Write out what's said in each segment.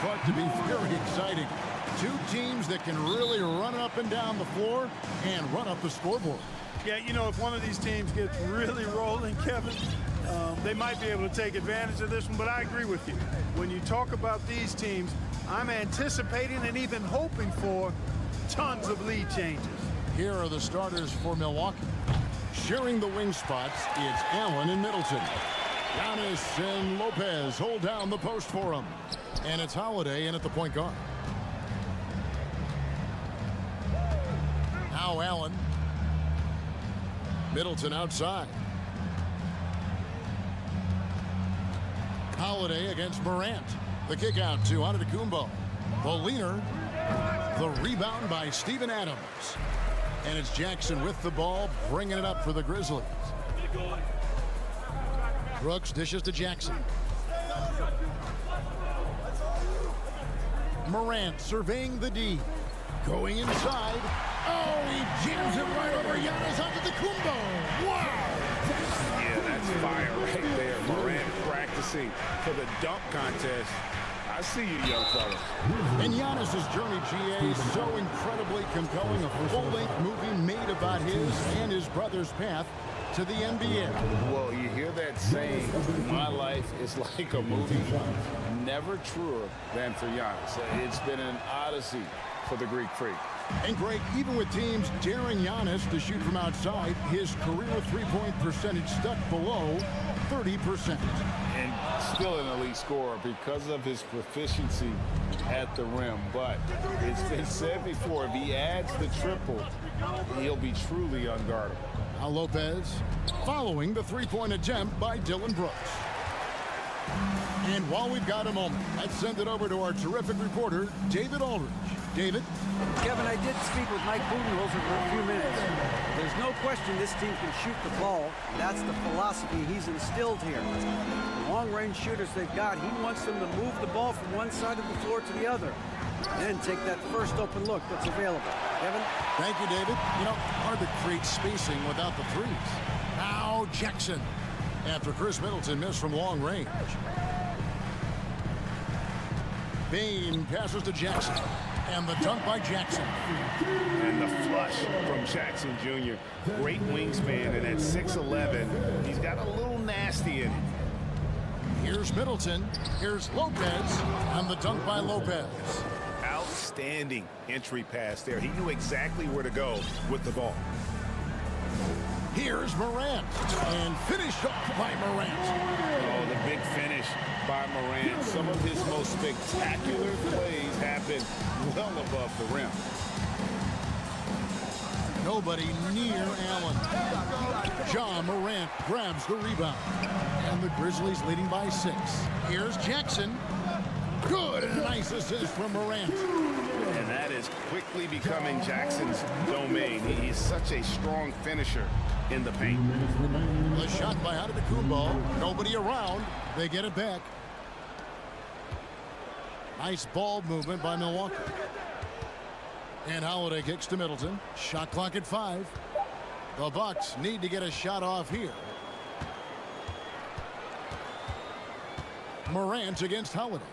thought to be very exciting. Two teams that can really run up and down the floor and run up the scoreboard. Yeah, you know, if one of these teams gets really rolling, Kevin, they might be able to take advantage of this one, but I agree with you. When you talk about these teams, I'm anticipating and even hoping for tons of lead changes. Here are the starters for Milwaukee. Sharing the wing spots, it's Allen and Middleton. Giannis and Lopez hold down the post for him. And it's Holiday in at the point guard. Now Allen. Middleton outside. Holiday against Morant. The kick out to Antetokounmpo. The leaner. The rebound by Steven Adams. And it's Jackson with the ball, bringing it up for the Grizzlies. Brooks dishes to Jackson. Morant surveying the D. Going inside. Oh, he jams it right over Giannis Antetokounmpo. Wow! Yeah, that's fire right there. Morant practicing for the dunk contest. I see you, young fella. And Giannis's journey, GA, is so incredibly compelling. A full-length movie made about his and his brother's path to the NBA. Well, you hear that saying, my life is like a movie. Never truer than for Giannis. It's been an odyssey for the Greek freak. And Greg, even with teams daring Giannis to shoot from outside, his career three-point percentage stuck below 30%. And still an elite scorer because of his proficiency at the rim. But it's been said before, if he adds the triple, he'll be truly unguardable. Now Lopez following the three-point attempt by Dylan Brooks. And while we've got a moment, let's send it over to our terrific reporter, David Aldridge. David? Kevin, I did speak with Mike Budenholzer for a few minutes. There's no question this team can shoot the ball. That's the philosophy he's instilled here. The long-range shooters they've got, he wants them to move the ball from one side of the floor to the other. Then take that first open look that's available. Kevin? Thank you, David. You know, hard to create spacing without the threes. Now Jackson. After Chris Middleton missed from long range. Bain passes to Jackson. And the dunk by Jackson. And the flush from Jackson Jr. Great wingspan, and at 6'11", he's got a little nasty in it. Here's Middleton. Here's Lopez. And the dunk by Lopez. Outstanding entry pass there. He knew exactly where to go with the ball. Here's Morant. And finished off by Morant. Oh, the big finish by Morant. Some of his most spectacular plays happen well above the rim. Nobody near Allen. Ja Morant grabs the rebound. And the Grizzlies leading by 6. Here's Jackson. Good, and a nice assist from Morant. And that is quickly becoming Jackson's domain. He's such a strong finisher in the paint. The shot by Antetokounmpo. Nobody around. They get it back. Nice ball movement by Milwaukee. And Holiday kicks to Middleton. Shot clock at 5. The Bucks need to get a shot off here. Morant against Holiday.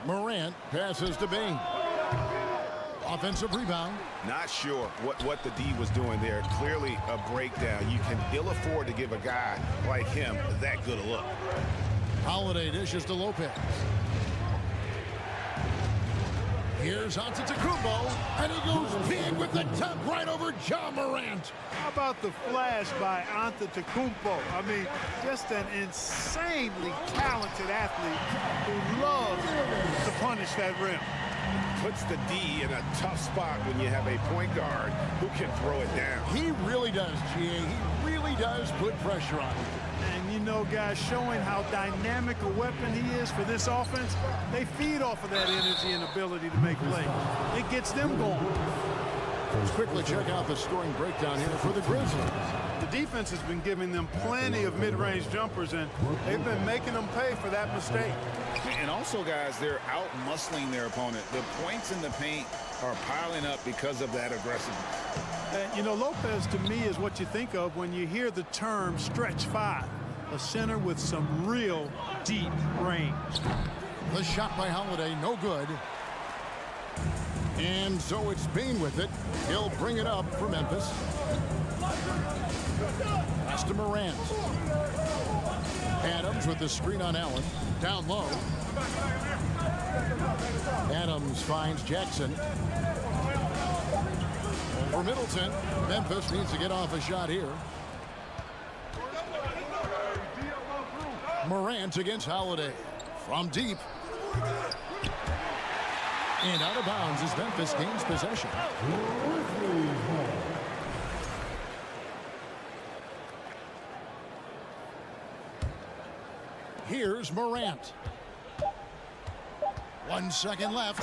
Morant passes to Bain. Offensive rebound. Not sure what the D was doing there. Clearly a breakdown. You can ill afford to give a guy like him that good a look. Holiday dishes to Lopez. Here's Antetokounmpo, and he goes big with the tap right over Ja Morant. How about the flash by Antetokounmpo? I mean, just an insanely talented athlete who loves to punish that rim. Puts the D in a tough spot when you have a point guard who can throw it down. He really does, GA. He really does put pressure on him. And you know, guys, showing how dynamic a weapon he is for this offense, they feed off of that energy and ability to make plays. It gets them going. Let's quickly check out the scoring breakdown here for the Grizzlies. The defense has been giving them plenty of mid-range jumpers, and they've been making them pay for that mistake. And also, guys, they're out-muscling their opponent. The points in the paint are piling up because of that aggressiveness. And, you know, Lopez, to me, is what you think of when you hear the term stretch 5. A center with some real deep range. The shot by Holiday, no good. And so it's Bain with it. He'll bring it up for Memphis. Pass to Morant. Adams with the screen on Allen. Down low. Adams finds Jackson. For Middleton. Memphis needs to get off a shot here. Morant against Holiday. From deep. And out of bounds as Memphis gains possession. Here's Morant. 1 second left.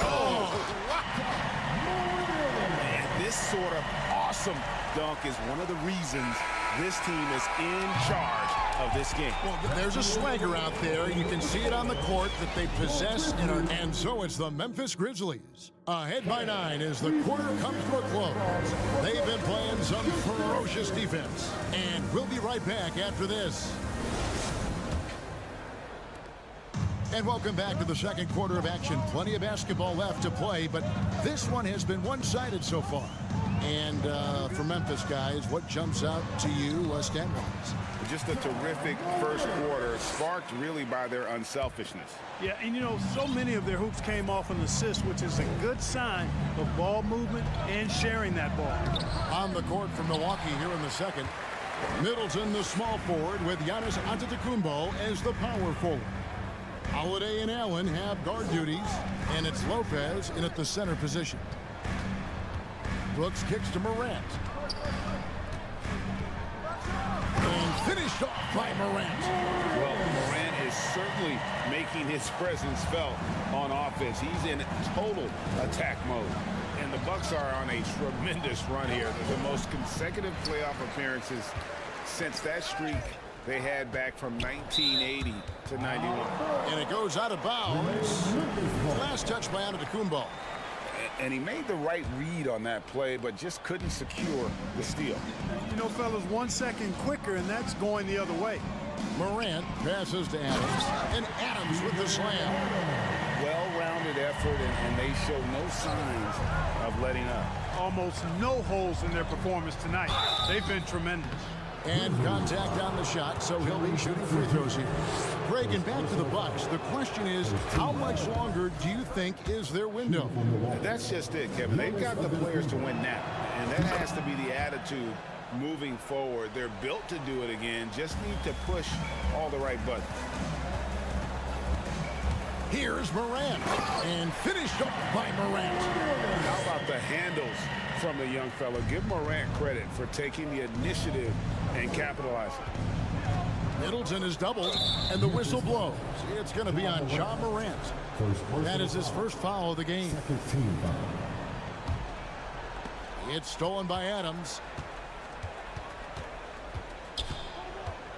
And this sort of awesome dunk is one of the reasons this team is in charge of this game. Well, there's a swagger out there. You can see it on the court that they possess. And so it's the Memphis Grizzlies. Ahead by 9 as the quarter comes to a close. They've been playing some ferocious defense. And we'll be right back after this. And welcome back to the second quarter of action. Plenty of basketball left to play, but this one has been one-sided so far. And for Memphis, guys, what jumps out to you stat-wise? Just a terrific first quarter, sparked really by their unselfishness. Yeah, and you know, so many of their hoops came off an assist, which is a good sign of ball movement and sharing that ball. On the court for Milwaukee here in the second. Middleton, the small forward, with Giannis Antetokounmpo as the power forward. Holiday and Allen have guard duties, and it's Lopez in at the center position. Brooks kicks to Morant. And finished off by Morant. Well, Morant is certainly making his presence felt on offense. He's in total attack mode. And the Bucks are on a tremendous run here. They're the most consecutive playoff appearances since that streak they had back from 1980 to 91. And it goes out of bounds. Last touch by Antetokounmpo. And he made the right read on that play, but just couldn't secure the steal. You know, fellas, 1 second quicker, and that's going the other way. Morant passes to Adams, and Adams with the slam. Well-rounded effort, and they show no signs of letting up. Almost no holes in their performance tonight. They've been tremendous. And contact on the shot, so he'll be shooting free throws here. Greg, and back to the Bucks. The question is, how much longer do you think is their window? That's just it, Kevin. They've got the players to win now, and that has to be the attitude moving forward. They're built to do it again, just need to push all the right buttons. Here's Morant, and finished up by Morant. How about the handles from the young fella? Give Morant credit for taking the initiative and capitalizing. Middleton is doubled, and the whistle blows. It's going to be on Ja Morant. That is his first foul of the game. It's stolen by Adams.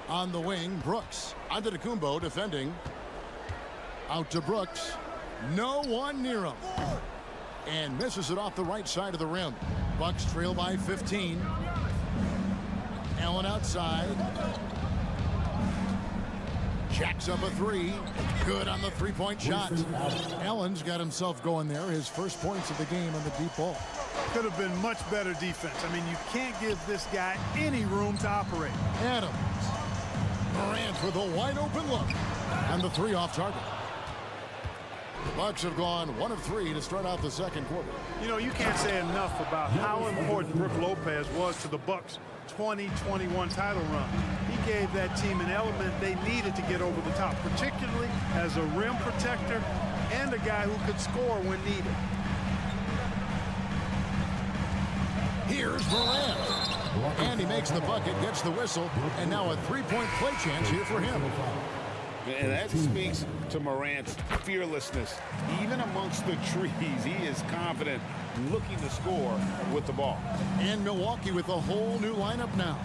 On the wing, Brooks. Antetokounmpo defending. Out to Brooks. No one near him. And misses it off the right side of the rim. Bucks trail by 15. Allen outside. Jacks up a three. Good on the three-point shot. Allen's got himself going there. His first points of the game on the deep ball. Could have been much better defense. I mean, you can't give this guy any room to operate. Adams. Morant with a wide open look. And the three off target. The Bucks have gone 1 of 3 to start out the second quarter. You know, you can't say enough about how important Brook Lopez was to the Bucks' 2021 title run. He gave that team an element they needed to get over the top, particularly as a rim protector and a guy who could score when needed. Here's Morant. And he makes the bucket, gets the whistle, and now a three-point play chance here for him. And that speaks to Morant's fearlessness. Even amongst the trees, he is confident, looking to score with the ball. And Milwaukee with a whole new lineup now.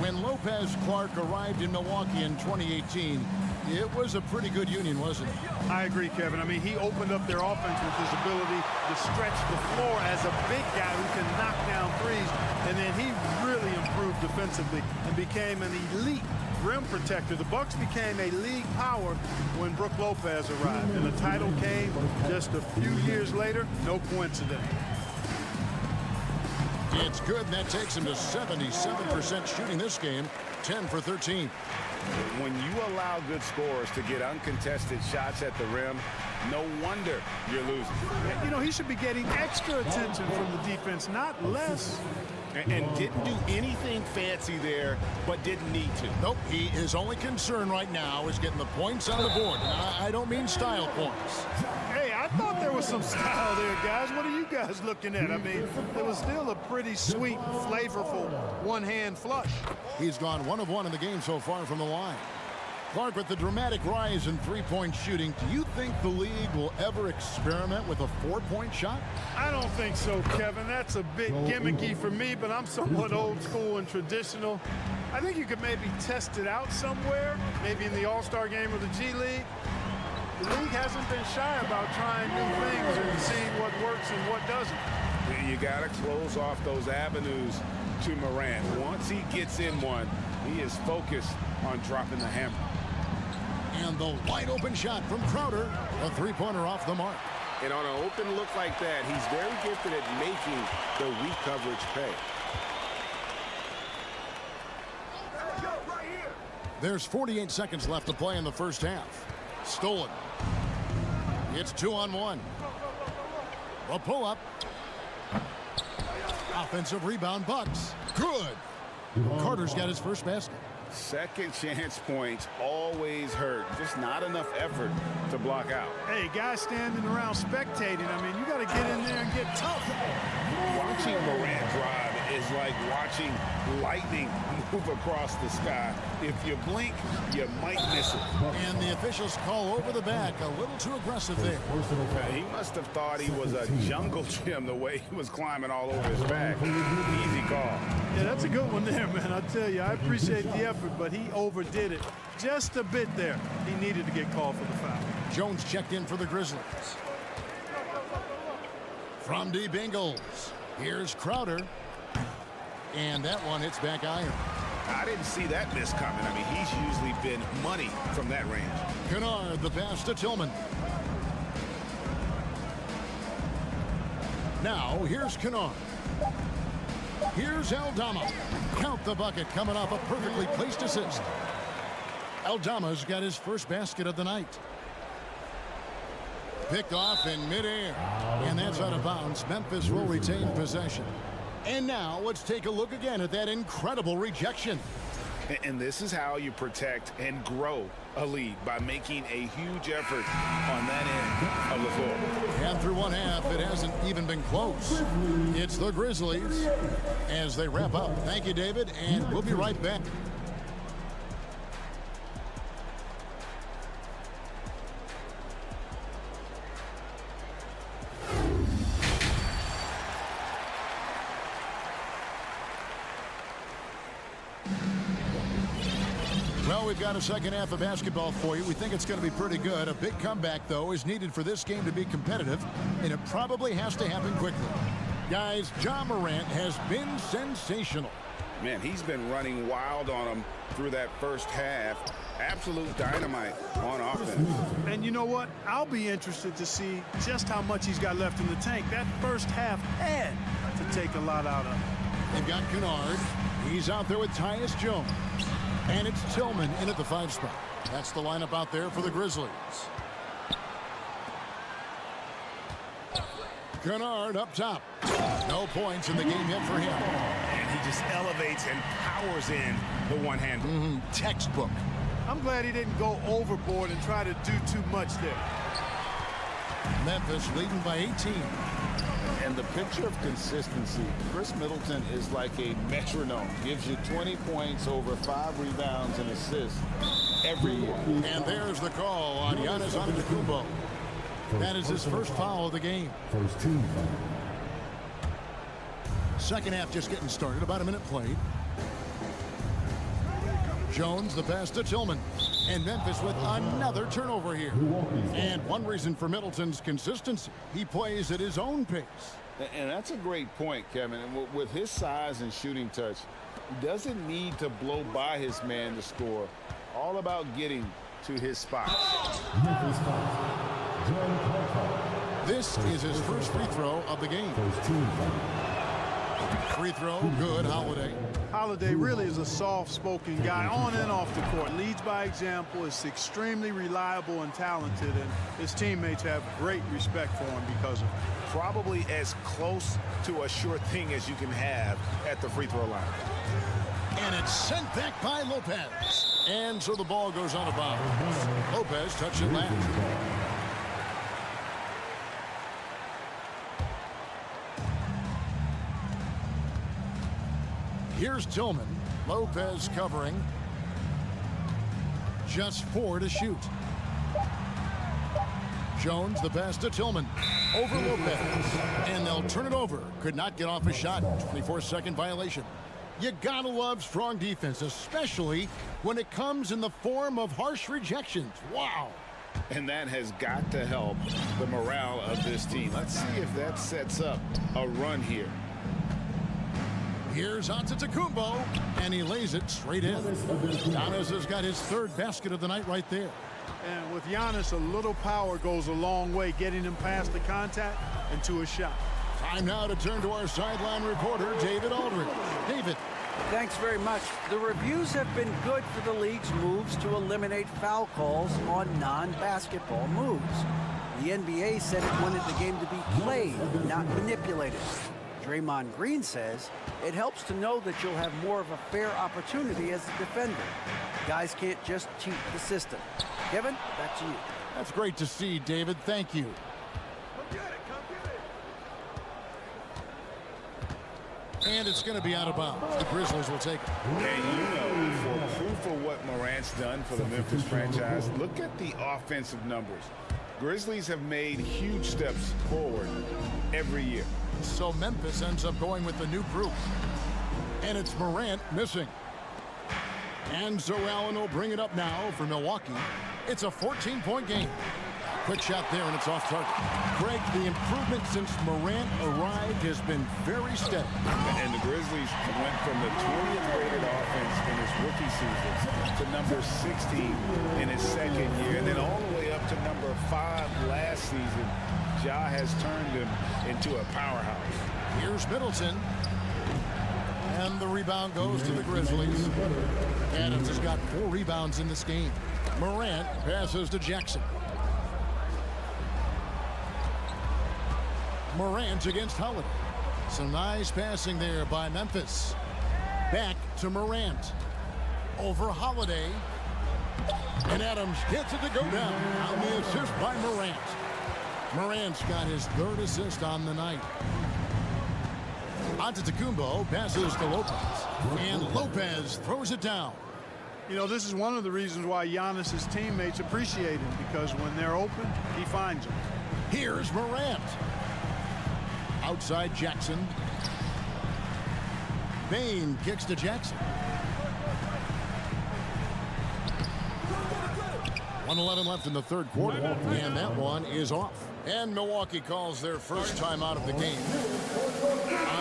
When Lopez Clark arrived in Milwaukee in 2018, it was a pretty good union, wasn't it? I agree, Kevin. I mean, he opened up their offense with his ability to stretch the floor as a big guy who can knock down threes, and then he really improved defensively and became an elite rim protector. The Bucks became a league power when Brook Lopez arrived, and the title came just a few years later. No coincidence. It's good, and that takes him to 77% shooting this game, 10 for 13. When you allow good scorers to get uncontested shots at the rim, no wonder you're losing. You know, he should be getting extra attention from the defense, not less. And didn't do anything fancy there, but didn't need to. Nope, his only concern right now is getting the points on the board. And I don't mean style points. Hey, I thought there was some style there, guys. What are you guys looking at? I mean, it was still a pretty sweet, flavorful one-hand flush. He's gone 1 of 1 in the game so far from the line. Clark, with the dramatic rise in three-point shooting, do you think the league will ever experiment with a 4-point shot? I don't think so, Kevin. That's a bit gimmicky for me, but I'm somewhat old school and traditional. I think you could maybe test it out somewhere, maybe in the All-Star game or the G League. The league hasn't been shy about trying new things and seeing what works and what doesn't. You got to close off those avenues to Morant. Once he gets in one, he is focused on dropping the hammer. And the wide-open shot from Crowder, a three-pointer off the mark. And on an open look like that, he's very gifted at making the weak coverage pay. There's 48 seconds left to play in the first half. Stolen. It's 2-on-1. A pull-up. Offensive rebound, Bucks. Good. Carter's got his first basket. Second chance points always hurt. Just not enough effort to block out. Hey, guys standing around spectating, I mean, you got to get in there and get tough. Watching Morant drive is like watching lightning move across the sky. If you blink, you might miss it. And the officials call over the back. A little too aggressive there. He must have thought he was a jungle gym the way he was climbing all over his back. Easy call. Yeah, that's a good one there, man. I tell you, I appreciate the effort, but he overdid it just a bit there. He needed to get called for the foul. Jones checked in for the Grizzlies. From deep Ingles, here's Crowder. And that one hits back iron. I didn't see that miss coming. I mean, he's usually been money from that range. Kennard, the pass to Tillman. Now, here's Kennard. Here's Aldama. Count the bucket coming off a perfectly placed assist. Aldama's got his first basket of the night. Picked off in midair. And that's out of bounds. Memphis will retain possession. And now let's take a look again at that incredible rejection. And this is how you protect and grow a lead, by making a huge effort on that end of the floor. And through one half, it hasn't even been close. It's the Grizzlies as they wrap up. Thank you, David, and we'll be right back. Well, we've got a second half of basketball for you. We think it's going to be pretty good. A big comeback, though, is needed for this game to be competitive, and it probably has to happen quickly. Guys, Ja Morant has been sensational. Man, he's been running wild on him through that first half. Absolute dynamite on offense. And you know what? I'll be interested to see just how much he's got left in the tank. That first half had to take a lot out of him. They've got Kennard. He's out there with Tyus Jones. And it's Tillman in at the 5 spot. That's the lineup out there for the Grizzlies. Kennard up top. No points in the game yet for him. And he just elevates and powers in the one-hander. Textbook. I'm glad he didn't go overboard and try to do too much there. Memphis leading by 18. And the picture of consistency, Chris Middleton is like a metronome. Gives you 20 points, over 5 rebounds and assists every year. And there's the call on Giannis Antetokounmpo. That is his first foul of the game. First team foul. Second half just getting started. About a minute played. Jones, the pass to Tillman. And Memphis with another turnover here. And one reason for Middleton's consistency, he plays at his own pace. And that's a great point, Kevin. And with his size and shooting touch, He doesn't need to blow by his man to score. All about getting to his spot. This is his first free throw of the game. Free throw, good, Holiday. Holiday really is a soft-spoken guy on and off the court. Leads by example, is extremely reliable and talented, and his teammates have great respect for him because of it. Probably as close to a sure thing as you can have at the free throw line. And it's sent back by Lopez. And so the ball goes out of bounds. Lopez touched it last. Here's Tillman. Lopez covering. Just 4 to shoot. Jones, the pass to Tillman. Over Lopez. And they'll turn it over. Could not get off a shot. 24-second violation. You gotta love strong defense, especially when it comes in the form of harsh rejections. Wow. And that has got to help the morale of this team. Let's see if that sets up a run here. Here's Antetokounmpo, and he lays it straight in. Giannis has got his 3rd basket of the night right there. And with Giannis, a little power goes a long way, getting him past the contact and to a shot. Time now to turn to our sideline reporter, David Aldridge. David. Thanks very much. The reviews have been good for the league's moves to eliminate foul calls on non-basketball moves. The NBA said it wanted the game to be played, not manipulated. Draymond Green says it helps to know that you'll have more of a fair opportunity as a defender. Guys can't just cheat the system. Kevin, back to you. That's great to see, David. Thank you. And it's going to be out of bounds. The Grizzlies will take it. And you know, for proof of what Morant's done for the Memphis franchise, look at the offensive numbers. Grizzlies have made huge steps forward every year. So Memphis ends up going with the new group. And it's Morant missing. And so Allen will bring it up now for Milwaukee. It's a 14-point game. Quick shot there, and it's off target. Greg, the improvement since Morant arrived has been very steady. And the Grizzlies went from the 20th rated offense in his rookie season to number 16 in his second year, and then all the way up to number 5 last season. Ja has turned him into a powerhouse. Here's Middleton. And the rebound goes to the Grizzlies. Adams has got 4 rebounds in this game. Morant passes to Jackson. Morant against Holiday. Some nice passing there by Memphis. Back to Morant. Over Holiday. And Adams gets it to go down. On the assist by Morant. Morant's got his 3rd assist on the night. Antetokounmpo passes to Lopez. And Lopez throws it down. You know, this is one of the reasons why Giannis's teammates appreciate him, because when they're open, he finds them. Here's Morant. Outside Jackson. Bane kicks to Jackson. 1:11 left in the 3rd quarter, and that one is off. And Milwaukee calls their first time out of the game.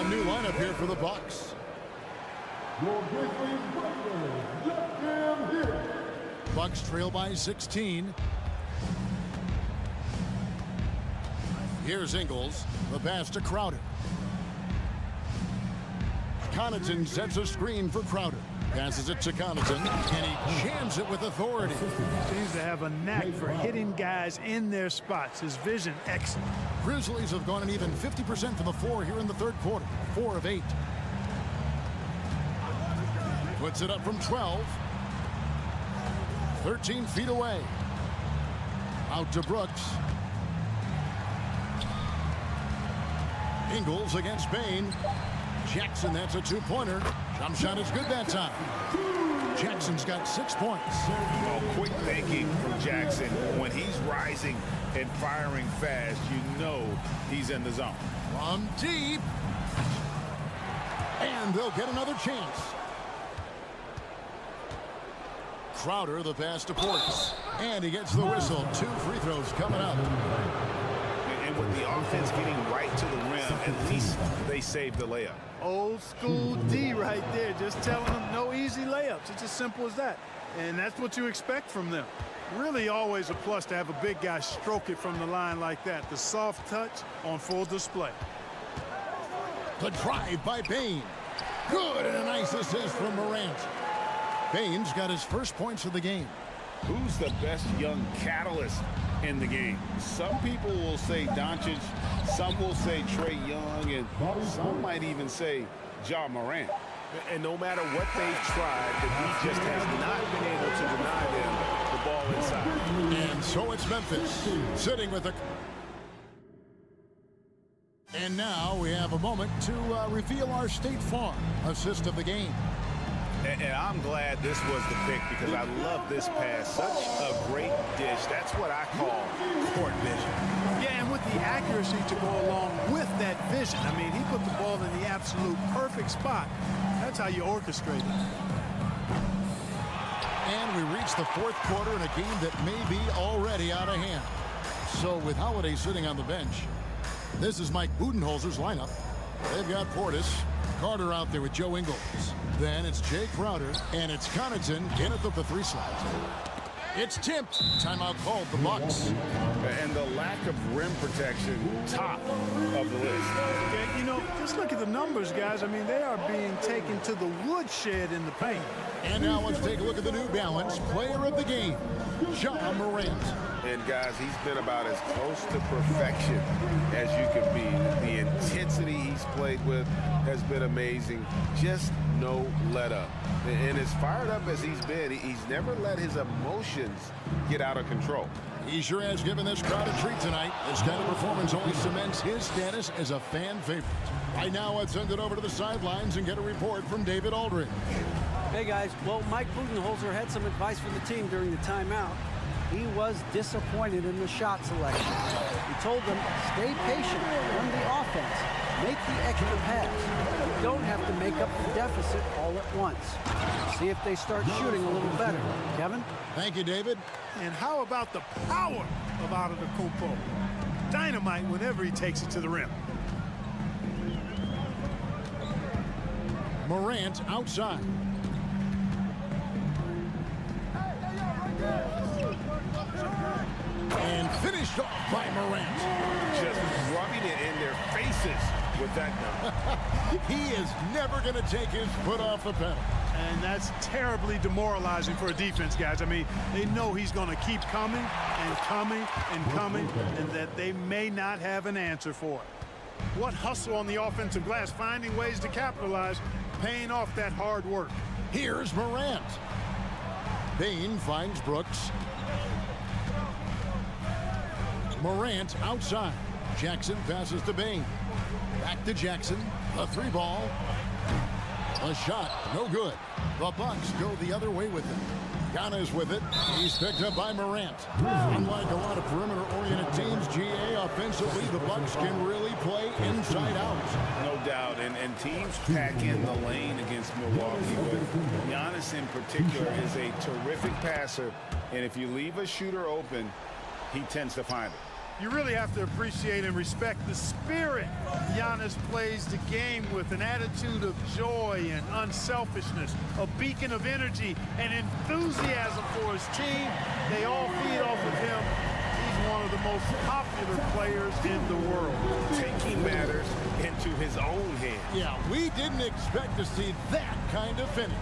A new lineup here for the Bucks. Bucks trail by 16. Here's Ingles. The pass to Crowder. Connaughton sets a screen for Crowder. Passes it to Connaughton, and he jams it with authority. Seems to have a knack for hitting guys in their spots. His vision, excellent. Grizzlies have gone an even 50% from the floor here in the 3rd quarter. 4 of 8. Puts it up from 12. 13 feet away. Out to Brooks. Ingles against Bane. Jackson, that's a 2-pointer. Jump shot is good that time. Jackson's got 6 points. Oh, quick thinking from Jackson. When he's rising and firing fast, you know he's in the zone. From deep. And they'll get another chance. Crowder, the pass to Portis. And he gets the whistle. 2 free throws coming up. And with the offense getting right to the rim, at least they saved the layup. Old school D right there, just telling them no easy layups. It's as simple as that. And that's what you expect from them. Really always a plus to have a big guy stroke it from the line like that. The soft touch on full display. The drive by Bane. Good, and a nice assist from Morant. Bane's got his first points of the game. Who's the best young catalyst in the game? Some people will say Doncic, some will say Trae Young, and some might even say Ja Morant. And no matter what they've tried, the D just has not been able to deny them the ball inside. And so it's Memphis sitting with a... And now we have a moment to reveal our State Farm assist of the game. And I'm glad this was the pick because I love this pass. Such a great dish. That's what I call court vision. Yeah, and with the accuracy to go along with that vision. I mean, he put the ball in the absolute perfect spot. That's how you orchestrate it. And we reach the fourth quarter in a game that may be already out of hand. So with Holiday sitting on the bench, this is Mike Budenholzer's lineup. They've got Portis, Carter out there with Joe Ingles. Then it's Jay Crowder, and it's Connaughton in at the three slot. It's tipped. Timeout called the Bucks. And the lack of rim protection, top of the list. Okay, you know, just look at the numbers, guys. I mean, they are being taken to the woodshed in the paint. And now let's take a look at the New Balance player of the game, Ja Morant. And guys, he's been about as close to perfection as you can be. The intensity he's played with has been amazing. Just no let up. And as fired up as he's been, he's never let his emotions get out of control. He sure has given this crowd a treat tonight. This kind of performance only cements his status as a fan favorite. Right now, let's send it over to the sidelines and get a report from David Aldridge. Hey guys, well, Mike Budenholzer had some advice for the team during the timeout. He was disappointed in the shot selection. He told them, stay patient, run the offense, make the extra pass. You don't have to make up the deficit all at once. See if they start shooting a little better. Kevin? Thank you, David. And how about the power of Antetokounmpo? Dynamite whenever he takes it to the rim. Morant outside. And finished off by Morant. Just rubbing it in their faces with that dunk. He is never going to take his foot off the pedal. And that's terribly demoralizing for a defense, guys. I mean, they know he's going to keep coming and coming and coming, and that they may not have an answer for it. What hustle on the offensive glass, finding ways to capitalize, paying off that hard work. Here's Morant. Bane finds Brooks. Morant outside. Jackson passes to Bane. Back to Jackson. A three ball. A shot. No good. The Bucks go the other way with it. Giannis with it. He's picked up by Morant. Unlike a lot of perimeter-oriented teams, GA offensively, the Bucks can really play inside out. No doubt. And teams pack in the lane against Milwaukee. But Giannis in particular is a terrific passer. And if you leave a shooter open, he tends to find it. You really have to appreciate and respect the spirit Giannis plays the game with, an attitude of joy and unselfishness, a beacon of energy and enthusiasm for his team. They all feed off of him. He's one of the most popular players in the world. Taking matters into his own hands. Yeah, we didn't expect to see that kind of finish.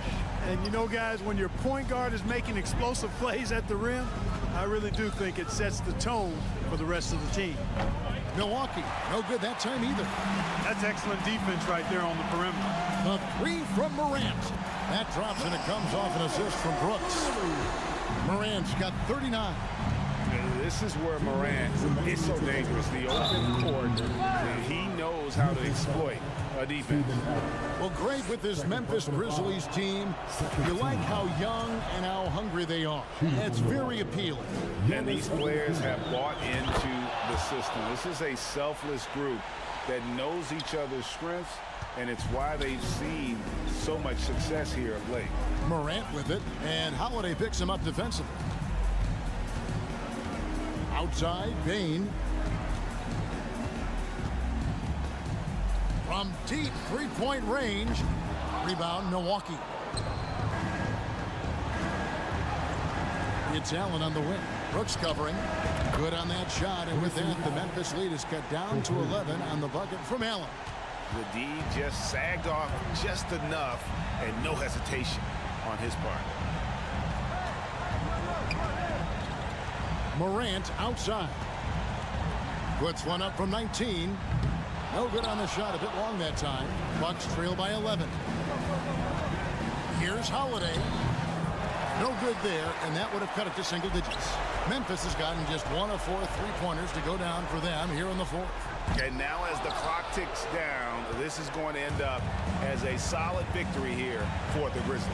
And you know, guys, when your point guard is making explosive plays at the rim, I really do think it sets the tone for the rest of the team. Milwaukee, no good that time either. That's excellent defense right there on the perimeter. The three from Morant. That drops and it comes off an assist from Brooks. Morant's got 39. This is where Morant is so dangerous. The open court, he knows how to exploit a defense. Well, great with this Memphis Grizzlies team. You like how young and how hungry they are. It's very appealing. And these players have bought into the system. This is a selfless group that knows each other's strengths, and it's why they've seen so much success here of late. Morant with it, and Holiday picks him up defensively. Outside, Bane. From deep three-point range. Rebound, Milwaukee. It's Allen on the wing. Brooks covering. Good on that shot, and with that, the Memphis lead is cut down to 11 on the bucket from Allen. The D just sagged off just enough, and no hesitation on his part. Morant outside. Puts one up from 19. No good on the shot, a bit long that time. Bucks trail by 11. Here's Holiday. No good there, and that would have cut it to single digits. Memphis has gotten just 1 of 4 3-pointers to go down for them here in the fourth. And now as the clock ticks down, this is going to end up as a solid victory here for the Grizzlies.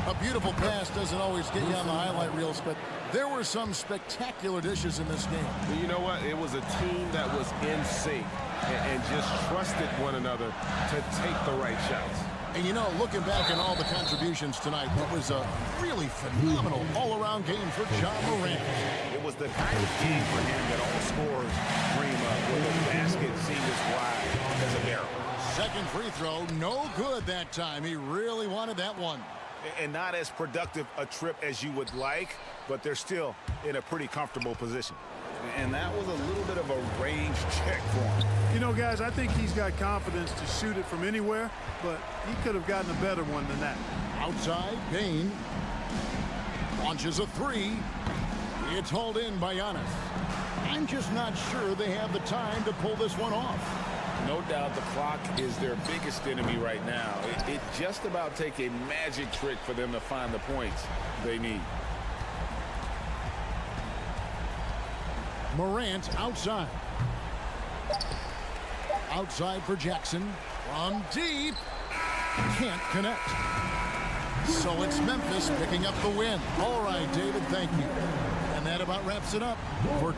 A beautiful pass doesn't always get you on the highlight reels, but there were some spectacular dishes in this game. You know what? It was a team that was in sync and just trusted one another to take the right shots. And, you know, looking back on all the contributions tonight, it was a really phenomenal all-around game for John Morant. It was the kind of game for him that all scorers dream of, where the basket seemed as wide as a barrel. Second free throw, no good that time. He really wanted that one. And not as productive a trip as you would like, but they're still in a pretty comfortable position. And that was a little bit of a range check for him. You know, guys, I think he's got confidence to shoot it from anywhere, but he could have gotten a better one than that. Outside, Bain launches a three. It's hauled in by Giannis. I'm just not sure they have the time to pull this one off. No doubt the clock is their biggest enemy right now. It just about takes a magic trick for them to find the points they need. Morant outside. Outside for Jackson. From deep. Can't connect. So it's Memphis picking up the win. All right, David, thank you. And that about wraps it up for...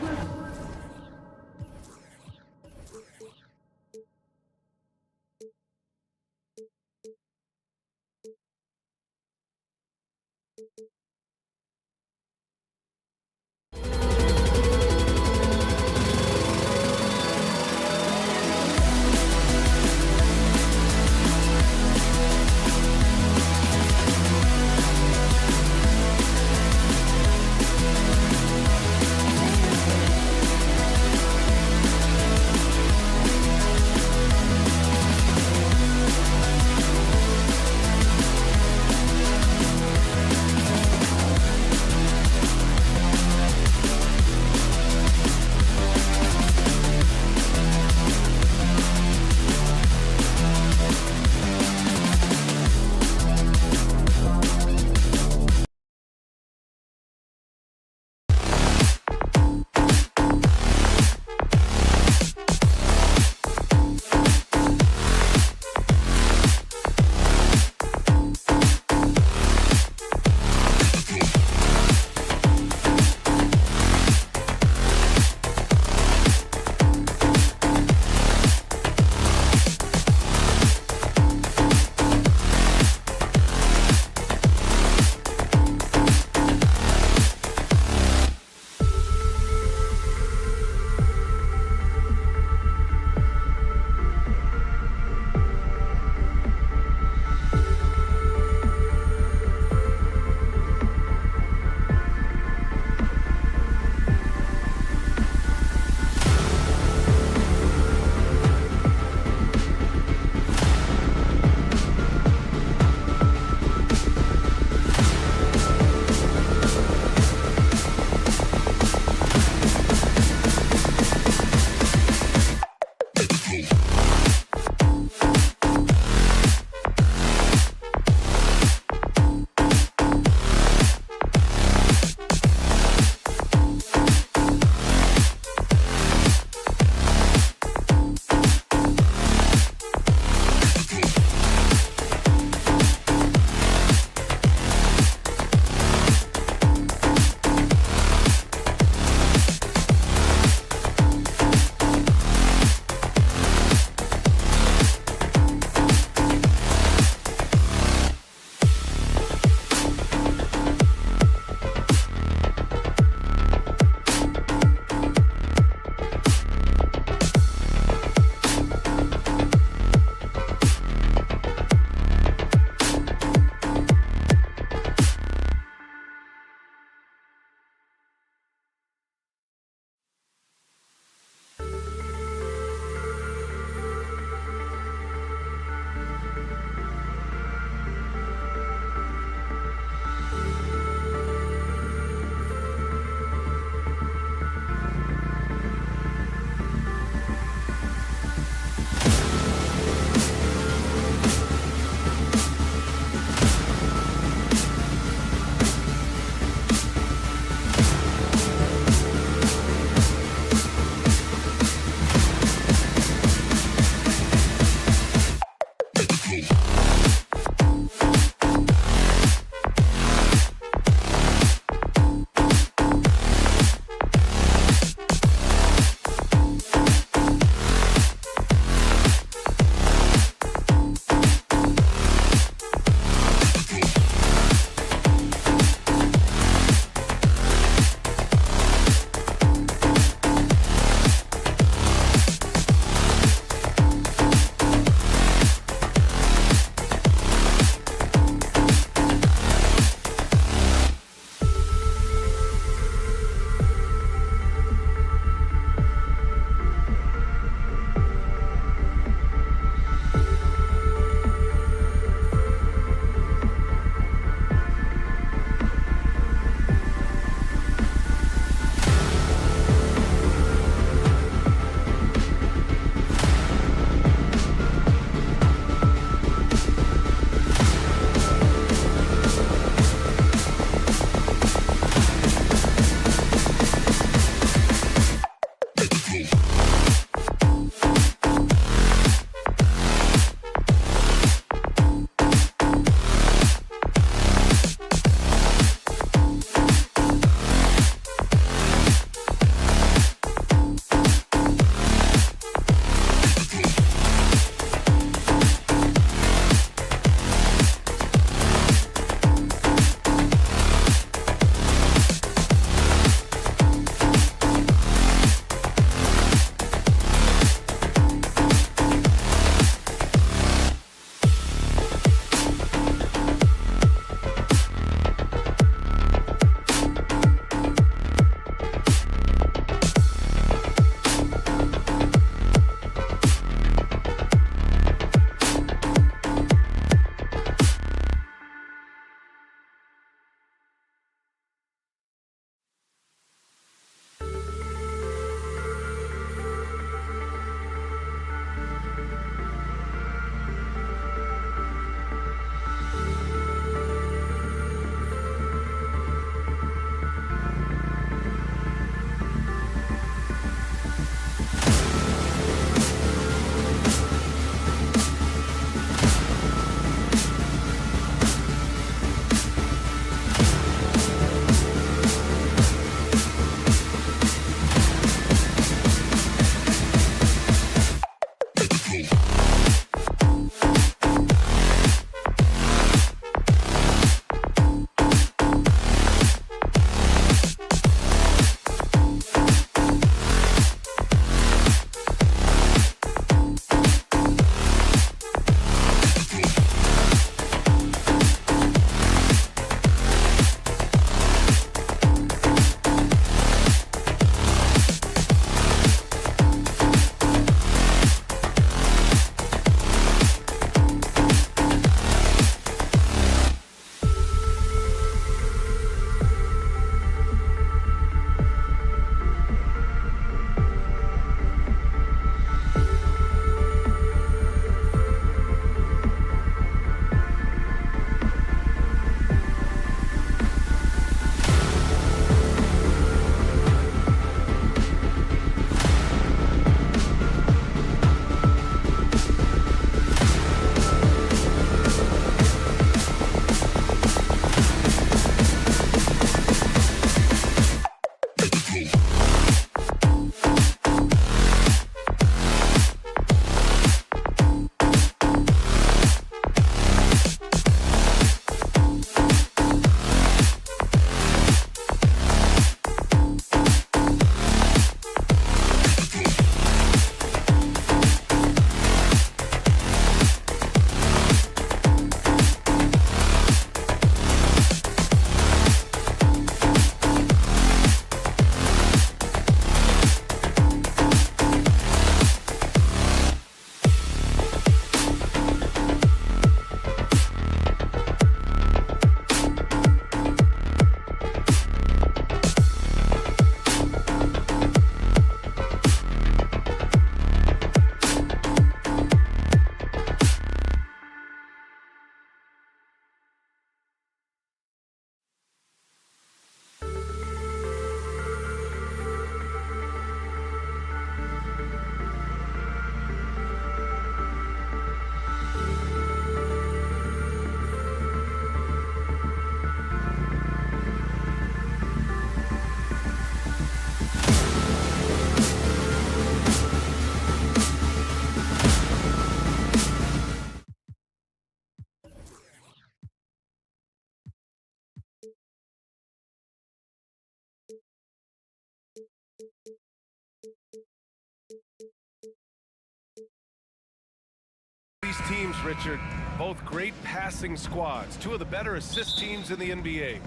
These teams, Richard, both great passing squads, two of the better assist teams in the NBA.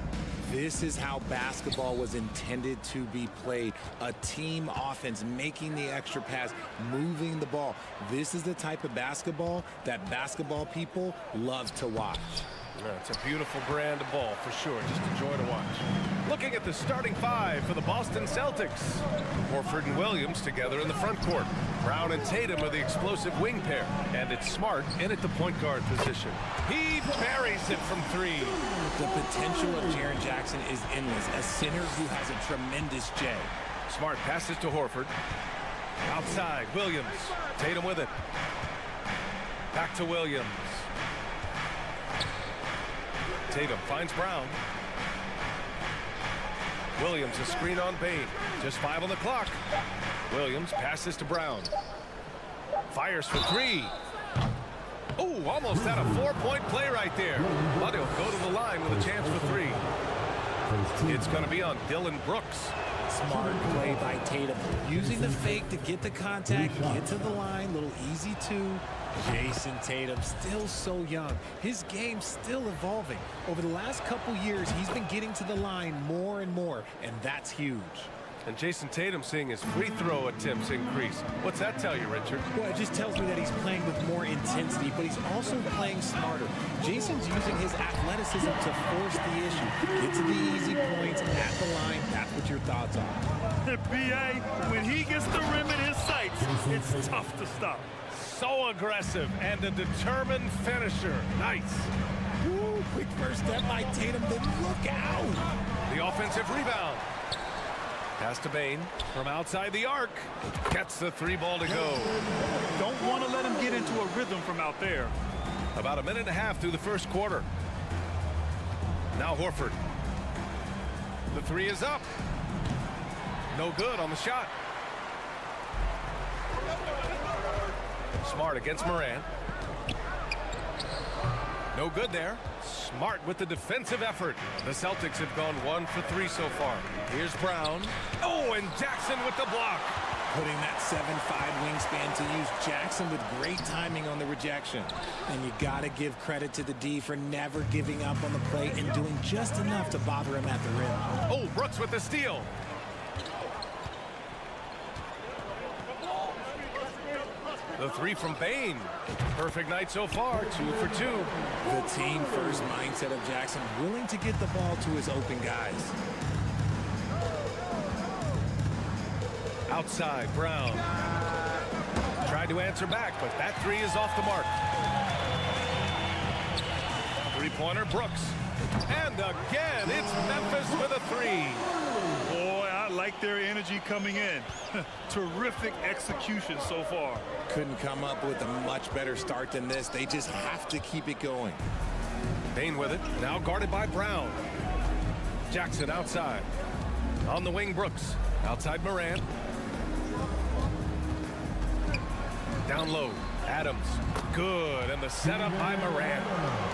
This is how basketball was intended to be played. A team offense, making the extra pass, moving the ball. This is the type of basketball that basketball people love to watch. Yeah, it's a beautiful brand of ball, for sure. Just a joy to watch. Looking at the starting five for the Boston Celtics. Horford and Williams together in the front court. Brown and Tatum are the explosive wing pair. And it's Smart in at the point guard position. He buries it from three. The potential of Jaren Jackson is endless. A center who has a tremendous J. Smart passes to Horford. Outside, Williams. Tatum with it. Back to Williams. Tatum finds Brown. Williams, a screen on Bain. Just 5 on the clock. Williams passes to Brown. Fires for three. Oh, almost had a 4-point play right there. But he'll go to the line with a chance for three. It's going to be on Dylan Brooks. Smart play by Tatum. Using the fake to get the contact, get to the line, little easy two. Jason Tatum, still so young. His game's still evolving. Over the last couple years, he's been getting to the line more and more, and that's huge. And Jason Tatum seeing his free throw attempts increase. What's that tell you, Richard? Well, it just tells me that he's playing with more intensity, but he's also playing smarter. Jason's using his athleticism to force the issue. Get to the easy points at the line. That's what your thoughts are. B.A., when he gets the rim in his sights, it's tough to stop. So aggressive and a determined finisher. Nice. Ooh, quick first step by Tatum, then look out. The offensive rebound. Pass to Bain from outside the arc. Gets the three ball to go. Don't want to let him get into a rhythm from out there. About a minute and a half through the first quarter. Now Horford. The three is up. No good on the shot. Smart against Morant. No good there. Smart with the defensive effort. The Celtics have gone 1 for 3 so far. Here's Brown. Oh, and Jackson with the block. Putting that 7'5" wingspan to use. Jackson with great timing on the rejection. And you got to give credit to the D for never giving up on the play and doing just enough to bother him at the rim. Oh, Brooks with the steal. The three from Bain. Perfect night so far, 2 for 2. The team first mindset of Jackson, willing to get the ball to his open guys. Outside, Brown. Tried to answer back, but that three is off the mark. Three-pointer, Brooks. And again, it's Memphis with a three. Boy, I like their energy coming in. Terrific execution so far. Couldn't come up with a much better start than this. They just have to keep it going. Bain with it, now guarded by Brown. Jackson outside. On the wing, Brooks. Outside Morant. Down low, Adams. Good, and the setup by Morant.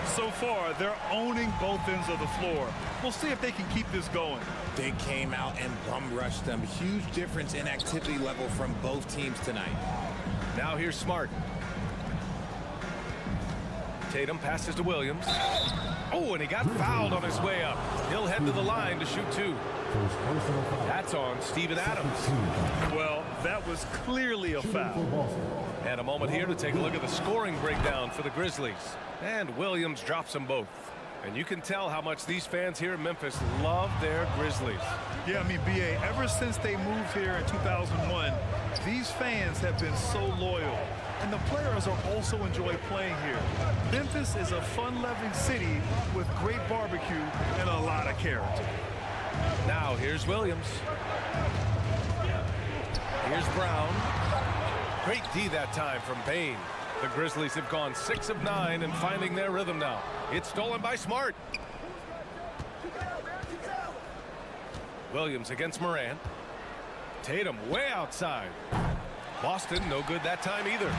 So far, they're owning both ends of the floor. We'll see if they can keep this going. They came out and bum rushed them. Huge difference in activity level from both teams tonight. Now here's Smart. Tatum passes to Williams. Oh, and he got fouled on his way up. He'll head to the line to shoot two. That's on Steven Adams. Well, that was clearly a foul. And a moment here to take a look at the scoring breakdown for the Grizzlies. And Williams drops them both. And you can tell how much these fans here in Memphis love their Grizzlies. Yeah, I mean, B.A., ever since they moved here in 2001, these fans have been so loyal. And the players are also enjoy playing here. Memphis is a fun-loving city with great barbecue and a lot of character. Now here's Williams. Here's Brown. Great D that time from Bain. The Grizzlies have gone 6 of 9 and finding their rhythm now. It's stolen by Smart. Williams against Morant. Tatum way outside. Boston no good that time either.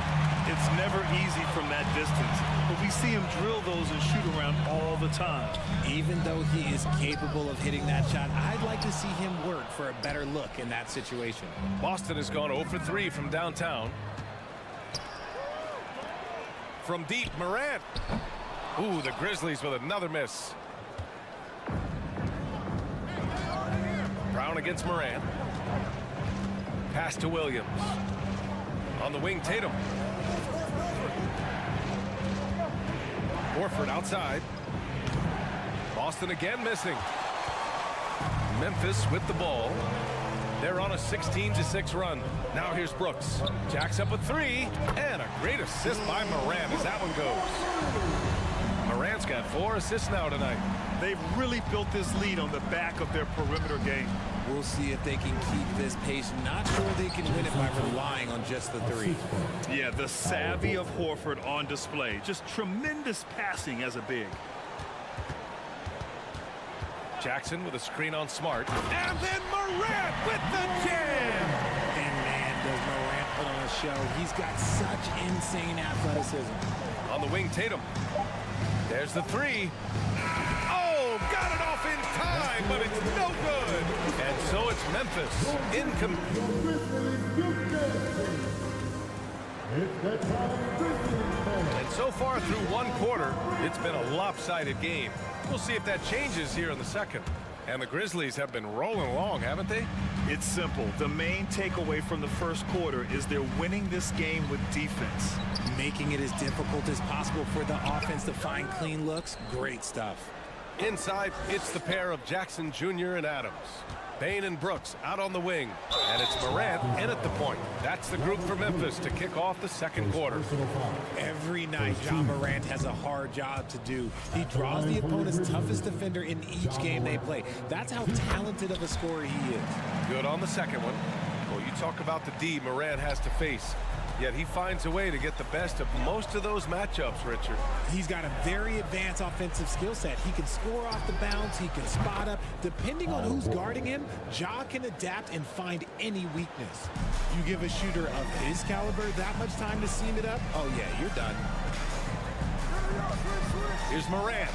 It's never easy from that distance, but we see him drill those and shoot around all the time. Even though he is capable of hitting that shot, I'd like to see him work for a better look in that situation. Boston has gone 0 for 3 from downtown. From deep, Morant. Ooh, the Grizzlies with another miss. Brown against Morant. Pass to Williams. On the wing, Tatum. Horford outside. Boston again missing. Memphis with the ball. They're on a 16-6 run. Now here's Brooks. Jacks up a three. And a great assist by Morant as that one goes. Morant's got 4 assists now tonight. They've really built this lead on the back of their perimeter game. We'll see if they can keep this pace. Not sure they can win it by relying on just the three. Yeah, the savvy of Horford on display. Just tremendous passing as a big. Jackson with a screen on Smart. And then Morant with the jam! And man, does Morant put on a show. He's got such insane athleticism. On the wing, Tatum. There's the three. Oh, got it off in time, but it's no good. And so it's Memphis. And so far through one quarter, it's been a lopsided game. We'll see if that changes here in the second. And the Grizzlies have been rolling along, haven't they? It's simple. The main takeaway from the first quarter is they're winning this game with defense. Making it as difficult as possible for the offense to find clean looks. Great stuff. Inside, it's the pair of Jackson Jr. and Adams. Bane and Brooks out on the wing. And it's Morant in at the point. That's the group for Memphis to kick off the second quarter. Every night, Ja Morant has a hard job to do. He draws the opponent's toughest defender in each game they play. That's how talented of a scorer he is. Good on the second one. Well, you talk about the D Morant has to face. Yet he finds a way to get the best of most of those matchups, Richard. He's got a very advanced offensive skill set. He can score off the bounce. He can spot up. Depending on who's guarding him, Ja can adapt and find any weakness. You give a shooter of his caliber that much time to seam it up, oh yeah, you're done. Here's Morant.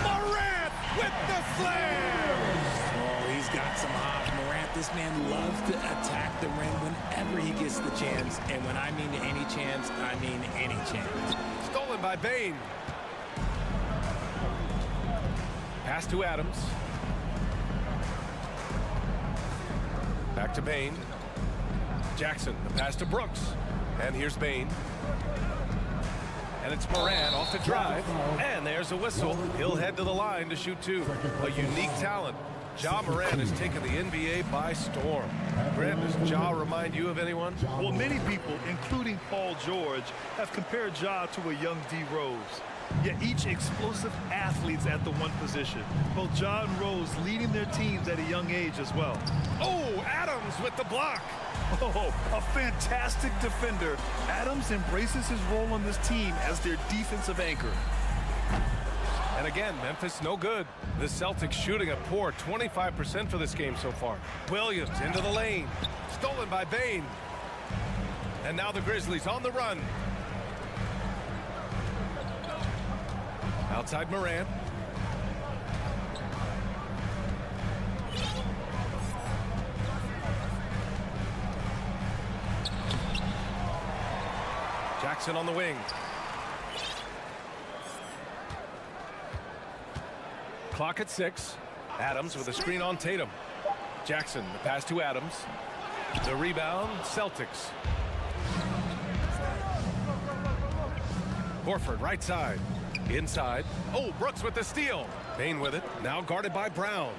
Morant with the slam! Oh, he's got some hops. Morant, this man loves to attack the rim whenever he gets the chance. And when I mean any chance, I mean any chance. Stolen by Bane. Pass to Adams. Back to Bane. Jackson, the pass to Brooks. And here's Bane. And it's Morant off the drive. And there's a whistle. He'll head to the line to shoot two. A unique talent. Ja Morant has taken the NBA by storm. Grant, does Ja remind you of anyone? Well, many people, including Paul George, have compared Ja to a young D. Rose. Yet each explosive athletes at the one position. Both Ja and Rose leading their teams at a young age as well. Oh, Adams with the block. Oh, a fantastic defender. Adams embraces his role on this team as their defensive anchor. And again, Memphis no good. The Celtics shooting a poor 25% for this game so far. Williams into the lane. Stolen by Bane. And now the Grizzlies on the run. Outside Morant. Jackson on the wing. Clock at 6. Adams with a screen on Tatum. Jackson, the pass to Adams. The rebound, Celtics. Horford, right side. Inside. Oh, Brooks with the steal. Bane with it. Now guarded by Brown.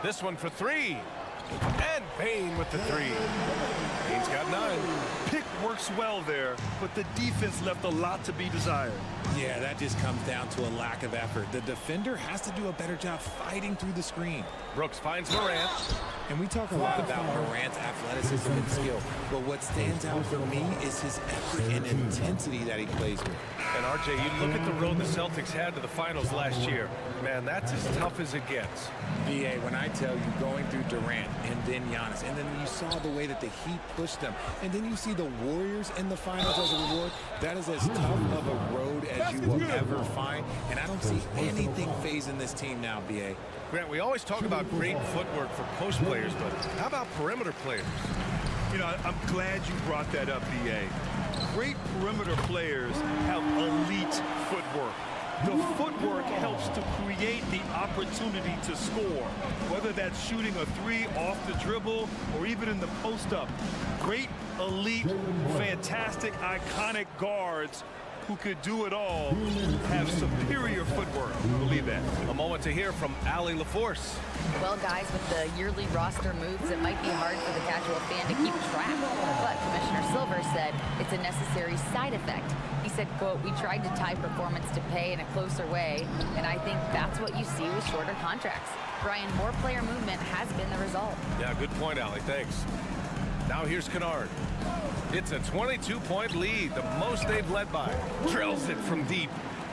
This one for three. And Bane with the three. Bane's got 9. Pick works well there, but the defense left a lot to be desired. Yeah, that just comes down to a lack of effort. The defender has to do a better job fighting through the screen. Brooks finds Morant. And we talk a lot about Morant's athleticism and skill, but what stands out for me is his effort and intensity that he plays with. And RJ, you look at the road the Celtics had to the finals last year. Man, that's as tough as it gets. VA, when I tell you going through Durant and then Giannis, and then you saw the way that the Heat pushed them, and then you see the Warriors in the finals as a reward, that is as tough of a road as you will ever find, and I don't see anything phasing this team now, VA. Grant, we always talk about great footwork for post players, but how about perimeter players? You know, I'm glad you brought that up, BA. Great perimeter players have elite footwork. The footwork helps to create the opportunity to score, whether that's shooting a three off the dribble or even in the post-up. Great, elite, fantastic, iconic guards who could do it all have superior footwork. Believe that. A moment to hear from Allie LaForce. Well, guys, with the yearly roster moves, it might be hard for the casual fan to keep track. But Commissioner Silver said it's a necessary side effect. He said, quote, "We tried to tie performance to pay in a closer way, and I think that's what you see with shorter contracts." Brian, more player movement has been the result. Yeah, good point, Allie. Thanks. Now here's Kennard. It's a 22-point lead, the most they've led by. Drills it from deep.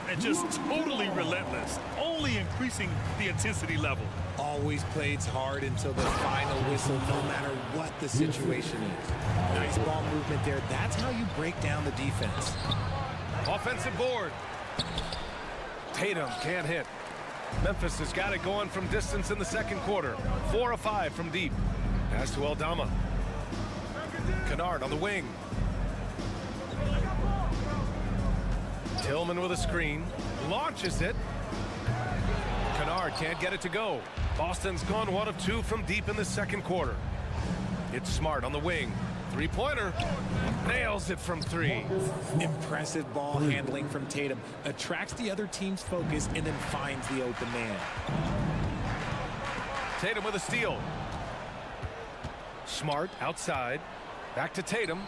And just totally relentless, only increasing the intensity level. Always plays hard until the final whistle, no matter what the situation is. Nice ball movement there. That's how you break down the defense. Offensive board. Tatum can't hit. Memphis has got it going from distance in the second quarter. 4 of 5 from deep. Pass to Aldama. Kennard on the wing. Tillman with a screen. Launches it. Kennard can't get it to go. Boston's gone 1 of 2 from deep in the second quarter. It's Smart on the wing. Three-pointer. Nails it from 3. Impressive ball handling from Tatum. Attracts the other team's focus and then finds the open man. Tatum with a steal. Smart outside. Back to Tatum.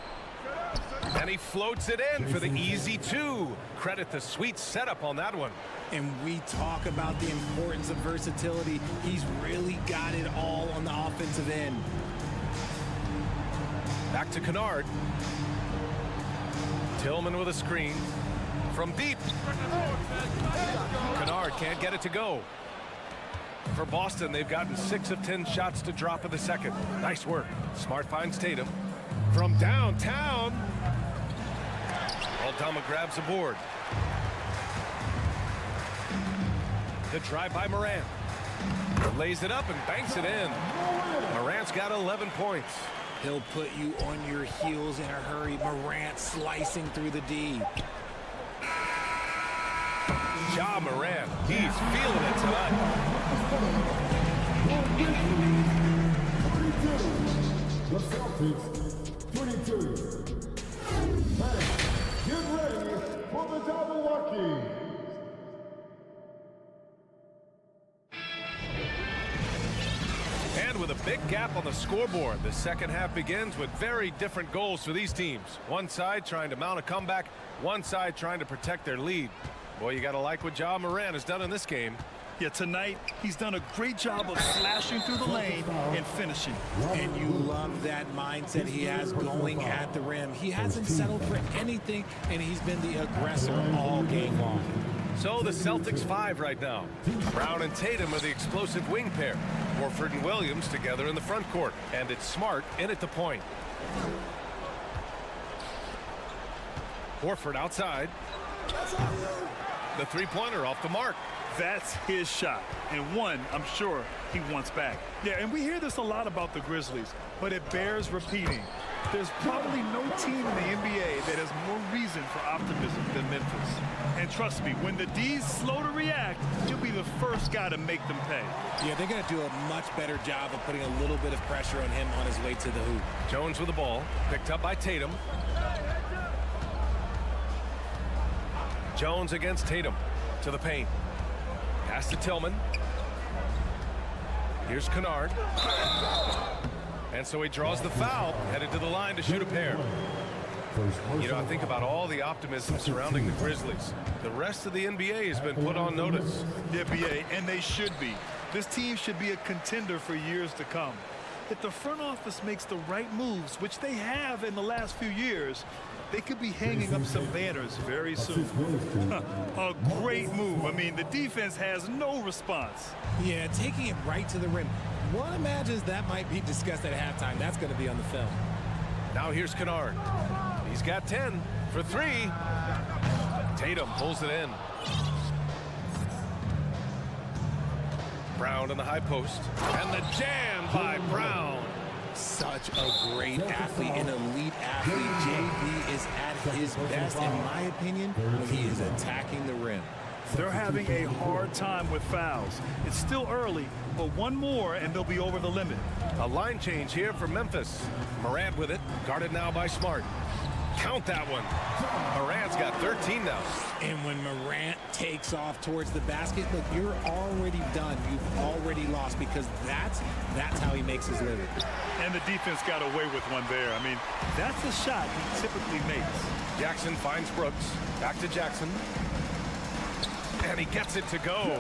And he floats it in for the easy 2. Credit the sweet setup on that one. And we talk about the importance of versatility. He's really got it all on the offensive end. Back to Kennard. Tillman with a screen. From deep. Kennard can't get it to go. For Boston, they've gotten 6 of 10 shots to drop in the second. Nice work. Smart finds Tatum. From downtown. Aldama grabs the board. The drive by Morant. Lays it up and banks it in. Morant's got 11 points. He'll put you on your heels in a hurry. Morant slicing through the D. Ja Morant, he's feeling it tonight. The Celtics, 22. Fans, get ready for the Milwaukee. And with a big gap on the scoreboard, the second half begins with very different goals for these teams. One side trying to mount a comeback, one side trying to protect their lead. Boy, you got to like what Ja Morant has done in this game. Yeah, tonight he's done a great job of slashing through the lane and finishing. And you love that mindset he has going at the rim. He hasn't settled for anything, and he's been the aggressor all game long. So the Celtics 5 right now. Brown and Tatum are the explosive wing pair. Horford and Williams together in the front court. And it's Smart in at the point. Horford outside. The three-pointer off the mark. That's his shot, and one I'm sure he wants back. Yeah, and we hear this a lot about the Grizzlies, but it bears repeating. There's probably no team in the NBA that has more reason for optimism than Memphis. And trust me, when the D's slow to react, you'll be the first guy to make them pay. Yeah, they're going to do a much better job of putting a little bit of pressure on him on his way to the hoop. Jones with the ball, picked up by Tatum. Jones against Tatum, to the paint. Pass to Tillman. Here's Kennard. And so he draws the foul, headed to the line to shoot a pair. You know, I think about all the optimism surrounding the Grizzlies. The rest of the NBA has been put on notice. The NBA, and they should be. This team should be a contender for years to come. If the front office makes the right moves, which they have in the last few years, they could be hanging up some banners very soon. A great move. I mean, the defense has no response. Yeah, taking it right to the rim. One imagines that might be discussed at halftime. That's going to be on the film. Now here's Kennard. He's got 10 for 3. Tatum pulls it in. Brown in the high post. And the jam by Brown. Such a great athlete, an elite athlete. JB is at his best, in my opinion, when he is attacking the rim. They're having a hard time with fouls. It's still early, but one more and they'll be over the limit. A line change here for Memphis. Morant with it, guarded now by Smart. Count that one. Morant's got 13 now. And when Morant takes off towards the basket, look, you're already done. You've already lost, because that's how he makes his living. And the defense got away with one there. I mean, that's a shot he typically makes. Jackson finds Brooks. Back to Jackson. And he gets it to go.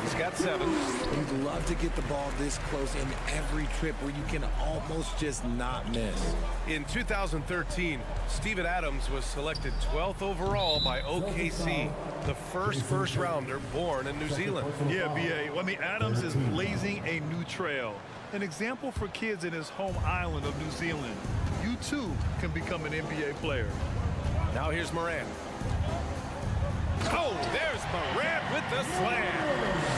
He's got 7. You'd love to get the ball this close in every trip where you can almost just not miss. In 2013, Steven Adams was selected 12th overall by OKC, the first rounder born in New Zealand. Yeah, B.A. Well, I mean, Adams is blazing a new trail. An example for kids in his home island of New Zealand. You, too, can become an NBA player. Now here's Morant. Oh, there's Morant with the slam.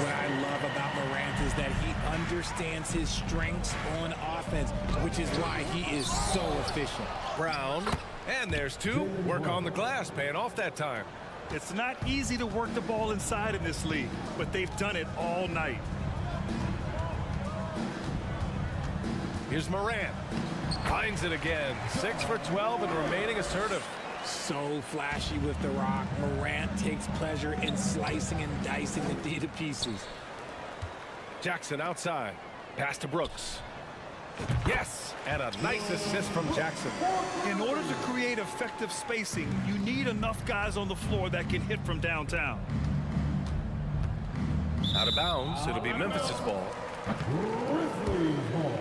What I love about Morant is that he understands his strengths on offense, which is why he is so efficient. Brown, and there's 2. Work on the glass, paying off that time. It's not easy to work the ball inside in this league, but they've done it all night. Here's Morant. Finds it again. 6 for 12 and remaining assertive. So flashy with the rock. Morant takes pleasure in slicing and dicing the D to pieces. Jackson outside. Pass to Brooks. Yes, and a nice assist from Jackson. In order to create effective spacing, you need enough guys on the floor that can hit from downtown. Out of bounds, it'll be Memphis's ball. Grizzlies ball.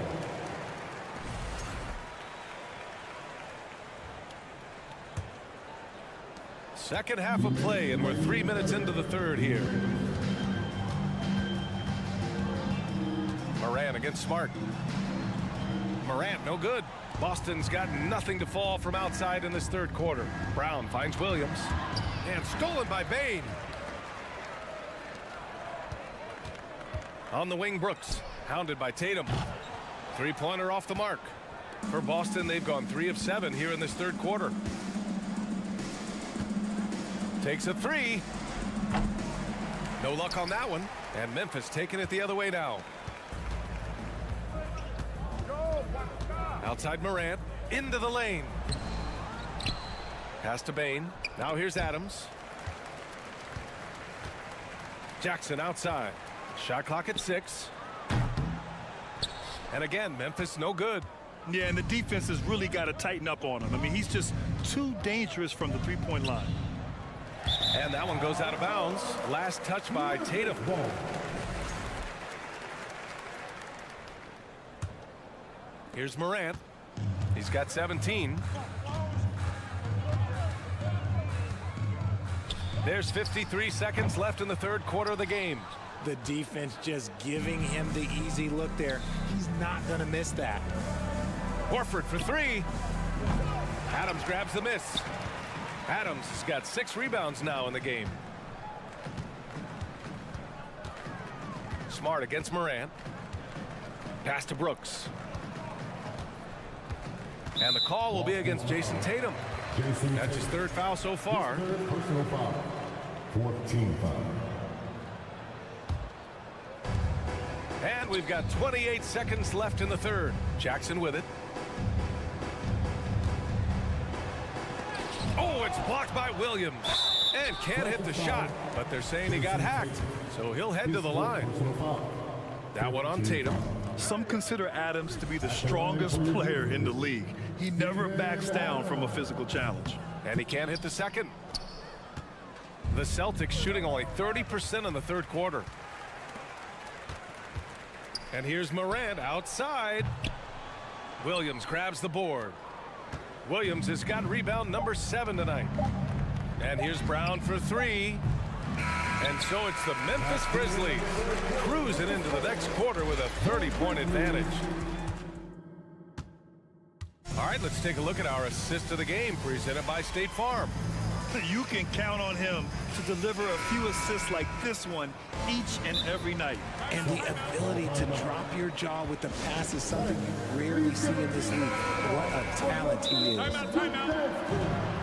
Second half of play, and we're 3 minutes into the third here. Morant against Smart. Morant, no good. Boston's got nothing to fall from outside in this third quarter. Brown finds Williams. And stolen by Bane. On the wing, Brooks. Hounded by Tatum. Three-pointer off the mark. For Boston, they've gone 3 of 7 here in this third quarter. Takes a 3. No luck on that one. And Memphis taking it the other way now. Outside Morant. Into the lane. Pass to Bane. Now here's Adams. Jackson outside. Shot clock at 6. And again, Memphis no good. Yeah, and the defense has really got to tighten up on him. I mean, he's just too dangerous from the three-point line. And that one goes out of bounds. Last touch by Tatum. Here's Morant. He's got 17. There's 53 seconds left in the third quarter of the game. The defense just giving him the easy look there. He's not going to miss that. Horford for 3. Adams grabs the miss. Adams has got 6 rebounds now in the game. Smart against Morant. Pass to Brooks. And the call will be against Jason Tatum. That's his 3rd foul so far. Personal foul. 14 foul. And we've got 28 seconds left in the third. Jackson with it. Oh, it's blocked by Williams. And can't hit the shot, but they're saying he got hacked. So he'll head to the line. That one on Tatum. Some consider Adams to be the strongest player in the league. He never backs down from a physical challenge. And he can't hit the second. The Celtics shooting only 30% in the third quarter. And here's Morant outside. Williams grabs the board. Williams has got rebound number 7 tonight. And here's Brown for 3. And so it's the Memphis Grizzlies cruising into the next quarter with a 30-point advantage. All right, let's take a look at our assist of the game presented by State Farm. You can count on him to deliver a few assists like this one each and every night. And the ability to drop your jaw with the pass is something you rarely see in this league. What a talent he is. Timeout.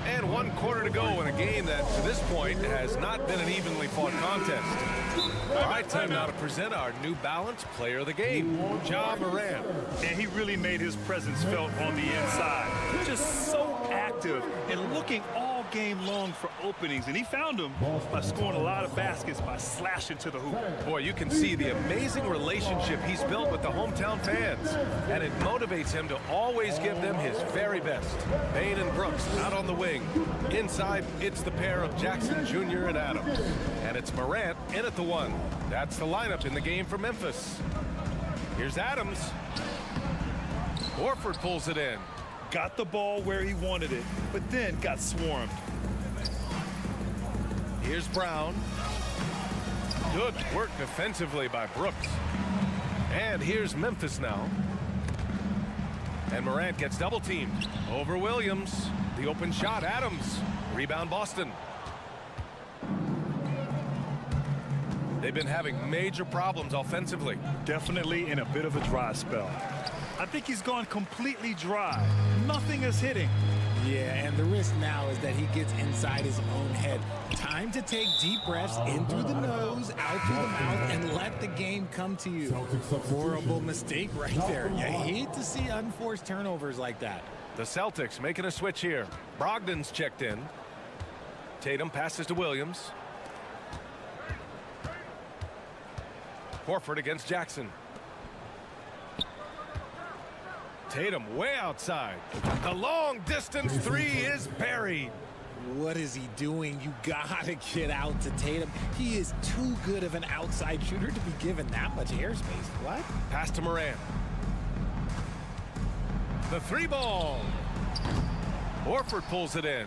And 1 quarter to go in a game that, to this point, has not been an evenly fought contest. All right, time now to present our New Balance Player of the Game, Ja Morant. And he really made his presence felt on the inside. Just so active and looking all game long for openings. And he found them by scoring a lot of baskets by slashing to the hoop. Boy, you can see the amazing relationship he's built with the hometown fans. And it motivates him to always give them his very best. Bane and Brooks out on the wing. Inside, it's the pair of Jackson Jr. and Adams. And it's Morant in at the 1. That's the lineup in the game for Memphis. Here's Adams. Horford pulls it in. Got the ball where he wanted it, but then got swarmed. Here's Brown. Good work defensively by Brooks. And here's Memphis now. And Morant gets double teamed over Williams. The open shot, Adams. Rebound, Boston. They've been having major problems offensively. Definitely in a bit of a dry spell. I think he's gone completely dry. Nothing is hitting. Yeah, and the risk now is that he gets inside his own head. Time to take deep breaths in through the nose, out through the mouth, and let the game come to you. Horrible mistake right there. You hate to see unforced turnovers like that. The Celtics making a switch here. Brogdon's checked in. Tatum passes to Williams. Horford against Jackson. Tatum way outside. The long distance 3 is buried. What is he doing? You gotta get out to Tatum. He is too good of an outside shooter to be given that much airspace. What? Pass to Morant. The 3 ball. Horford pulls it in.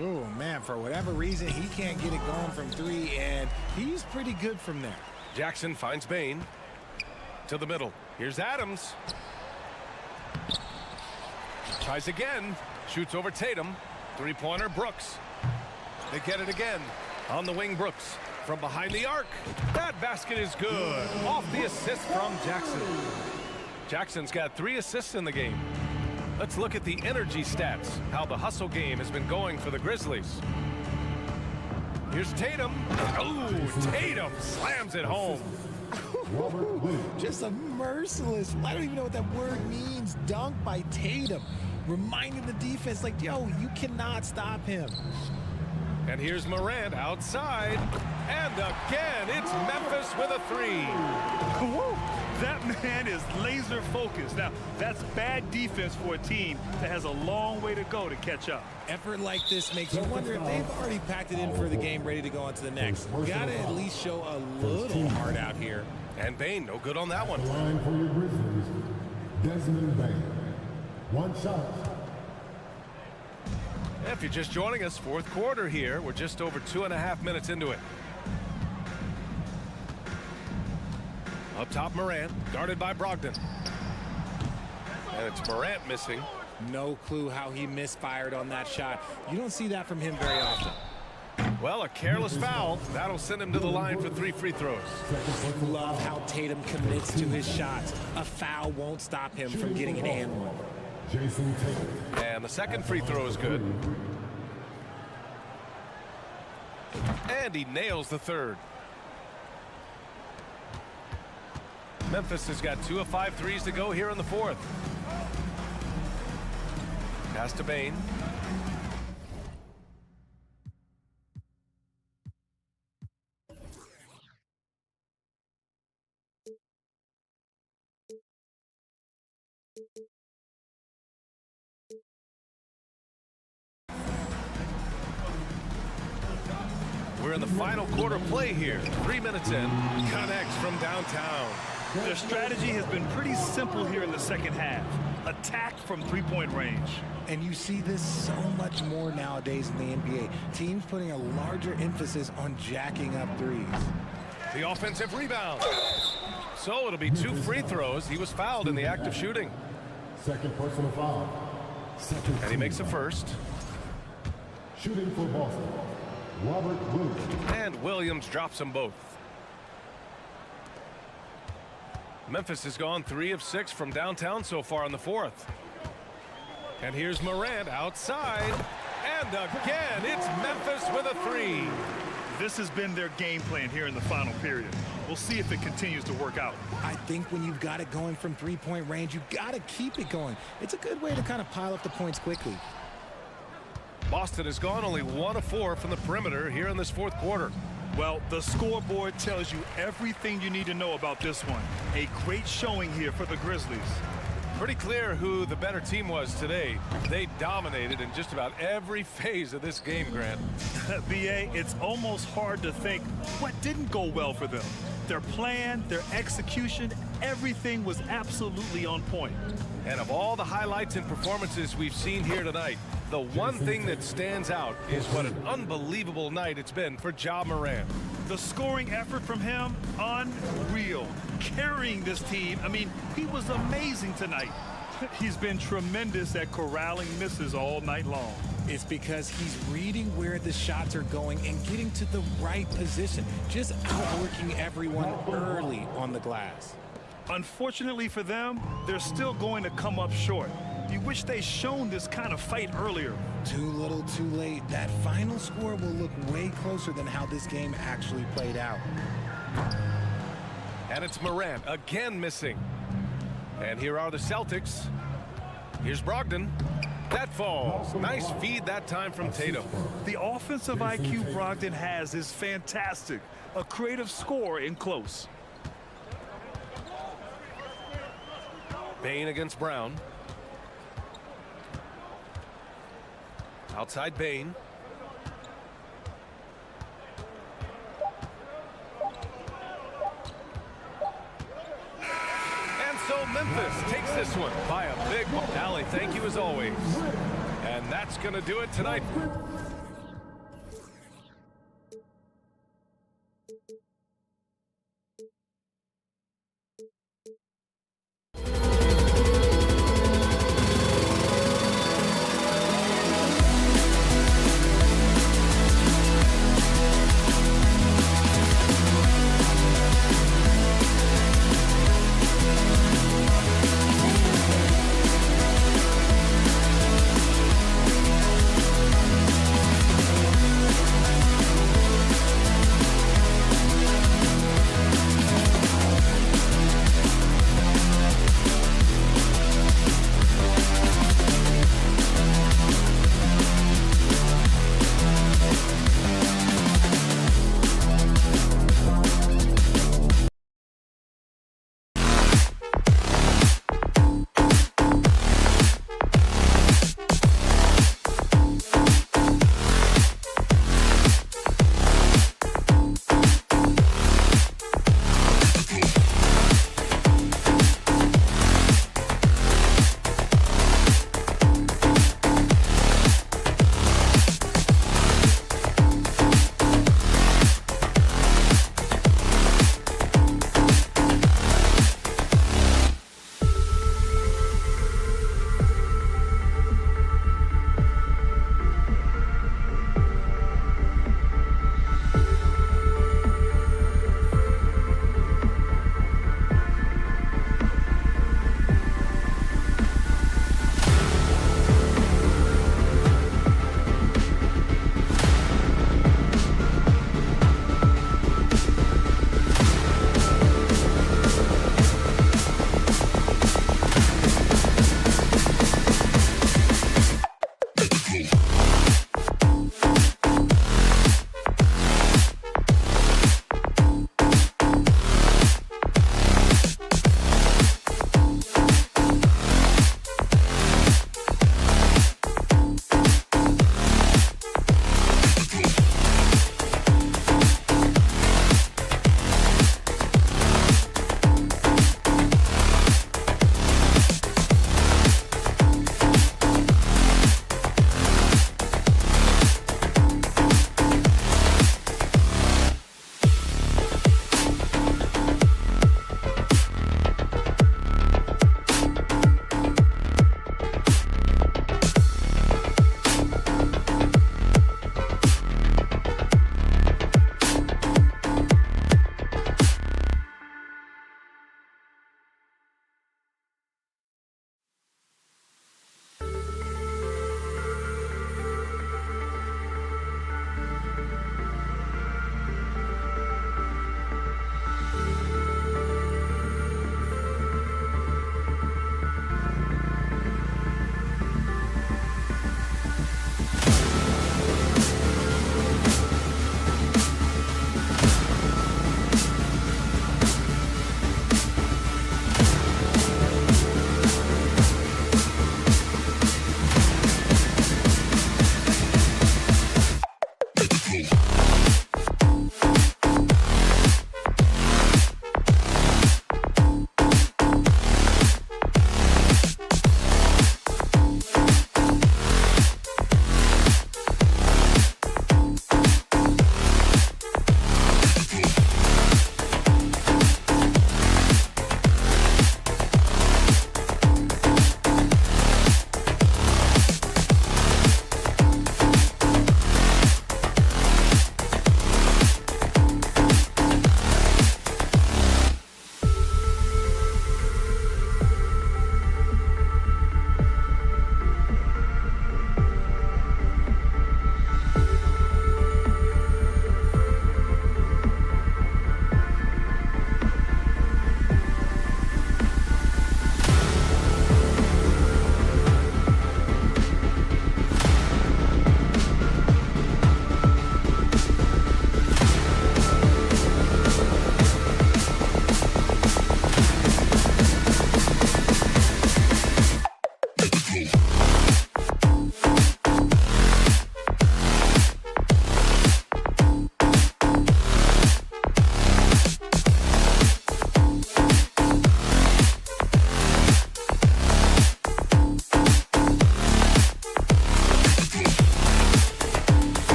Oh man, for whatever reason he can't get it going from 3, and he's pretty good from there. Jackson finds Bane. To the middle. Here's Adams. Tries again. Shoots over Tatum. 3-pointer, Brooks. They get it again. On the wing, Brooks. From behind the arc. That basket is good. Off the assist from Jackson. Jackson's got 3 assists in the game. Let's look at the energy stats. How the hustle game has been going for the Grizzlies. Here's Tatum. Oh, Tatum slams it home. Just a merciless, I don't even know what that word means, dunk by Tatum. Reminding the defense, like, yo, you cannot stop him. And here's Morant outside. And again, it's Memphis with a 3. Woo! That man is laser focused. Now, that's bad defense for a team that has a long way to go to catch up. Effort like this makes you wonder if they've already packed it in for the game, ready to go on to the next. Gotta at least show a little heart out here. And Bane, no good on that one. Line for your Grizzlies, Desmond Bane. 1 shot. If you're just joining us, 4th quarter here. We're just over 2.5 minutes into it. Up top, Morant, guarded by Brogdon. And it's Morant missing. No clue how he misfired on that shot. You don't see that from him very often. Well, a careless foul. That'll send him to the line for 3 free throws. Love how Tatum commits to his shots. A foul won't stop him from getting an and one. Jason Tatum. And the second free throw is good. And he nails the 3rd. Memphis has got 2 of 5 threes to go here in the 4th. Pass to Bane. And the final quarter play here. 3 minutes in. Connects from downtown. Their strategy has been pretty simple here in the second half. Attack from three-point range. And you see this so much more nowadays in the NBA. Teams putting a larger emphasis on jacking up threes. The offensive rebound. So it'll be 2 free throws. He was fouled in the act of shooting. Second personal foul. And he makes the first. Shooting for Boston, Robert Williams. And Williams drops them both. Memphis has gone 3 of 6 from downtown so far in the fourth. And here's Morant outside. And again, it's Memphis with a 3. This has been their game plan here in the final period. We'll see if it continues to work out. I think when you've got it going from three-point range, you've got to keep it going. It's a good way to kind of pile up the points quickly. Boston has gone only 1 of 4 from the perimeter here in this fourth quarter. Well, the scoreboard tells you everything you need to know about this one. A great showing here for the Grizzlies. Pretty clear who the better team was today. They dominated in just about every phase of this game, Grant. B.A., it's almost hard to think what didn't go well for them. Their plan, their execution, everything was absolutely on point. And of all the highlights and performances we've seen here tonight, the one thing that stands out is what an unbelievable night it's been for Ja Morant. The scoring effort from him, unreal. Carrying this team, I mean, he was amazing tonight. He's been tremendous at corralling misses all night long. It's because he's reading where the shots are going and getting to the right position, just outworking everyone early on the glass. Unfortunately for them, they're still going to come up short. You wish they'd shown this kind of fight earlier. Too little, too late. That final score will look way closer than how this game actually played out. And it's Morant again missing. And here are the Celtics. Here's Brogdon. That falls. Nice feed that time from Tatum. The offensive IQ Brogdon has is fantastic. A creative score in close. Bane against Brown. Outside Bane. And so Memphis takes this one by a big one. Allie, thank you as always. And that's going to do it tonight.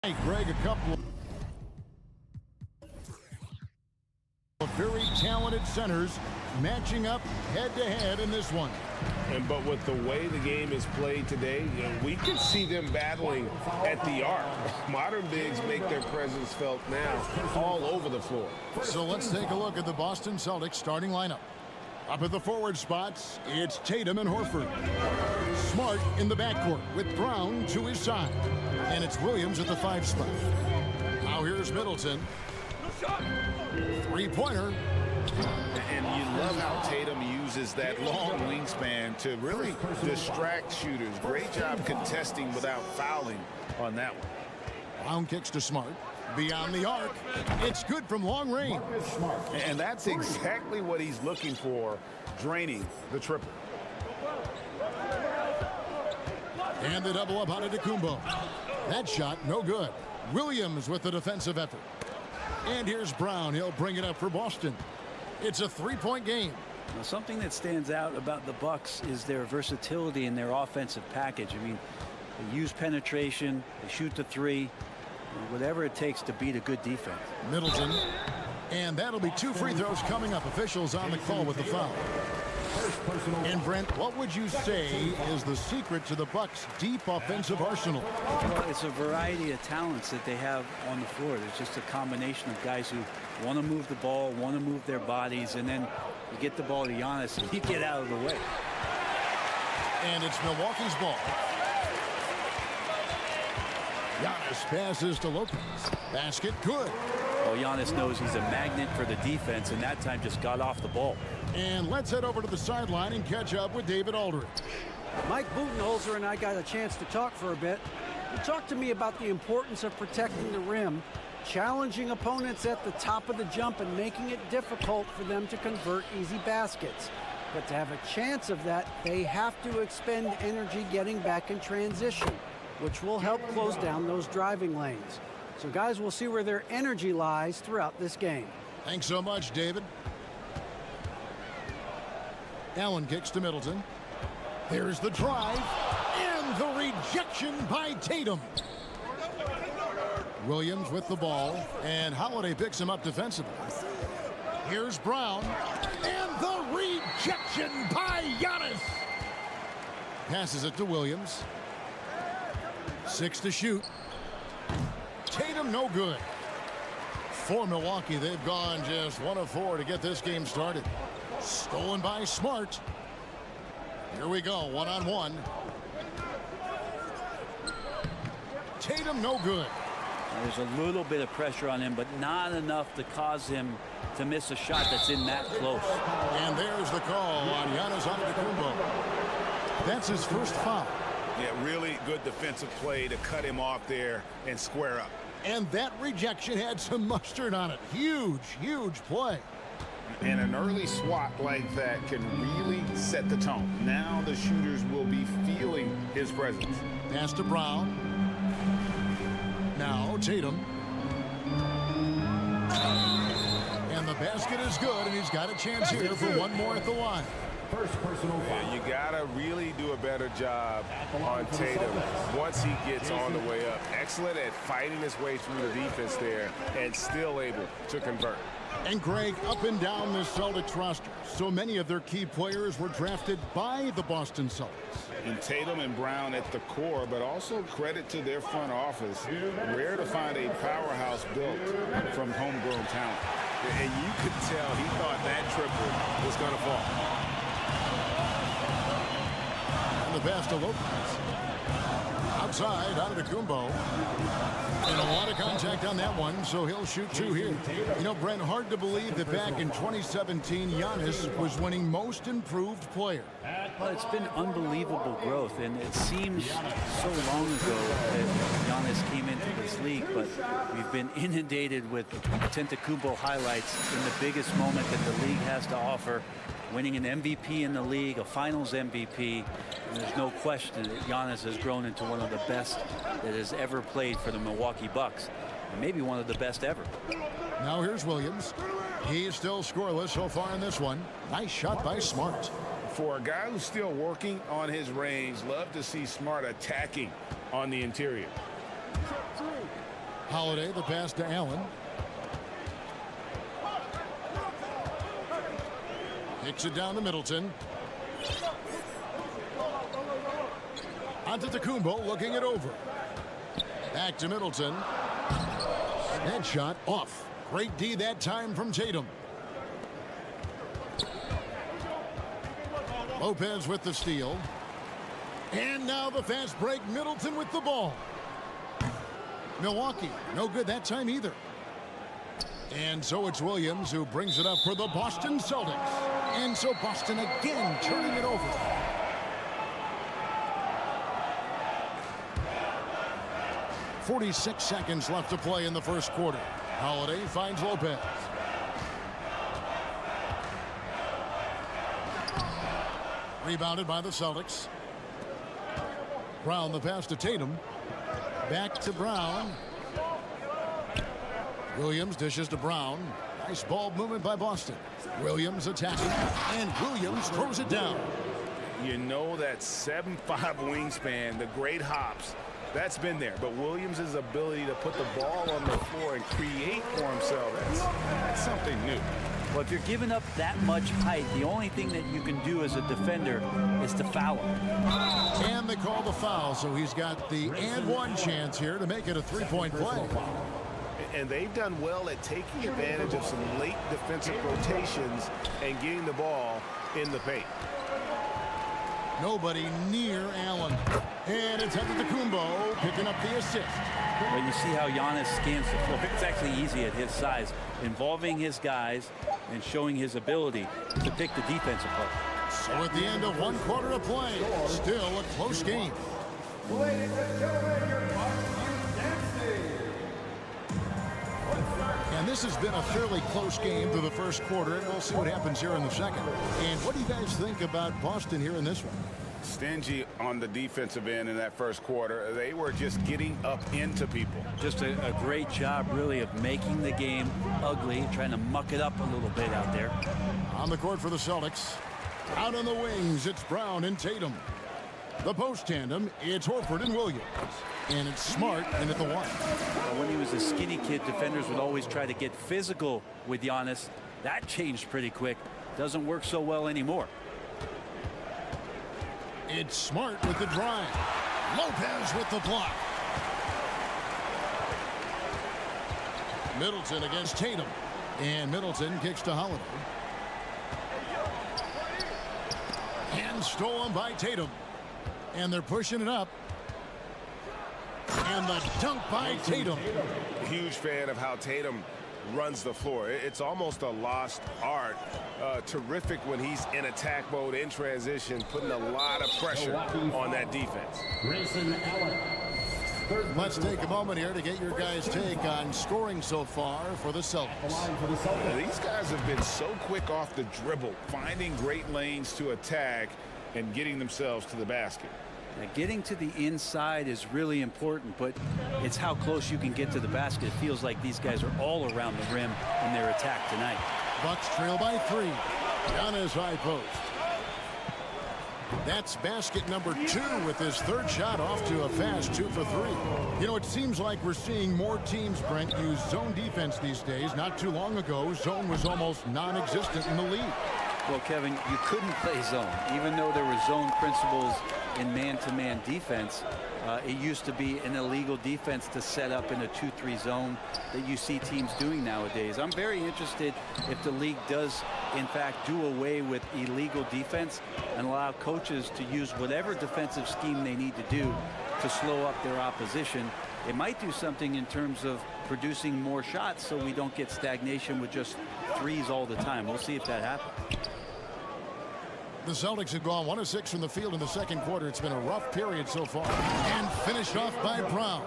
Hey, Greg, a couple of very talented centers matching up head-to-head in this one. But with the way the game is played today, we can see them battling at the arc. Modern bigs make their presence felt now all over the floor. So let's take a look at the Boston Celtics starting lineup. Up at the forward spots, it's Tatum and Horford. Smart in the backcourt with Brown to his side. And it's Williams at the 5 spot. Now here's Middleton. Three-pointer. And you love how Tatum uses that long wingspan to really distract shooters. Great job contesting without fouling on that one. Brown kicks to Smart. Beyond the arc. It's good from long range. And that's exactly what he's looking for, draining the triple. And the double up on Antetokounmpo. That shot, no good. Williams with the defensive effort. And here's Brown. He'll bring it up for Boston. It's a 3-point game. Now, something that stands out about the Bucks is their versatility in their offensive package. I mean, they use penetration, they shoot the three, whatever it takes to beat a good defense. Middleton. And that'll be 2 free throws coming up. Officials on the call with the foul. And Brent, what would you say is the secret to the Bucks' deep offensive arsenal? Well, it's a variety of talents that they have on the floor. There's just a combination of guys who want to move the ball, want to move their bodies, and then you get the ball to Giannis and you get out of the way. And it's Milwaukee's ball. Giannis passes to Lopez. Basket good. Well, Giannis knows he's a magnet for the defense, and that time just got off the ball. And let's head over to the sideline and catch up with David Aldridge. Mike Budenholzer and I got a chance to talk for a bit. He talked to me about the importance of protecting the rim, challenging opponents at the top of the jump, and making it difficult for them to convert easy baskets. But to have a chance of that, they have to expend energy getting back in transition, which will help close down those driving lanes. So guys, we'll see where their energy lies throughout this game. Thanks so much, David. Allen kicks to Middleton. There's the drive and the rejection by Tatum. Williams with the ball, and Holiday picks him up defensively. Here's Brown, and the rejection by Giannis. Passes it to Williams. 6 to shoot. Tatum no good. For Milwaukee, they've gone just 1 of 4 to get this game started. Stolen by Smart. Here we go, 1-on-1. Tatum no good. There's a little bit of pressure on him, but not enough to cause him to miss a shot that's in that close. And there's the call on Giannis Antetokounmpo. That's his first foul. Yeah, really good defensive play to cut him off there and square up. And that rejection had some mustard on it. Huge, huge play. And an early swat like that can really set the tone. Now the shooters will be feeling his presence. Pass to Brown. Now Tatum. And the basket is good, and he's got a chance here for one more at the line. First personal foul. Yeah, you gotta really do a better job on Tatum once he gets on the way up. Excellent at fighting his way through the defense there and still able to convert. And Greg, up and down this Celtics roster, so many of their key players were drafted by the Boston Celtics. And Tatum and Brown at the core, but also credit to their front office. Rare to find a powerhouse built from homegrown talent. And you could tell he thought that triple was going to fall. And the pass to Lopez. Outside, Antetokounmpo. And a lot of contact on that one, so he'll shoot 2 here. You know, Brent, hard to believe that back in 2017, Giannis was winning Most Improved Player. Well, it's been unbelievable growth, and it seems so long ago that Giannis came into this league, but we've been inundated with Antetokounmpo highlights in the biggest moment that the league has to offer. Winning an MVP in the league, a finals MVP, and there's no question that Giannis has grown into one of the best that has ever played for the Milwaukee Bucks, and maybe one of the best ever. Now here's Williams. He's still scoreless so far in this one. Nice shot by Smart. For a guy who's still working on his range, love to see Smart attacking on the interior. Holiday, the pass to Allen. Kicks it down to Middleton. Antetokounmpo looking it over. Back to Middleton. That shot off. Great D that time from Tatum. Lopez with the steal. And now the fast break. Middleton with the ball. Milwaukee, no good that time either. And so it's Williams who brings it up for the Boston Celtics. And so Boston again turning it over. .46 seconds left to play in the first quarter. Holiday finds Lopez. Rebounded by the Celtics. Brown the pass to Tatum. Back to Brown. Williams dishes to Brown. Nice ball movement by Boston. Williams attacking, and Williams throws it down. You know that 7'5" wingspan, the great hops, that's been there. But Williams' ability to put the ball on the floor and create for himself, that's something new. Well, if you're giving up that much height, the only thing that you can do as a defender is to foul him. And they call the foul, so he's got the and one chance here to make it a three-point play. And they've done well at taking advantage of some late defensive rotations and getting the ball in the paint. Nobody near Allen. And it's Antetokounmpo picking up the assist. Well, you see how Giannis scans the floor. It's actually easy at his size, involving his guys and showing his ability to pick the defensive play. So at the end of one quarter of play, still a close game. Ladies and gentlemen, your And this has been a fairly close game through the first quarter, and we'll see what happens here in the second. And what do you guys think about Boston here in this one? Stingy on the defensive end in that first quarter. They were just getting up into people. Just a great job, really, of making the game ugly, trying to muck it up a little bit out there. On the court for the Celtics. Out on the wings, it's Brown and Tatum. The post tandem, it's Horford and Williams. And it's Smart in at the one. When he was a skinny kid, defenders would always try to get physical with Giannis. That changed pretty quick. Doesn't work so well anymore. It's Smart with the drive. Lopez with the block. Middleton against Tatum. And Middleton kicks to Holiday. And stolen by Tatum. And they're pushing it up. And the dunk by Tatum. Huge fan of how Tatum runs the floor. It's almost a lost art. Terrific when he's in attack mode, in transition, putting a lot of pressure on that defense. Let's take a moment here to get your guys' take on scoring so far for the Celtics. These guys have been so quick off the dribble, finding great lanes to attack and getting themselves to the basket. Now, getting to the inside is really important, but it's how close you can get to the basket. It feels like these guys are all around the rim in their attack tonight. Bucks trail by 3. Giannis high post. That's basket number 2 with his third shot off to a fast 2 for 3. You know, it seems like we're seeing more teams, Brent, use zone defense these days. Not too long ago, zone was almost non-existent in the league. Well, Kevin, you couldn't play zone. Even though there were zone principles in man-to-man defense, it used to be an illegal defense to set up in a 2-3 zone that you see teams doing nowadays. I'm very interested if the league does, in fact, do away with illegal defense and allow coaches to use whatever defensive scheme they need to do to slow up their opposition. It might do something in terms of producing more shots so we don't get stagnation with just threes all the time. We'll see if that happens. The Celtics have gone 1 of 6 from the field in the second quarter. It's been a rough period so far. And finished off by Brown.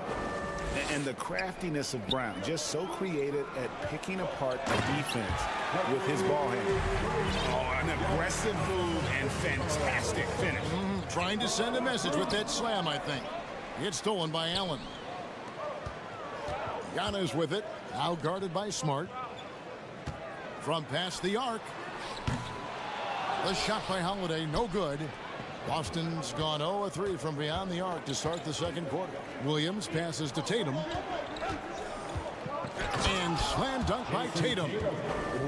And the craftiness of Brown, just so creative at picking apart the defense with his ball handling. Oh, an aggressive move and fantastic finish. Trying to send a message with that slam, I think. It's stolen by Allen. Giannis with it. Now guarded by Smart. From past the arc. The shot by Holiday, no good. Boston's gone 0-3 from beyond the arc to start the second quarter. Williams passes to Tatum. And slam dunk by Tatum.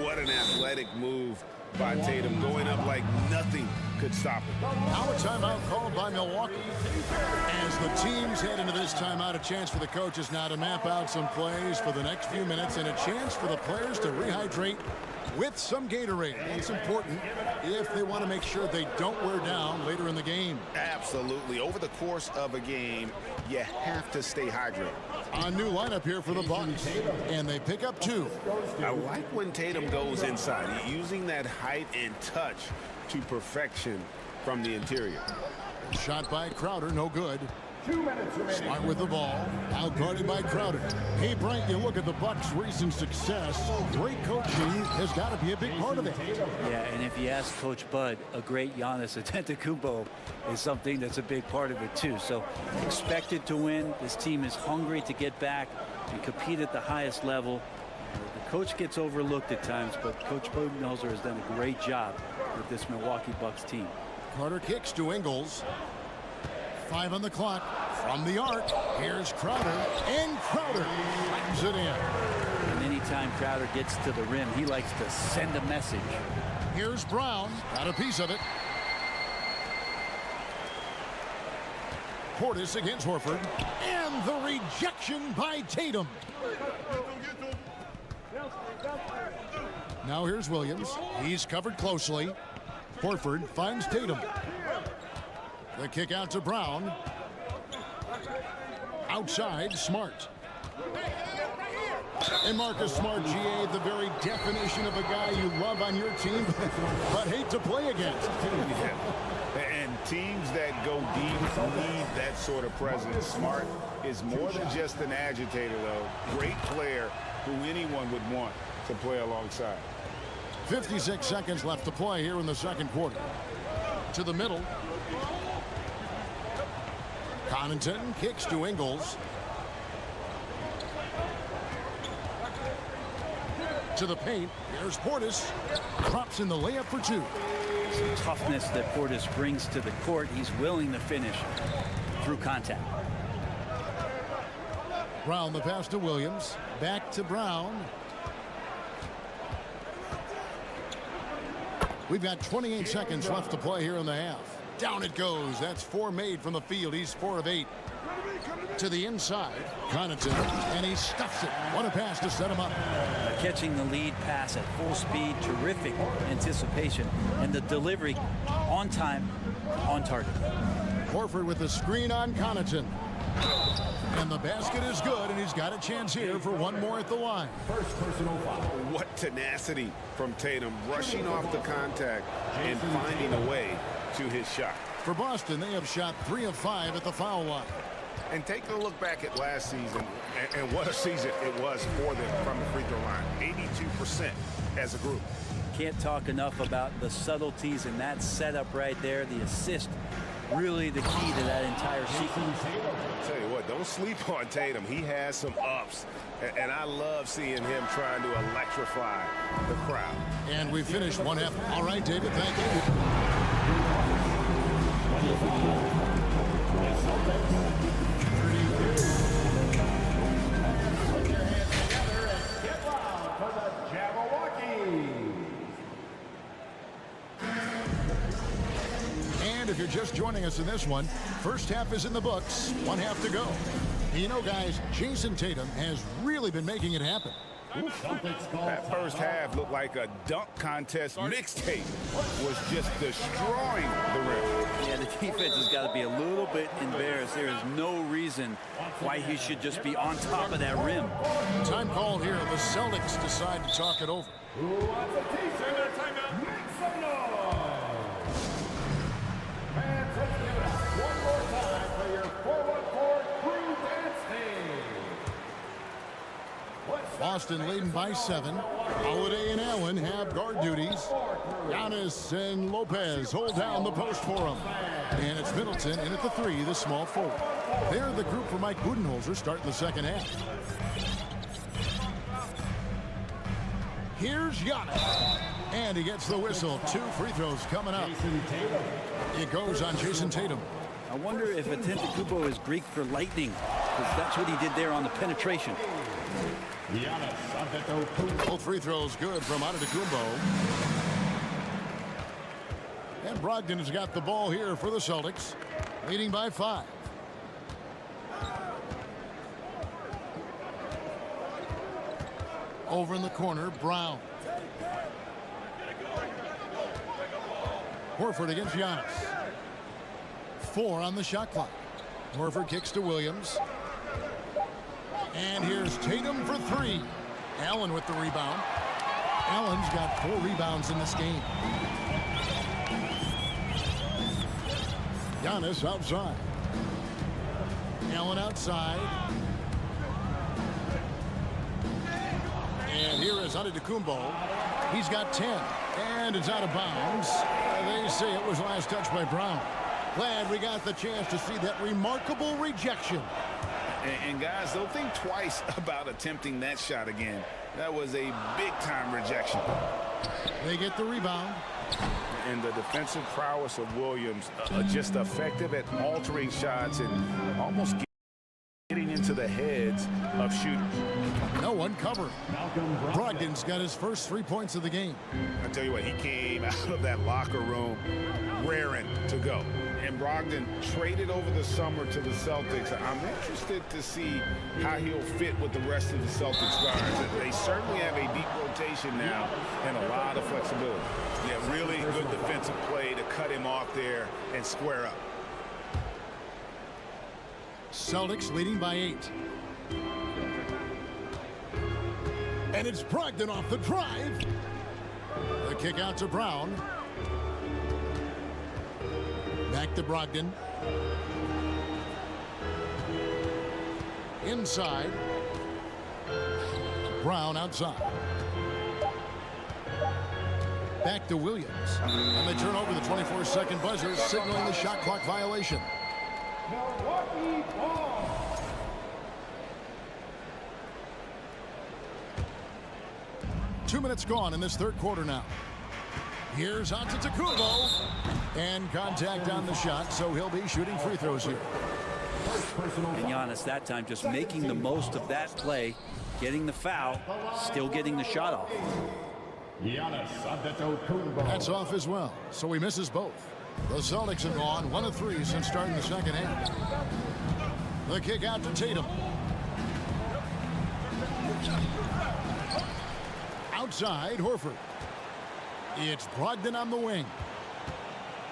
What an athletic move by Tatum, going up like nothing could stop him. Now a timeout called by Milwaukee. As the teams head into this timeout, a chance for the coaches now to map out some plays for the next few minutes and a chance for the players to rehydrate with some Gatorade. It's important if they want to make sure they don't wear down later in the game. Absolutely. Over the course of a game, you have to stay hydrated. A new lineup here for the Bucks, and they pick up 2. I like when Tatum goes inside, using that height and touch to perfection from the interior. Shot by Crowder, no good. Smart with the ball, out guarded by Crowder. Hey, Bright, you look at the Bucks' recent success. Great coaching has got to be a big part of it. Yeah, and if you ask Coach Bud, a great Giannis Antetokounmpo is something that's a big part of it too. So expected to win. This team is hungry to get back and compete at the highest level. The coach gets overlooked at times, but Coach Budenholzer has done a great job with this Milwaukee Bucks team. Carter kicks to Ingles. 5 on the clock. From the arc, here's Crowder, and Crowder slams it in. And anytime Crowder gets to the rim, he likes to send a message. Here's Brown, got a piece of it. Portis against Horford, and the rejection by Tatum. Now here's Williams. He's covered closely. Horford finds Tatum. The kick out to Brown. Outside, Smart. And Marcus Smart, GA, the very definition of a guy you love on your team, but hate to play against. Yeah. And teams that go deep need that sort of presence. Smart is more than just an agitator, though. Great player who anyone would want to play alongside. 56 seconds left to play here in the second quarter. To the middle. Connaughton kicks to Ingles. To the paint. Here's Portis. Drops in the layup for 2. Some toughness that Portis brings to the court. He's willing to finish through contact. Brown the pass to Williams. Back to Brown. We've got 28 seconds left to play here in the half. Down it goes. That's 4 made from the field. He's 4 of 8. To the inside. Connaughton. And he stuffs it. What a pass to set him up. Catching the lead pass at full speed. Terrific anticipation. And the delivery on time, on target. Horford with the screen on Connaughton. And the basket is good, and he's got a chance here for one more at the line. First personal foul. What tenacity from Tatum, rushing off the contact and finding a way to his shot. For Boston, they have shot 3 of 5 at the foul line. And take a look back at last season, and what a season it was for them from the free throw line. 82% as a group. Can't talk enough about the subtleties in that setup right there. The assist, really the key to that entire sequence. I'll tell you what, don't sleep on Tatum. He has some ups, and I love seeing him trying to electrify the crowd. And we finished one half. All right, David, thank you. Put your hands together and get loud for the Jabberwockies. And if you're just joining us in this one, first half is in the books. One half to go. You know, guys, Jason Tatum has really been making it happen. That first half looked like a dunk contest mixtape. Was just destroying the rim. Yeah, the defense has got to be a little bit embarrassed. There is no reason why he should just be on top of that rim. Time called here. The Celtics decide to talk it over. Who wants a piece in their timeout? Make some noise! Fans, let's give it up one more time for your 414 crew dance team. Boston leading by 7. Holiday and Allen have guard duties. Giannis and Lopez hold down the post for them. And it's Middleton in at the 3, the small forward. They're the group for Mike Budenholzer starting the second half. Here's Giannis. And he gets the whistle. 2 free throws coming up. It goes on Jason Tatum. I wonder if Antetokounmpo is Greek for lightning, because that's what he did there on the penetration. Both free throws good from Antetokounmpo. And Brogdon has got the ball here for the Celtics, leading by 5. Over in the corner, Brown. Horford against Giannis. 4 on the shot clock. Horford kicks to Williams. And here's Tatum for 3. Allen with the rebound. Allen's got 4 rebounds in this game. Giannis outside. Allen outside. And here is Antetokounmpo. He's got 10. And it's out of bounds. They say it was last touched by Brown. Glad we got the chance to see that remarkable rejection. And guys, don't think twice about attempting that shot again. That was a big-time rejection. They get the rebound. And the defensive prowess of Williams, just effective at altering shots and almost getting into the heads of shooters. No one covered. Brogdon's got his first 3 points of the game. I tell you what, he came out of that locker room raring to go. And Brogdon traded over the summer to the Celtics. I'm interested to see how he'll fit with the rest of the Celtics guards. They certainly have a deep rotation now and a lot of flexibility. Yeah, really good defensive play to cut him off there and square up. Celtics leading by 8. And it's Brogdon off the drive. The kick out to Brown. Back to Brogdon. Inside. Brown outside. Back to Williams. And they turn over the 24-second buzzer, signaling the shot clock violation. Milwaukee ball. Two minutes gone in this third quarter now. Here's Antetokounmpo. And contact on the shot, so he'll be shooting free throws here. And Giannis that time just making the most of that play, getting the foul, still getting the shot off. That's off as well, so he misses both. The Celtics have gone 1 of 3 since starting the second half. The kick out to Tatum. Outside, Horford. It's Brogdon on the wing.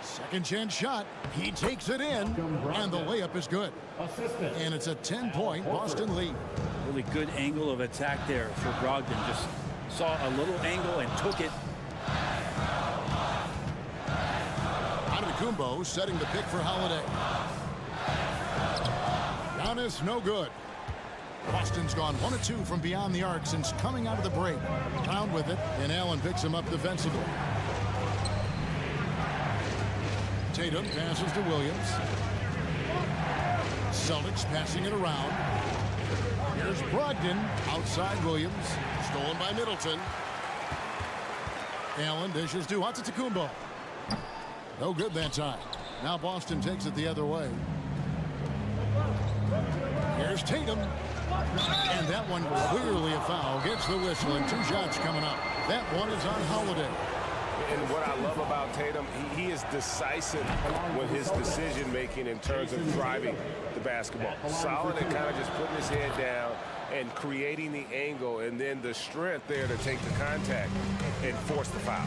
Second chance shot. He takes it in, and the layup is good. And it's a 10-point Boston lead. Really good angle of attack there for Brogdon. Just saw a little angle and took it. Antetokounmpo setting the pick for Holiday. Giannis no good. Boston's gone 1 of 2 from beyond the arc since coming out of the break. Brown with it, and Allen picks him up defensively. Tatum passes to Williams. Celtics passing it around. Here's Brogdon outside Williams. Stolen by Middleton. Allen dishes to Antetokounmpo. No good that time. Now Boston takes it the other way. Here's Tatum. And that one clearly a foul. Gets the whistle and 2 shots coming up. That one is on Holiday. And what I love about Tatum, he is decisive with his decision-making in terms of driving the basketball. Solid and kind of just putting his head down and creating the angle, and then the strength there to take the contact and force the foul.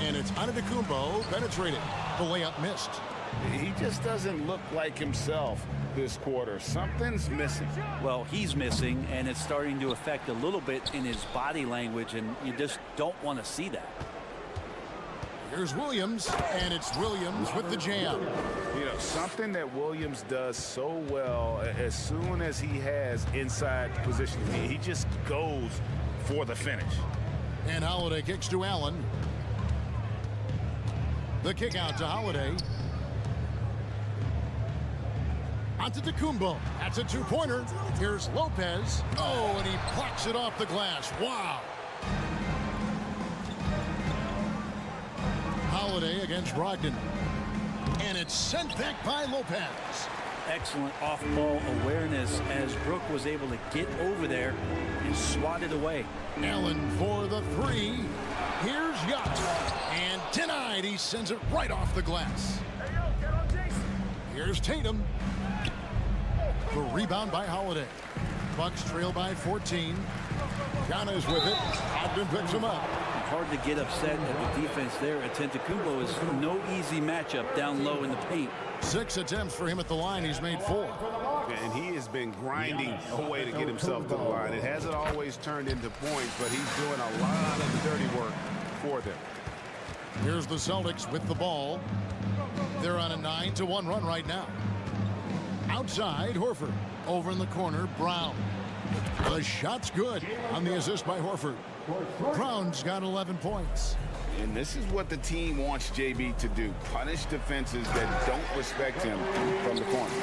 And it's Antetokounmpo penetrated. The layup missed. He just doesn't look like himself this quarter. Something's missing. Well, he's missing, and it's starting to affect a little bit in his body language, and you just don't want to see that. Here's Williams, and it's Williams with the jam. You know, something that Williams does so well, as soon as he has inside position, he just goes for the finish. And Holiday kicks to Allen. The kick out to Holiday. Antetokounmpo. That's a 2-pointer. Here's Lopez. Oh, and he plucks it off the glass. Wow. Holiday against Brogdon. And it's sent back by Lopez. excellent off-ball awareness as Brook was able to get over there and swat it away. Allen for the three. Here's Yacht. And denied. He sends it right off the glass. Here's Tatum. The rebound by Holiday. Bucks trail by 14. Giannis with it. Ogden picks him up. Hard to get upset at the defense there. Antetokounmpo is no easy matchup down low in the paint. 6 attempts for him at the line. He's made 4. And he has been grinding away to get himself to the line. It hasn't always turned into points, but he's doing a lot of the dirty work for them. Here's the Celtics with the ball. They're on a 9-1 run right now. Outside, Horford. Over in the corner, Brown. The shot's good on the assist by Horford. Brown's got 11 points. And this is what the team wants JB to do. Punish defenses that don't respect him from the corner.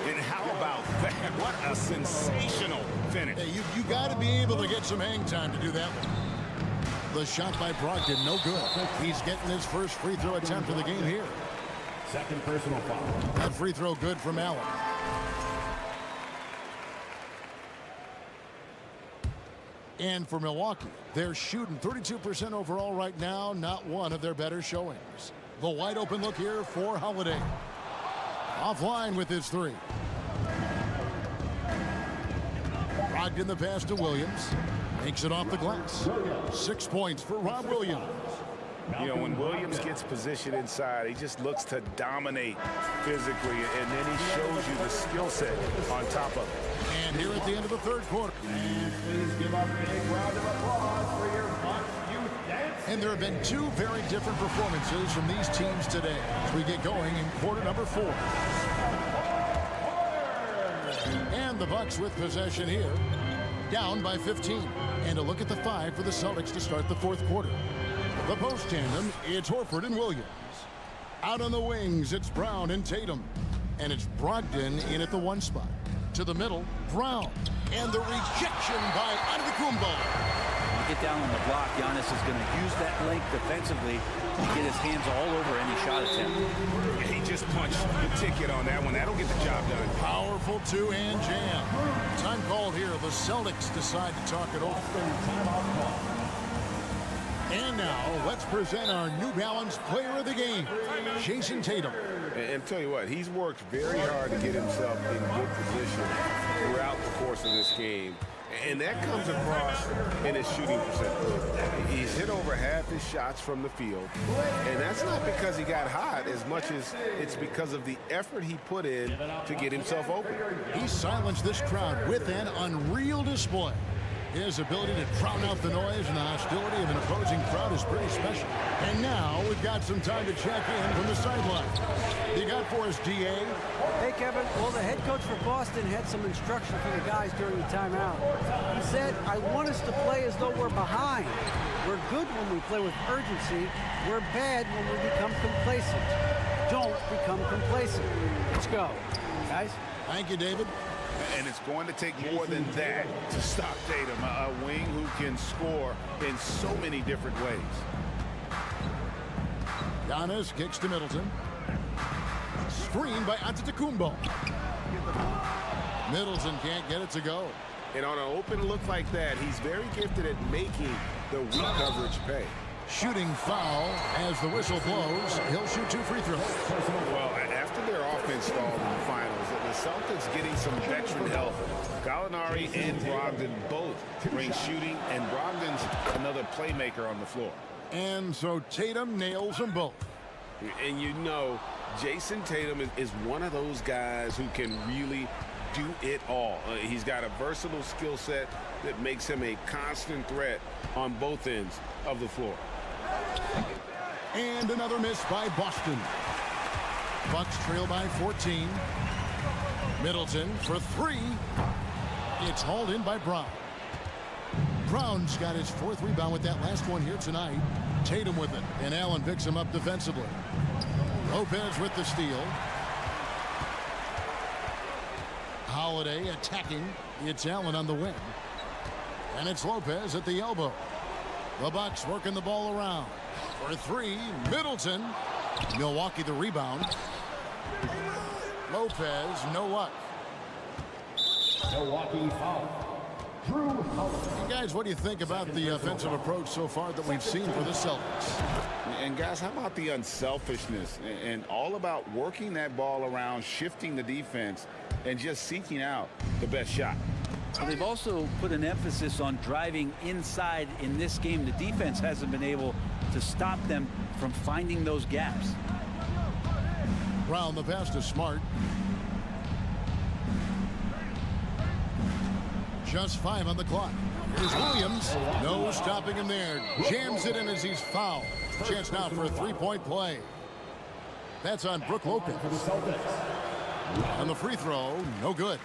And how about that? What a sensational finish. Hey, you got to be able to get some hang time to do that one. The shot by Brogdon, no good. He's getting his first free throw attempt of the game here. Second personal foul. That free throw good from Allen. And for Milwaukee, they're shooting 32% overall right now, not one of their better showings. The wide open look here for Holiday. Offline with his three. Brogdon the pass to Williams. Makes it off the glass. 6 points for Rob Williams. You know, when Williams gets positioned inside, he just looks to dominate physically, and then he shows you the skill set on top of it. And here at the end of the third quarter. And please give up a big round of applause for your Bucks youth dance. And there have been 2 very different performances from these teams today as we get going in quarter number 4. And the Bucks with possession here, down by 15. And a look at the 5 for the Celtics to start the fourth quarter. The post tandem, it's Horford and Williams. Out on the wings, it's Brown and Tatum. And it's Brogdon in at the 1 spot. To the middle, Brown. And the rejection by Antetokounmpo. Get down on the block. Giannis is going to use that length defensively to get his hands all over any shot attempt. He just punched the ticket on that one. That'll get the job done. Powerful 2-hand jam. Time called here. The Celtics decide to talk it over. And now, let's present our New Balance player of the game, Jason Tatum. And tell you what, he's worked very hard to get himself in good position throughout the course of this game. And that comes across in his shooting percentage. He's hit over half his shots from the field. And that's not because he got hot as much as it's because of the effort he put in to get himself open. He silenced this crowd with an unreal display. His ability to drown out the noise and the hostility of an opposing crowd is pretty special. And now we've got some time to check in from the sideline. You got for us, DA? Hey, Kevin. Well, the head coach for Boston had some instruction for the guys during the timeout. He said, I want us to play as though we're behind. We're good when we play with urgency. We're bad when we become complacent. Don't become complacent. Let's go, guys. Thank you, David. And it's going to take more than that to stop Tatum, a wing who can score in so many different ways. Giannis kicks to Middleton. Screen by Antetokounmpo. Middleton can't get it to go. And on an open look like that, he's very gifted at making the weak coverage pay. Shooting foul as the whistle blows. He'll shoot 2 free throws. Well, after their offense stalled in the finals, the Celtics getting some veteran help. Gallinari and Brogdon both bring shooting, and Brogdon's another playmaker on the floor. And so Tatum nails them both. And you know, Jason Tatum is one of those guys who can really do it all. He's got a versatile skill set that makes him a constant threat on both ends of the floor. And another miss by Boston. Bucks trail by 14. Middleton for 3. It's hauled in by Brown. Brown's got his 4th rebound with that last one here tonight. Tatum with it, and Allen picks him up defensively. Lopez with the steal. Holiday attacking. It's Allen on the wing. And it's Lopez at the elbow. The Bucks working the ball around. For 3, Middleton. Milwaukee the rebound. Lopez, no luck. Milwaukee foul. Drew Holiday. Hey guys, what do you think about the offensive approach so far that we've seen for the Celtics? And guys, how about the unselfishness and all about working that ball around, shifting the defense, and just seeking out the best shot? Well, they've also put an emphasis on driving inside in this game. The defense hasn't been able to stop them from finding those gaps. Brown, the pass to Smart. Just 5 on the clock. Here's Williams. No stopping him there. Jams it in as he's fouled. Chance now for a three-point play. That's on Brook Lopez. And the free throw, no good.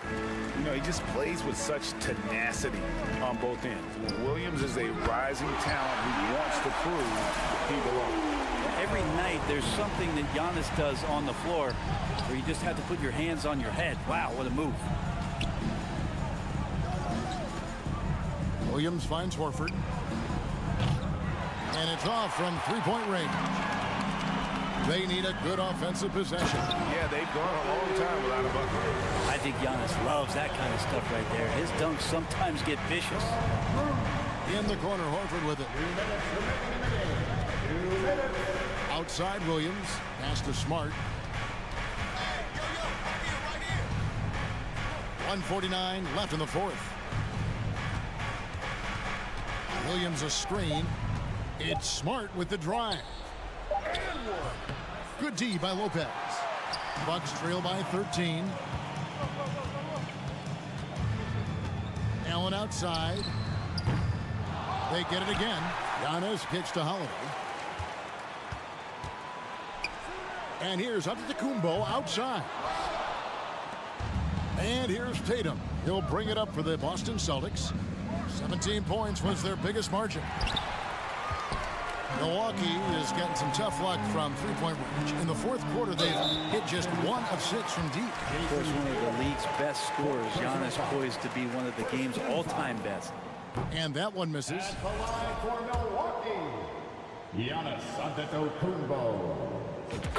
You know, he just plays with such tenacity on both ends. Williams is a rising talent who wants to prove he belongs. Every night there's something that Giannis does on the floor where you just have to put your hands on your head. Wow, what a move. Williams finds Horford. And it's off from three-point range. They need a good offensive possession. Yeah, they've gone a long time without a bucket. I think Giannis loves that kind of stuff right there. His dunks sometimes get vicious. In the corner, Horford with it. Outside Williams. Pass to Smart. 1:49 left in the fourth. Williams a screen. It's Smart with the drive. Good D by Lopez. Bucks trail by 13. Allen outside. They get it again. Giannis kicks to Holiday. And here's Antetokounmpo outside. And here's Tatum. He'll bring it up for the Boston Celtics. 17 points was their biggest margin. Milwaukee is getting some tough luck from three-point range. In the fourth quarter, they've hit just 1 of 6 from deep. Of course, one of the league's best scorers. Giannis poised to be one of the game's all-time best. And that one misses. At the line for Milwaukee, Giannis Antetokounmpo.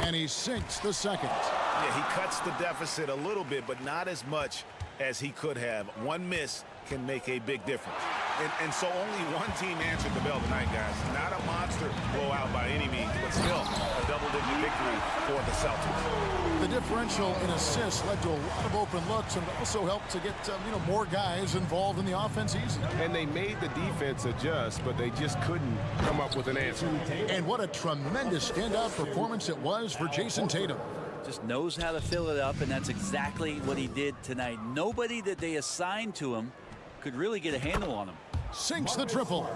And he sinks the second. Yeah, he cuts the deficit a little bit, but not as much as he could have. One miss can make a big difference. And so only one team answered the bell tonight, guys. Not a monster blowout by any means, but still a double-digit victory for the Celtics. The differential in assists led to a lot of open looks, and it also helped to get more guys involved in the offense easy. And they made the defense adjust, but they just couldn't come up with an answer. And what a tremendous standout performance it was for Jason Tatum. Just knows how to fill it up, and that's exactly what he did tonight. Nobody that they assigned to him could really get a handle on him. Sinks the triple.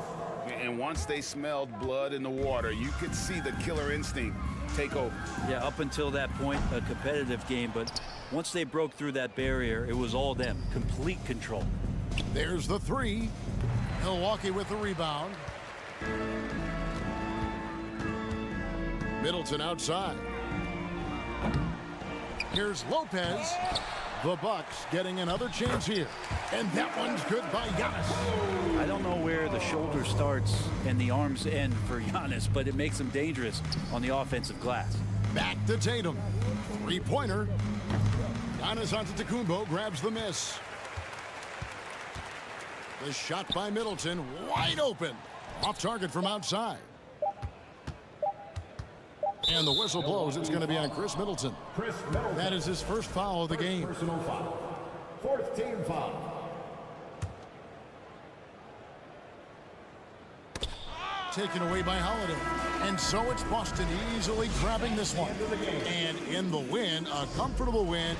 And once they smelled blood in the water, you could see the killer instinct take over. Yeah, up until that point, a competitive game, but once they broke through that barrier, it was all them. Complete control. There's the three. Milwaukee with the rebound. Middleton outside. Here's Lopez. The Bucks getting another chance here. And that one's good by Giannis. I don't know where the shoulder starts and the arms end for Giannis, but it makes him dangerous on the offensive glass. Back to Tatum. Three-pointer. Giannis Antetokounmpo grabs the miss. The shot by Middleton, wide open. Off target from outside. And the whistle blows. It's going to be on Chris Middleton. That is his first foul of the game. Personal foul. Fourth team foul. Taken away by Holiday. And so it's Boston easily grabbing this one. And in the win, a comfortable win.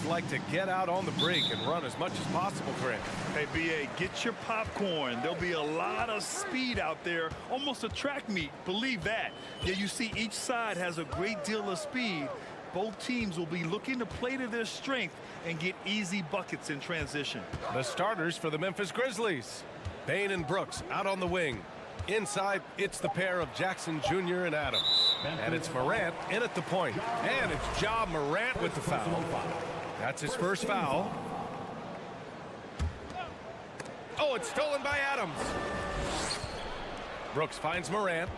like to get out on the break and run as much as possible, Grant. Hey, BA, get your popcorn. There'll be a lot of speed out there, almost a track meet. Believe that. Yeah, you see each side has a great deal of speed. Both teams will be looking to play to their strength and get easy buckets in transition. The starters for the Memphis Grizzlies. Bane and Brooks out on the wing. Inside, it's the pair of Jackson Jr. and Adams. And it's Morant in at the point. And it's Ja Morant with the foul. That's his first foul. Oh, it's stolen by Adams. Brooks finds Morant.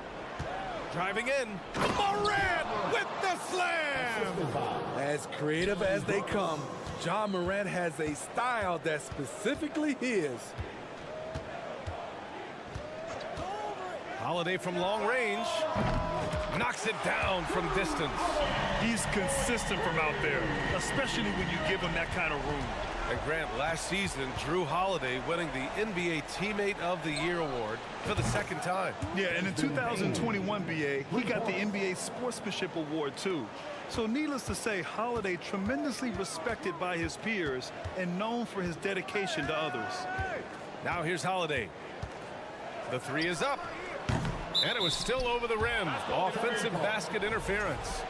Driving in. Morant with the slam! As creative as they come, Ja Morant has a style that's specifically his. Holiday from long range. Knocks it down from distance. He's consistent from out there, especially when you give him that kind of room. And Grant, last season, Drew Holiday winning the NBA Teammate of the Year award for the second time. Yeah, and in 2021, BA, he got the NBA Sportsmanship Award, too. So needless to say, Holiday tremendously respected by his peers and known for his dedication to others. Now here's Holiday. The three is up. And it was still over the rim. Offensive basket interference.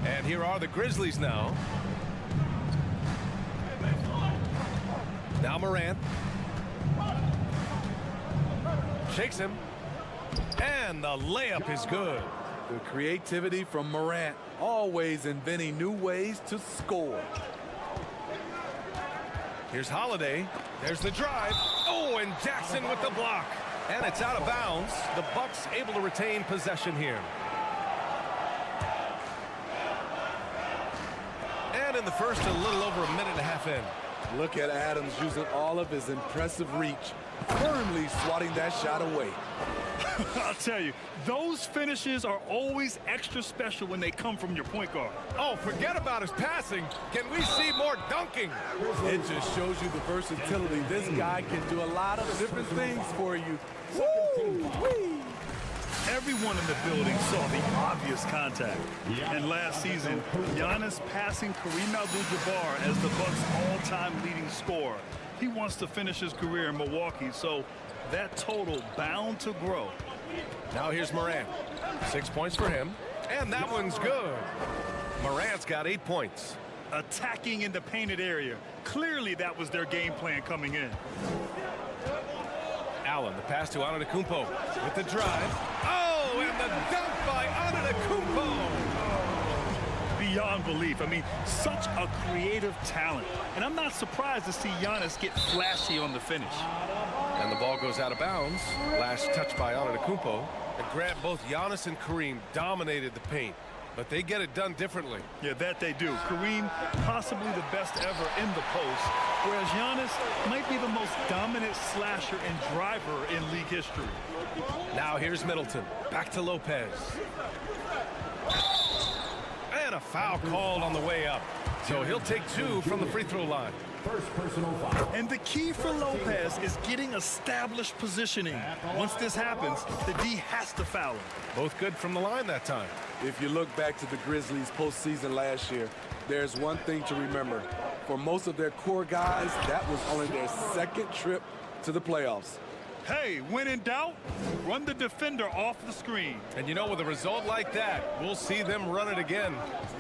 And here are the Grizzlies now. Now Morant. Shakes him. And the layup is good. The creativity from Morant, always inventing new ways to score. Here's Holiday. There's the drive. Oh, and Jackson with the block. And it's out of bounds. The Bucks able to retain possession here. And in the first, a little over a minute and a half in. Look at Adams using all of his impressive reach, firmly swatting that shot away. I'll tell you, those finishes are always extra special when they come from your point guard. Oh, forget about his passing. Can we see more dunking? It just shows you the versatility. This guy can do a lot of different things for you. Woo-wee. Everyone in the building saw the obvious contact. And last season, Giannis passing Kareem Abdul-Jabbar as the Bucks' all-time leading scorer. He wants to finish his career in Milwaukee, so that total bound to grow. Now here's Morant. 6 points for him. And that one's good. Morant's got 8 points. Attacking in the painted area. Clearly that was their game plan coming in. Allen, the pass to Antetokounmpo with the drive. Oh, and the dunk by Antetokounmpo. Beyond belief. I mean, such a creative talent. And I'm not surprised to see Giannis get flashy on the finish. And the ball goes out of bounds. Last touch by Antetokounmpo. And Grant, both Giannis and Kareem dominated the paint, but they get it done differently. Yeah, that they do. Kareem, possibly the best ever in the post, whereas Giannis might be the most dominant slasher and driver in league history. Now here's Middleton. Back to Lopez. And a foul called on the way up. So he'll take 2 from the free throw line. First personal foul. And the key for Lopez is getting established positioning. Once this happens, the D has to foul him. Both good from the line that time. If you look back to the Grizzlies postseason last year, there's one thing to remember. For most of their core guys, that was only their second trip to the playoffs. Hey, when in doubt, run the defender off the screen. And you know, with a result like that, we'll see them run it again.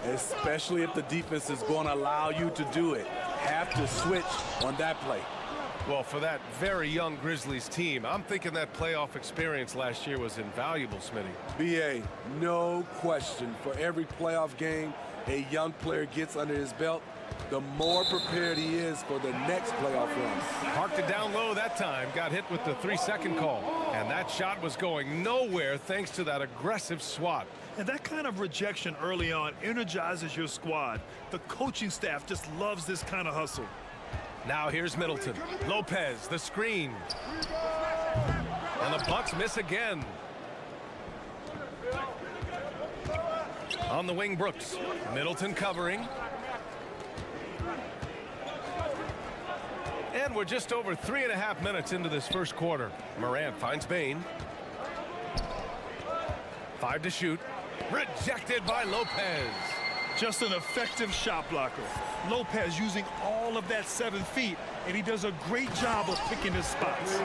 Especially if the defense is going to allow you to do it. Have to switch on that play. Well, for that very young Grizzlies team, I'm thinking that playoff experience last year was invaluable, Smitty. BA, no question. For every playoff game a young player gets under his belt, the more prepared he is for the next playoff run. Parked it down low that time, got hit with the 3-second call. And that shot was going nowhere thanks to that aggressive swat. And that kind of rejection early on energizes your squad. The coaching staff just loves this kind of hustle. Now here's Middleton. Lopez, the screen. And the Bucks miss again. On the wing, Brooks. Middleton covering. And we're just over 3.5 minutes into this first quarter. Morant finds Bane. 5 to shoot. Rejected by Lopez. Just an effective shot blocker. Lopez using all of that 7 feet, and he does a great job of picking his spots.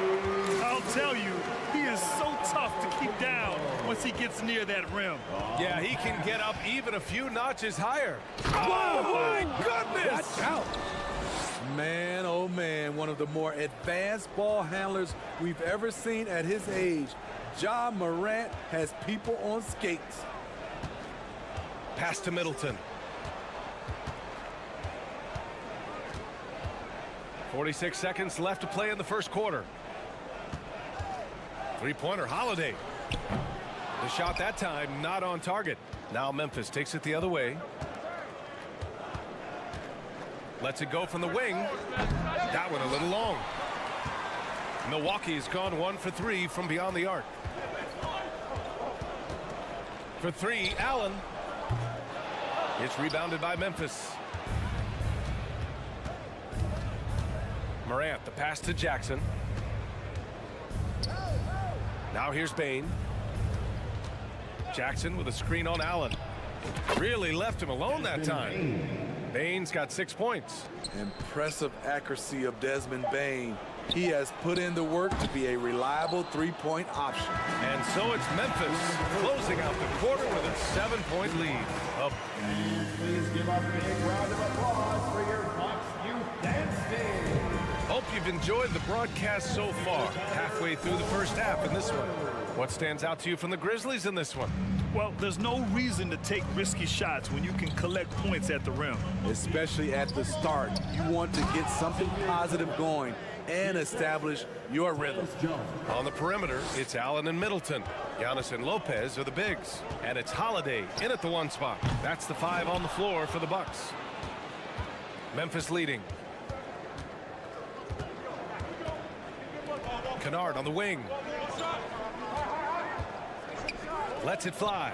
I'll tell you, he is so tough to keep down once he gets near that rim. Yeah, he can get up even a few notches higher. Oh, my goodness! Watch out. Man, oh man, one of the more advanced ball handlers we've ever seen at his age. Ja Morant has people on skates. Pass to Middleton. 46 seconds left to play in the first quarter. Three-pointer, Holiday. The shot that time not on target. Now Memphis takes it the other way. Lets it go from the wing. That one a little long. Milwaukee's gone 1 for 3 from beyond the arc. For 3, Allen. It's rebounded by Memphis. Morant, the pass to Jackson. Now here's Bane. Jackson with a screen on Allen. Really left him alone that time. Bane's got 6 points. Impressive accuracy of Desmond Bane. He has put in the work to be a reliable three-point option. And so it's Memphis closing out the quarter with a 7-point lead. Up. Please give a big round of applause for your Bucks Youth Dance Team. Hope you've enjoyed the broadcast so far. Halfway through the first half in this one. What stands out to you from the Grizzlies in this one? Well, there's no reason to take risky shots when you can collect points at the rim. Especially at the start. You want to get something positive going and establish your rhythm. On the perimeter, it's Allen and Middleton. Giannis and Lopez are the bigs. And it's Holiday in at the 1 spot. That's the 5 on the floor for the Bucks. Memphis leading. Kennard on the wing. Lets it fly.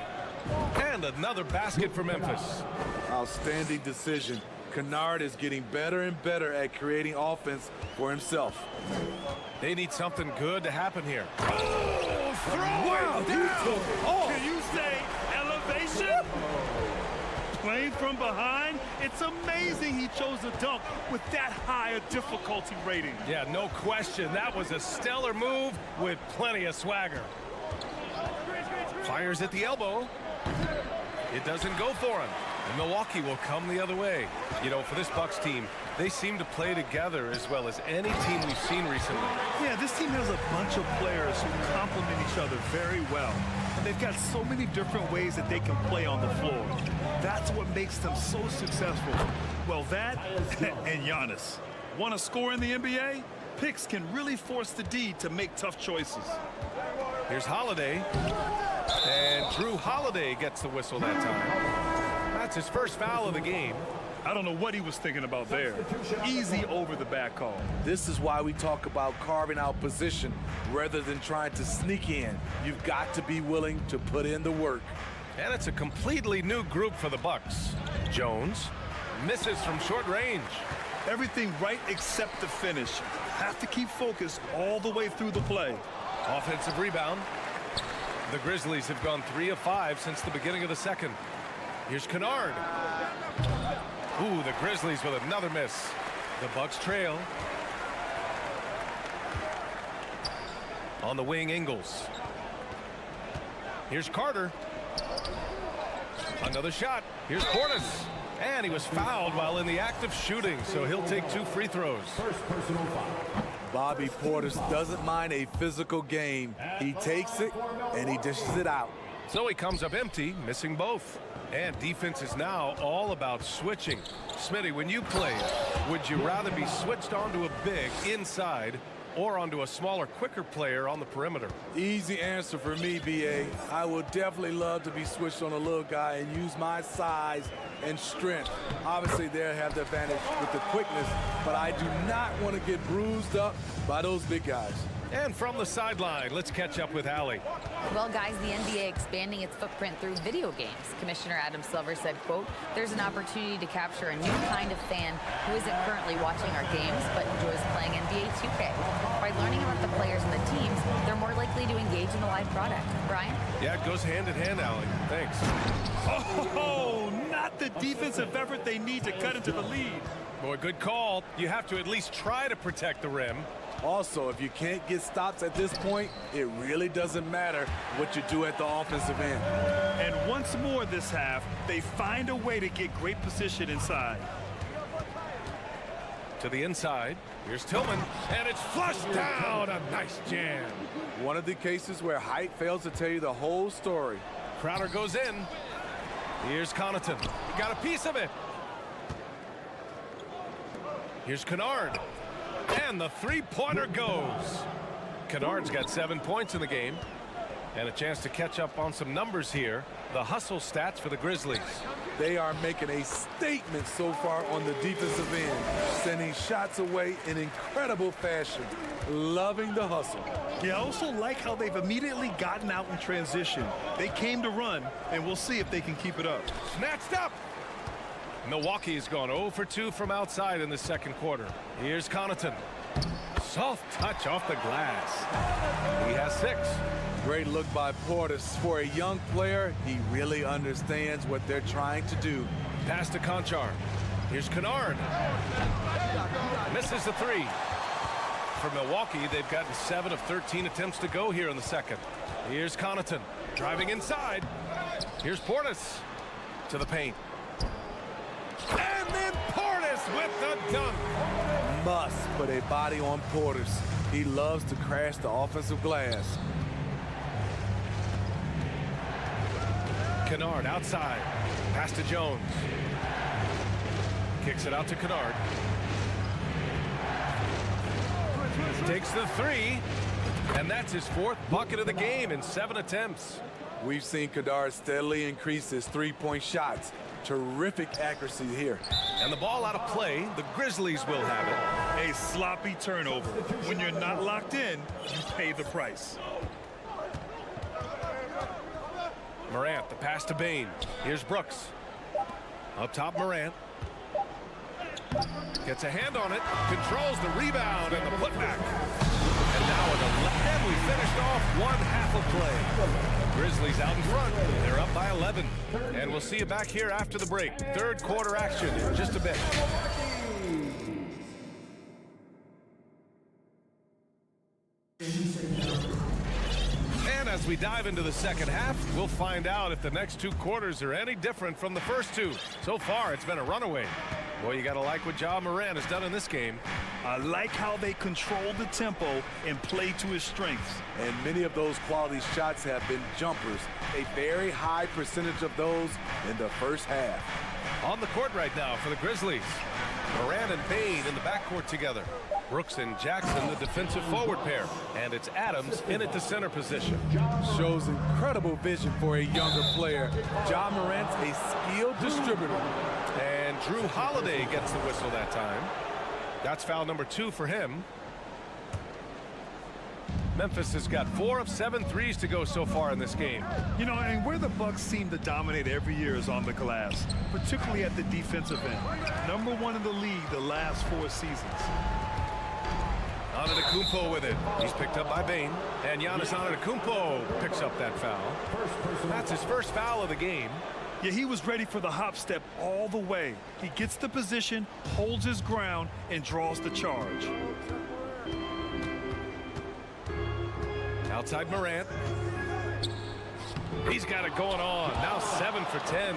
And another basket for Memphis. Outstanding decision. Kennard is getting better and better at creating offense for himself. They need something good to happen here. Oh, throw Wow, it he down. took off. Can you say elevation? Playing from behind, it's amazing he chose a dunk with that higher difficulty rating. Yeah, no question. That was a stellar move with plenty of swagger. Fires at the elbow. It doesn't go for him. And Milwaukee will come the other way. You know, for this Bucks team, they seem to play together as well as any team we've seen recently. Yeah, this team has a bunch of players who complement each other very well. And they've got so many different ways that they can play on the floor. That's what makes them so successful. Well, that and Giannis. Want to score in the NBA? Picks can really force the D to make tough choices. Here's Holiday. And Drew Holiday gets the whistle that time. That's his first foul of the game. I don't know what he was thinking about there. Easy over the back call. This is why we talk about carving out position rather than trying to sneak in. You've got to be willing to put in the work. And it's a completely new group for the Bucks. Jones misses from short range. Everything right except the finish. Have to keep focused all the way through the play. Offensive rebound. The Grizzlies have gone 3 of 5 since the beginning of the second. Here's Kennard. Ooh, the Grizzlies with another miss. The Bucks trail. On the wing, Ingles. Here's Carter. Another shot. Here's Portis. And he was fouled while in the act of shooting, so he'll take 2 free throws. First personal foul. Bobby Portis doesn't mind a physical game. He takes it and he dishes it out. So he comes up empty, missing both. And defense is now all about switching. Smitty, when you play, would you rather be switched onto a big inside or onto a smaller, quicker player on the perimeter? Easy answer for me, B.A. I would definitely love to be switched on a little guy and use my size and strength. Obviously, they'll have the advantage with the quickness, but I do not want to get bruised up by those big guys. And from the sideline, let's catch up with Allie. Well, guys, the NBA expanding its footprint through video games. Commissioner Adam Silver said, quote, "There's an opportunity to capture a new kind of fan who isn't currently watching our games but enjoys playing NBA 2K. By learning about the players and the teams, they're more likely to engage in the live product." Brian? Yeah, it goes hand in hand, Allie. Thanks. Oh, not the defensive effort they need to cut into the lead. Boy, good call. You have to at least try to protect the rim. Also, if you can't get stops at this point, it really doesn't matter what you do at the offensive end. And once more this half, they find a way to get great position inside. To the inside. Here's Tillman. And it's flushed down. A nice jam. One of the cases where height fails to tell you the whole story. Crowder goes in. Here's Connaughton. Got a piece of it. Here's Kennard. And the three-pointer goes. Kennard's got 7 points in the game. And a chance to catch up on some numbers here. The hustle stats for the Grizzlies. They are making a statement so far on the defensive end, sending shots away in incredible fashion. Loving the hustle. Yeah, I also like how they've immediately gotten out in transition. They came to run, and we'll see if they can keep it up. Snatched up. Milwaukee has gone 0 for 2 from outside in the second quarter. Here's Connaughton. Soft touch off the glass. He has 6. Great look by Portis. For a young player, he really understands what they're trying to do. Pass to Conchar. Here's Kennard. Misses the 3. For Milwaukee, they've gotten 7 of 13 attempts to go here in the second. Here's Connaughton driving inside. Here's Portis to the paint. And then Portis with the dunk. Must put a body on Portis. He loves to crash the offensive glass. Kennard outside. Pass to Jones. Kicks it out to Kennard. Takes the 3. And that's his 4th bucket of the game in 7 attempts. We've seen Kennard steadily increase his three-point shots. Terrific accuracy here. And the ball out of play. The Grizzlies will have it. A sloppy turnover. When you're not locked in, you pay the price. Morant, the pass to Bane. Here's Brooks. Up top, Morant. Gets a hand on it. Controls the rebound and the putback. And now and we finished off one half of play. Grizzlies out in front. They're up by 11. And we'll see you back here after the break. Third quarter action in just a bit. And as we dive into the second half, we'll find out if the next 2 quarters are any different from the first 2. So far, it's been a runaway. Boy, you got to like what Ja Morant has done in this game. I like how they control the tempo and play to his strengths. And many of those quality shots have been jumpers. A very high percentage of those in the first half. On the court right now for the Grizzlies. Morant and Bane in the backcourt together. Brooks and Jackson, the defensive forward pair. And it's Adams in at the center position. Shows incredible vision for a younger player. Ja Morant's a skilled distributor. And Drew Holiday gets the whistle that time. That's foul number 2 for him. Memphis has got 4 of 7 threes to go so far in this game. You know, and where the Bucks seem to dominate every year is on the glass, particularly at the defensive end. Number 1 in the league the last 4 seasons. Antetokounmpo with it. He's picked up by Bane. And Giannis Antetokounmpo picks up that foul. That's his first foul of the game. Yeah, he was ready for the hop step all the way. He gets the position, holds his ground, and draws the charge. Outside Morant. He's got it going on. Now 7 for 10.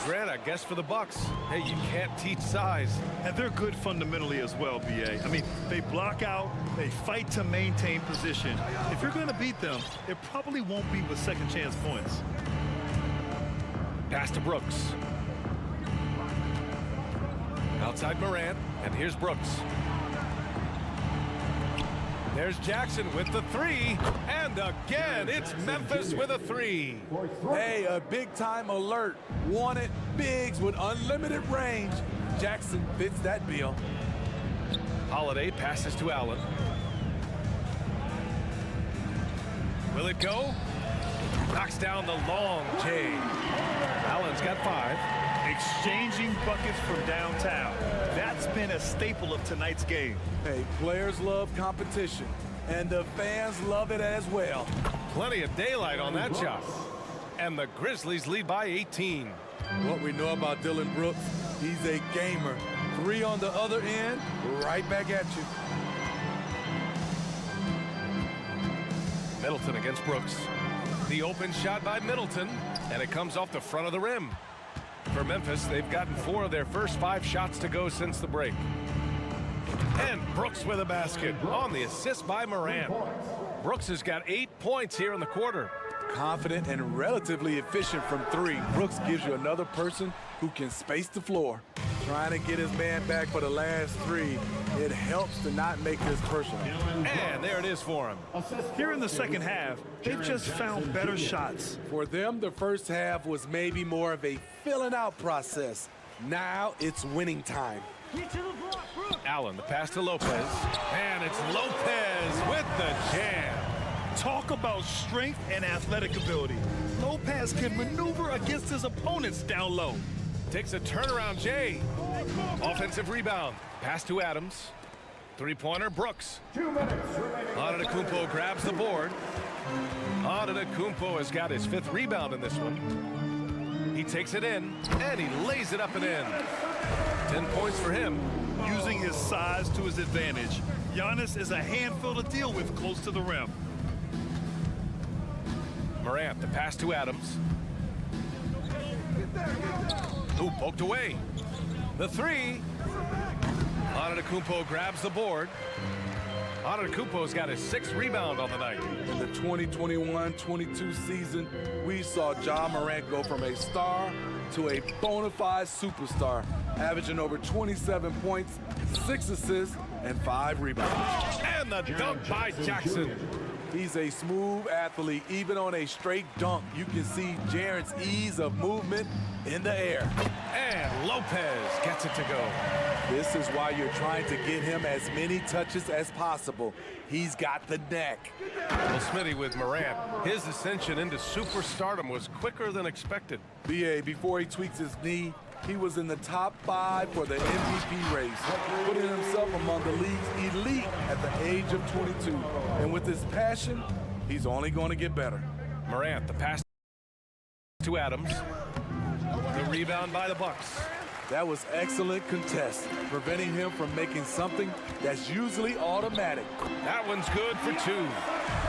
Grant, I guess for the Bucks. Hey, you can't teach size. And they're good fundamentally as well, B.A. I mean, they block out, they fight to maintain position. If you're going to beat them, it probably won't be with second chance points. Pass to Brooks. Outside Morant, and here's Brooks. There's Jackson with the 3, and again, it's Memphis with a 3. Hey, a big-time alert. Wanted bigs with unlimited range. Jackson fits that bill. Holiday passes to Allen. Will it go? Knocks down the long J. Allen's got 5. Exchanging buckets from downtown. That's been a staple of tonight's game. Hey, players love competition, and the fans love it as well. Plenty of daylight on that shot. And the Grizzlies lead by 18. What we know about Dylan Brooks, he's a gamer. 3 on the other end, right back at you. Middleton against Brooks. The open shot by Middleton, and it comes off the front of the rim. For Memphis, they've gotten 4 of their first 5 shots to go since the break. And Brooks with a basket on the assist by Morant. Brooks has got 8 points here in the quarter. Confident and relatively efficient from 3. Brooks gives you another person who can space the floor. Trying to get his man back for the last 3. It helps to not make this personal. And there it is for him. Here in the second half, they've just found better shots. For them, the first half was maybe more of a filling out process. Now it's winning time. Allen, the pass to Lopez. And it's Lopez with the jam. Talk about strength and athletic ability. Lopez can maneuver against his opponents down low. Takes a turnaround, Jay. Offensive rebound. Pass to Adams. 3-pointer, Brooks. Antetokounmpo grabs the board. Antetokounmpo has got his 5th rebound in this one. He takes it in, and he lays it up and in. 10 points for him. Using his size to his advantage, Giannis is a handful to deal with close to the rim. Morant, the pass to Adams. Who poked away. The 3. Antetokounmpo grabs the board. Antetokounmpo's got his 6th rebound on the night. In the 2021-22 season, we saw Ja Morant go from a star to a bona fide superstar, averaging over 27 points, 6 assists, and 5 rebounds. And the dunk by Jackson. He's a smooth athlete. Even on a straight dunk, you can see Jaren's ease of movement in the air. And Lopez gets it to go. This is why you're trying to get him as many touches as possible. He's got the neck. Well, Smitty with Morant, his ascension into superstardom was quicker than expected. BA, before he tweaks his knee, he was in the top 5 for the MVP race, putting himself among the league's elite at the age of 22. And with his passion, he's only going to get better. Morant, the pass to Adams. The rebound by the Bucks. That was excellent contest, preventing him from making something that's usually automatic. That one's good for 2.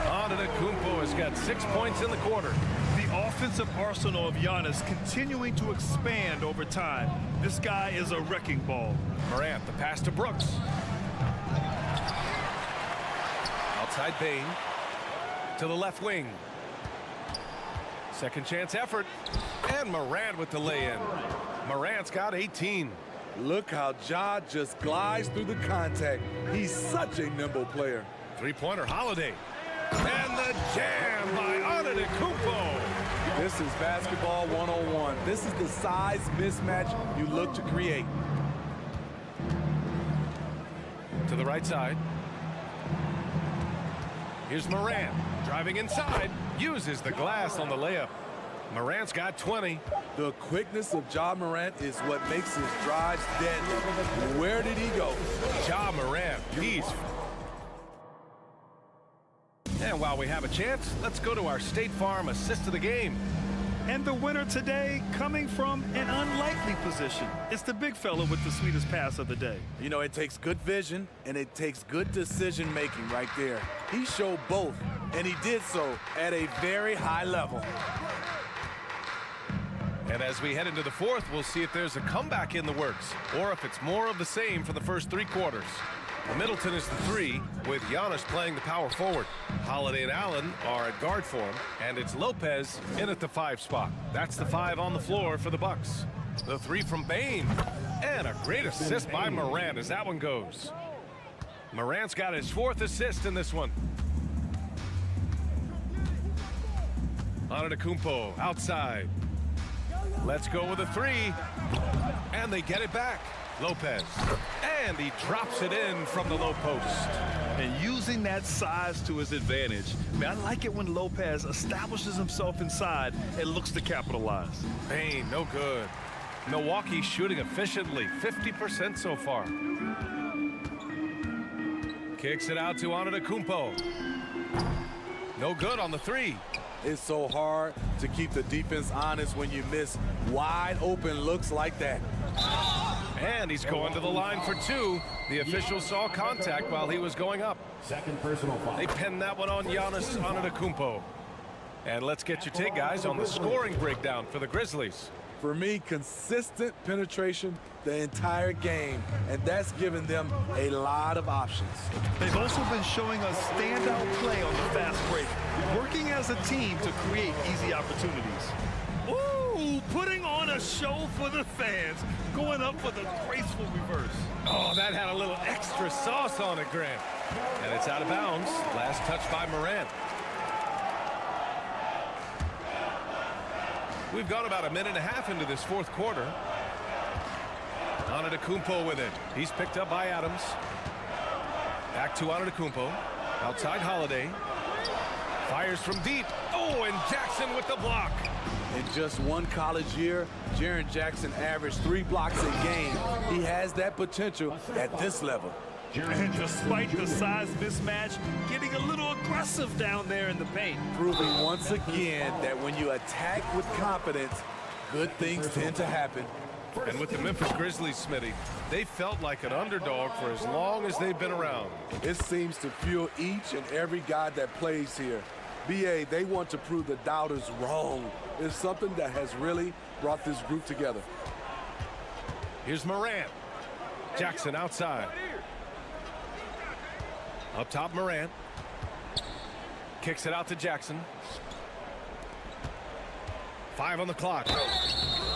Antetokounmpo has got 6 points in the quarter. The offensive arsenal of Giannis continuing to expand over time. This guy is a wrecking ball. Morant, the pass to Brooks. Outside Bane. To the left wing. Second chance effort. And Morant with the lay-in. Morant's got 18. Look how Ja just glides through the contact. He's such a nimble player. 3-pointer Holiday. And the jam by Antetokounmpo. This is basketball 101. This is the size mismatch you look to create. To the right side. Here's Morant. Driving inside. Uses the glass on the layup. Morant's got 20. The quickness of Ja Morant is what makes his drives deadly. Where did he go? Ja Morant, he's... And while we have a chance, let's go to our State Farm assist of the game. And the winner today coming from an unlikely position. It's the big fella with the sweetest pass of the day. You know, it takes good vision and it takes good decision making right there. He showed both, and he did so at a very high level. And as we head into the 4th, we'll see if there's a comeback in the works or if it's more of the same for the first 3 quarters. Middleton is the 3, with Giannis playing the power forward. Holiday and Allen are at guard for him, and it's Lopez in at the 5 spot. That's the 5 on the floor for the Bucks. The 3 from Bane, and a great assist by Morant as that one goes. Morant's got his 4th assist in this one. Antetokounmpo outside. Let's go with a 3, and they get it back. Lopez. And he drops it in from the low post. And using that size to his advantage. Man, I like it when Lopez establishes himself inside and looks to capitalize. Bain, no good. Milwaukee shooting efficiently, 50% so far. Kicks it out to Antetokounmpo. No good on the three. It's so hard to keep the defense honest when you miss wide open looks like that. And he's going to the line for two. The official saw contact while he was going up. Second personal foul. They pinned that one on Giannis Antetokounmpo. And let's get your take, guys, on the scoring breakdown for the Grizzlies. For me, consistent penetration the entire game, and that's given them a lot of options. They've also been showing us standout play on the fast break, working as a team to create easy opportunities. Ooh, putting on a show for the fans, going up for the graceful reverse. Oh, that had a little extra sauce on it, Grant. And it's out of bounds. Last touch by Morant. We've gone about a minute and a half into this fourth quarter. Antetokounmpo with it. He's picked up by Adams. Back to Antetokounmpo. Outside Holiday. Fires from deep. Oh, and Jackson with the block. In just one college year, Jaren Jackson averaged 3 blocks a game. He has that potential at this level. And despite the size mismatch, getting a little aggressive down there in the paint. Proving once again that when you attack with confidence, good things tend to happen. And with the Memphis Grizzlies, Smitty, they felt like an underdog for as long as they've been around. It seems to fuel each and every guy that plays here. BA, they want to prove the doubters wrong. It's something that has really brought this group together. Here's Morant. Jackson outside. Up top, Morant. Kicks it out to Jackson. 5 on the clock.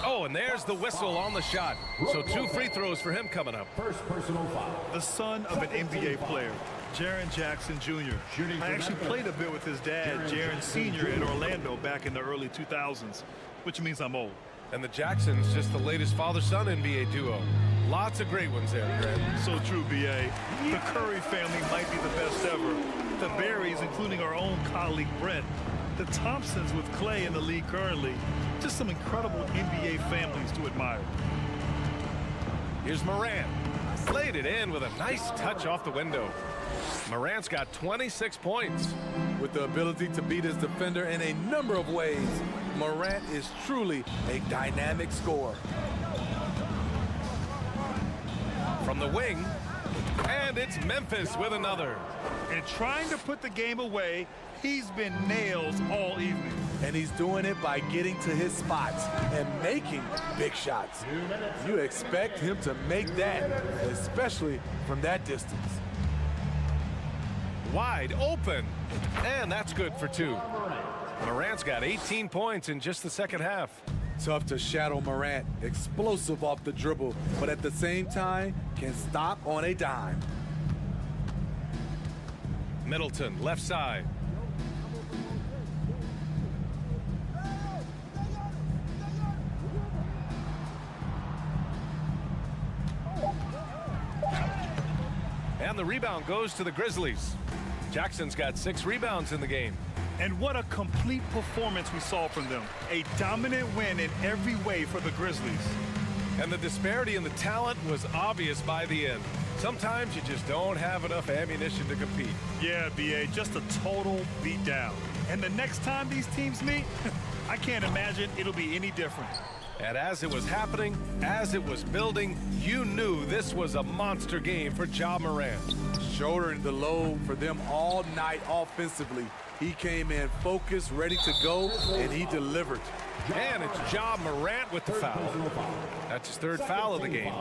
Oh, and there's the whistle on the shot. So 2 free throws for him coming up. First personal foul. The son of an NBA player, Jaren Jackson Jr. I actually played a bit with his dad, Jaren Sr. in Orlando back in the early 2000s, which means I'm old. And the Jacksons, just the latest father-son NBA duo. Lots of great ones there, Grant. So true, B.A. The Curry family might be the best ever. The Berries, including our own colleague Brent. The Thompsons with Clay in the league currently. Just some incredible NBA families to admire. Here's Morant. Laid it in with a nice touch off the window. Morant's got 26 points. With the ability to beat his defender in a number of ways, Morant is truly a dynamic scorer. From the wing, and it's Memphis with another. And trying to put the game away, he's been nails all evening. And he's doing it by getting to his spots and making big shots. You expect him to make that, especially from that distance. Wide open, and that's good for 2. Morant's got 18 points in just the second half. Tough to shadow Morant, explosive off the dribble, but at the same time, can stop on a dime. Middleton, left side. And the rebound goes to the Grizzlies. Jackson's got 6 rebounds in the game. And what a complete performance we saw from them. A dominant win in every way for the Grizzlies. And the disparity in the talent was obvious by the end. Sometimes you just don't have enough ammunition to compete. Yeah, B.A., just a total beatdown. And the next time these teams meet, I can't imagine it'll be any different. And as it was happening, as it was building, you knew this was a monster game for Ja Morant. Shouldering the load for them all night offensively. He came in focused, ready to go, and he delivered. And it's Ja Morant with the foul. That's his 3rd foul of the game.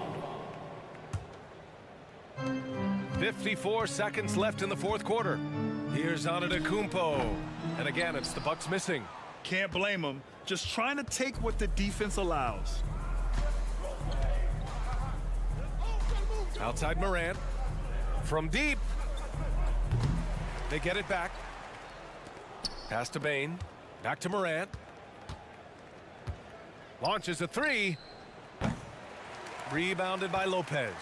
54 seconds left in the 4th quarter. Here's Antetokounmpo. And again, it's the Bucks missing. Can't blame him. Just trying to take what the defense allows. Outside Morant. From deep. They get it back. Pass to Bain. Back to Morant. Launches a 3. Rebounded by Lopez.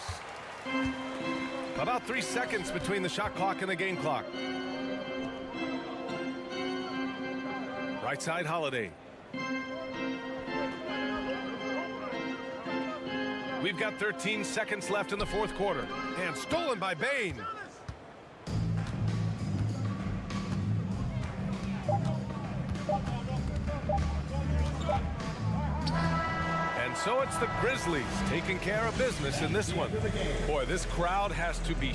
About 3 seconds between the shot clock and the game clock. Right side, Holiday. We've got 13 seconds left in the fourth quarter. And stolen by Bain. And so it's the Grizzlies taking care of business in this one. Boy, this crowd has to be...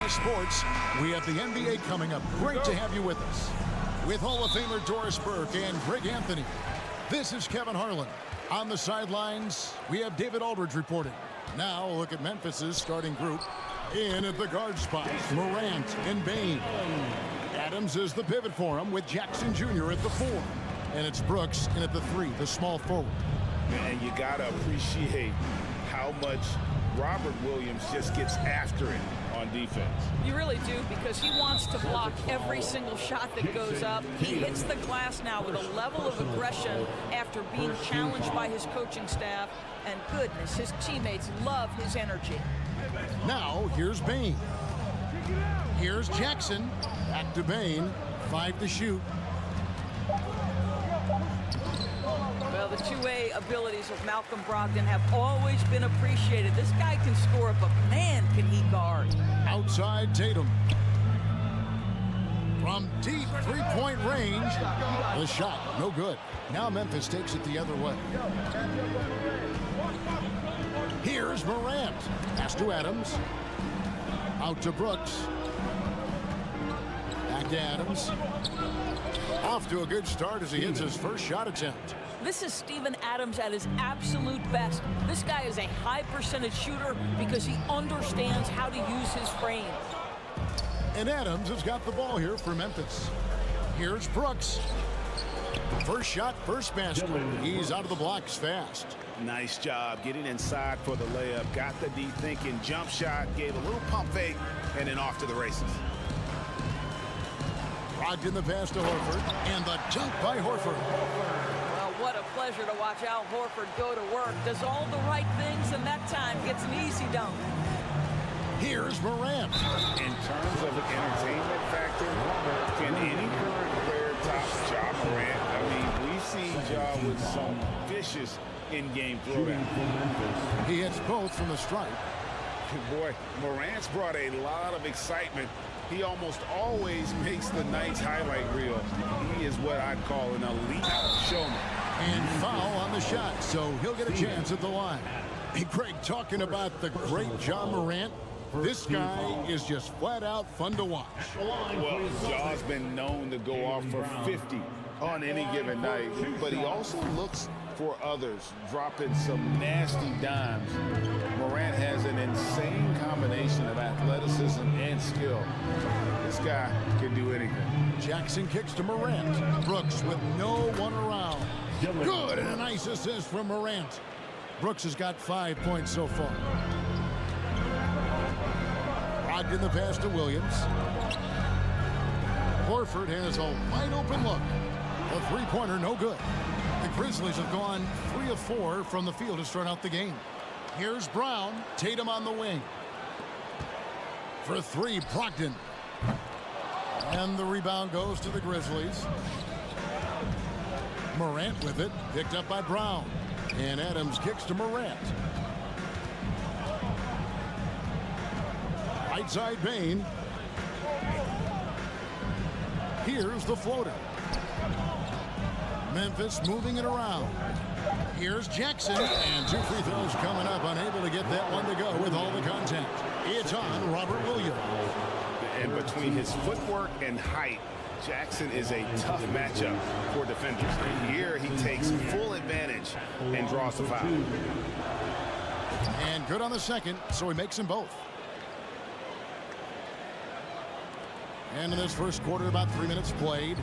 CLA Sports. We have the NBA coming up. Great to have you with us. With Hall of Famer Doris Burke and Greg Anthony, this is Kevin Harlan. On the sidelines, we have David Aldridge reporting. Now a look at Memphis's starting group. In at the guard spot, Morant and Bane. Adams is the pivot for him with Jackson Jr. at the 4. And it's Brooks in at the 3, the small forward. And you got to appreciate how much Robert Williams just gets after it on defense. You really do, because he wants to block every single shot that goes up. He hits the glass now with a level of aggression after being challenged by his coaching staff. And goodness, his teammates love his energy. Now, here's Bane. Here's Jackson. Back to Bane. 5 to shoot. Well, the two-way abilities of Malcolm Brogdon have always been appreciated. This guy can score, but man, can he guard. Outside Tatum. From deep three-point range. The shot, no good. Now Memphis takes it the other way. Here's Morant. Pass to Adams. Out to Brooks. Back to Adams. Off to a good start as he hits his first shot attempt. This is Steven Adams at his absolute best. This guy is a high percentage shooter because he understands how to use his frame. And Adams has got the ball here for Memphis. Here's Brooks. First shot, first basket. He's out of the blocks fast. Nice job getting inside for the layup. Got the deep thinking jump shot, gave a little pump fake, and then off to the races. Brogdon the pass to Horford, and the dunk by Horford. Well, what a pleasure to watch Al Horford go to work. Does all the right things, and that time gets an easy dunk. Here's Morant. In terms of an entertainment factor, can any current player top Ja Morant? I mean, we've seen Ja with some vicious in-game throwdown. He hits both from the stripe. Boy, Morant's brought a lot of excitement. He almost always makes the night's highlight reel. He is what I'd call an elite showman. And foul on the shot, so he'll get a chance at the line. Hey, Greg, talking about the great Ja Morant, this guy is just flat out fun to watch. Well, Ja's been known to go off for 50 on any given night, but he also looks for others, dropping some nasty dimes. Morant has an insane combination of athleticism and skill. This guy can do anything. Jackson kicks to Morant. Brooks with no one around. Good, and a nice assist from Morant. Brooks has got 5 points so far. Brogdon the pass to Williams. Horford has a wide open look. The three-pointer no good. The Grizzlies have gone 3 of 4 from the field to start out the game. Here's Brown. Tatum on the wing. For 3, Brogdon. And the rebound goes to the Grizzlies. Morant with it. Picked up by Brown. And Adams kicks to Morant. Right side Bane. Here's the floater. Memphis moving it around. Here's Jackson, and 2 free throws coming up, unable to get that one to go with all the contact. It's on Robert Williams. And between his footwork and height, Jackson is a tough matchup for defenders. And here he takes full advantage and draws the foul. And good on the second, so he makes them both. And in this first quarter, about 3 minutes played.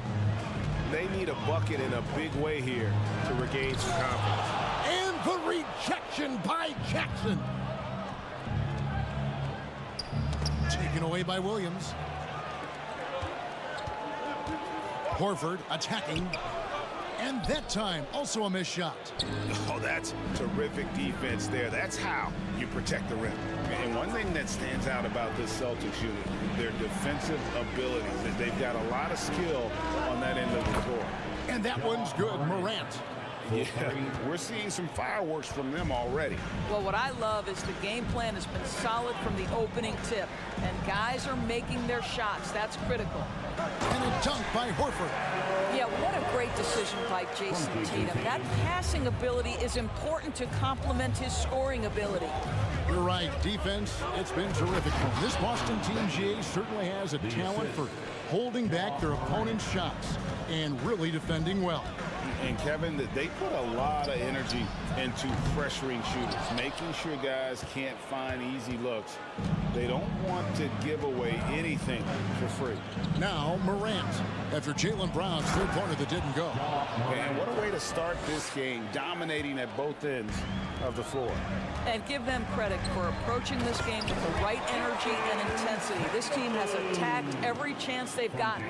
They need a bucket in a big way here to regain some confidence. And the rejection by Jackson. Taken away by Williams. Horford attacking. And that time, also a missed shot. Oh, that's terrific defense there. That's how you protect the rim. And one thing that stands out about this Celtics unit, their defensive abilities. They've got a lot of skill on that end of the floor. And that one's good. Morant. Yeah, we're seeing some fireworks from them already. Well, what I love is the game plan has been solid from the opening tip, and guys are making their shots. That's critical. And a dunk by Horford. Yeah, what a great decision by Jason Tatum. That passing ability is important to complement his scoring ability. You're right. Defense, it's been terrific. This Boston team, GA, certainly has a talent for holding back their opponent's shots and really defending well. And Kevin, they put a lot of energy into pressuring shooters, making sure guys can't find easy looks. They don't want to give away anything for free. Now Morant, after Jaylen Brown's three-pointer that didn't go. And what a way to start this game, dominating at both ends of the floor. And give them credit for approaching this game with the right energy and intensity. This team has attacked every chance they've gotten.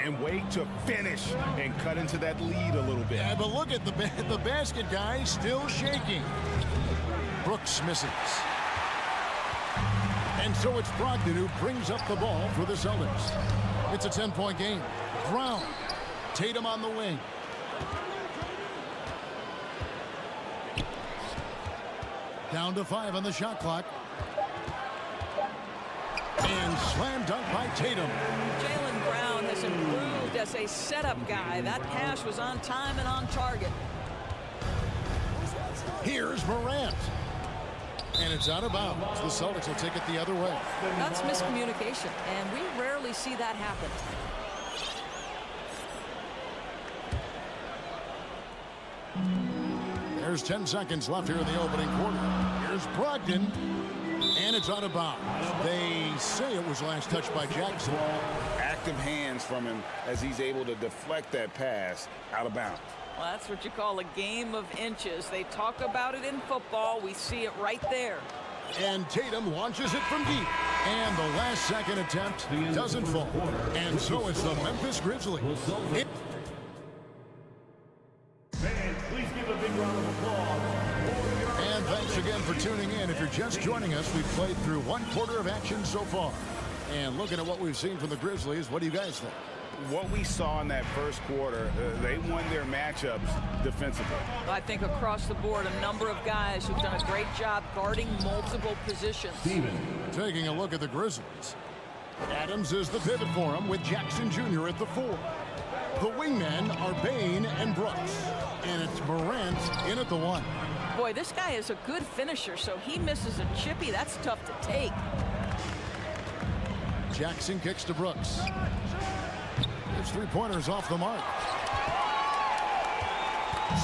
And wait to finish and cut into that lead a little bit. Yeah, but look at the basket, guys, still shaking. Brooks misses. And so it's Brogdon who brings up the ball for the Celtics. It's a 10-point game. Brown, Tatum on the wing. Down to 5 on the shot clock. And slam dunk by Tatum. Jaylen Brown has improved as a setup guy. That pass was on time and on target. Here's Morant. And it's out of bounds. The Celtics will take it the other way. That's miscommunication, and we rarely see that happen. There's 10 seconds left here in the opening quarter. Here's Brogdon. And it's out of bounds. They say it was last touched by Jackson. Active hands from him as he's able to deflect that pass out of bounds. Well, that's what you call a game of inches. They talk about it in football. We see it right there. And Tatum launches it from deep. And the last second attempt doesn't fall. And so it's the Memphis Grizzlies. Fans, please give a big round of applause. And thanks again for tuning in. If you're just joining us, we've played through one quarter of action so far. And looking at what we've seen from the Grizzlies, what do you guys think? What we saw in that first quarter, they won their matchups defensively. I think across the board, a number of guys who've done a great job guarding multiple positions. Taking a look at the Grizzlies. Adams is the pivot for him with Jackson Jr. at the 4. The wingmen are Bane and Brooks. And it's Morant in at the 1. Boy, this guy is a good finisher, so he misses a chippy. That's tough to take. Jackson kicks to Brooks. His three-pointers off the mark.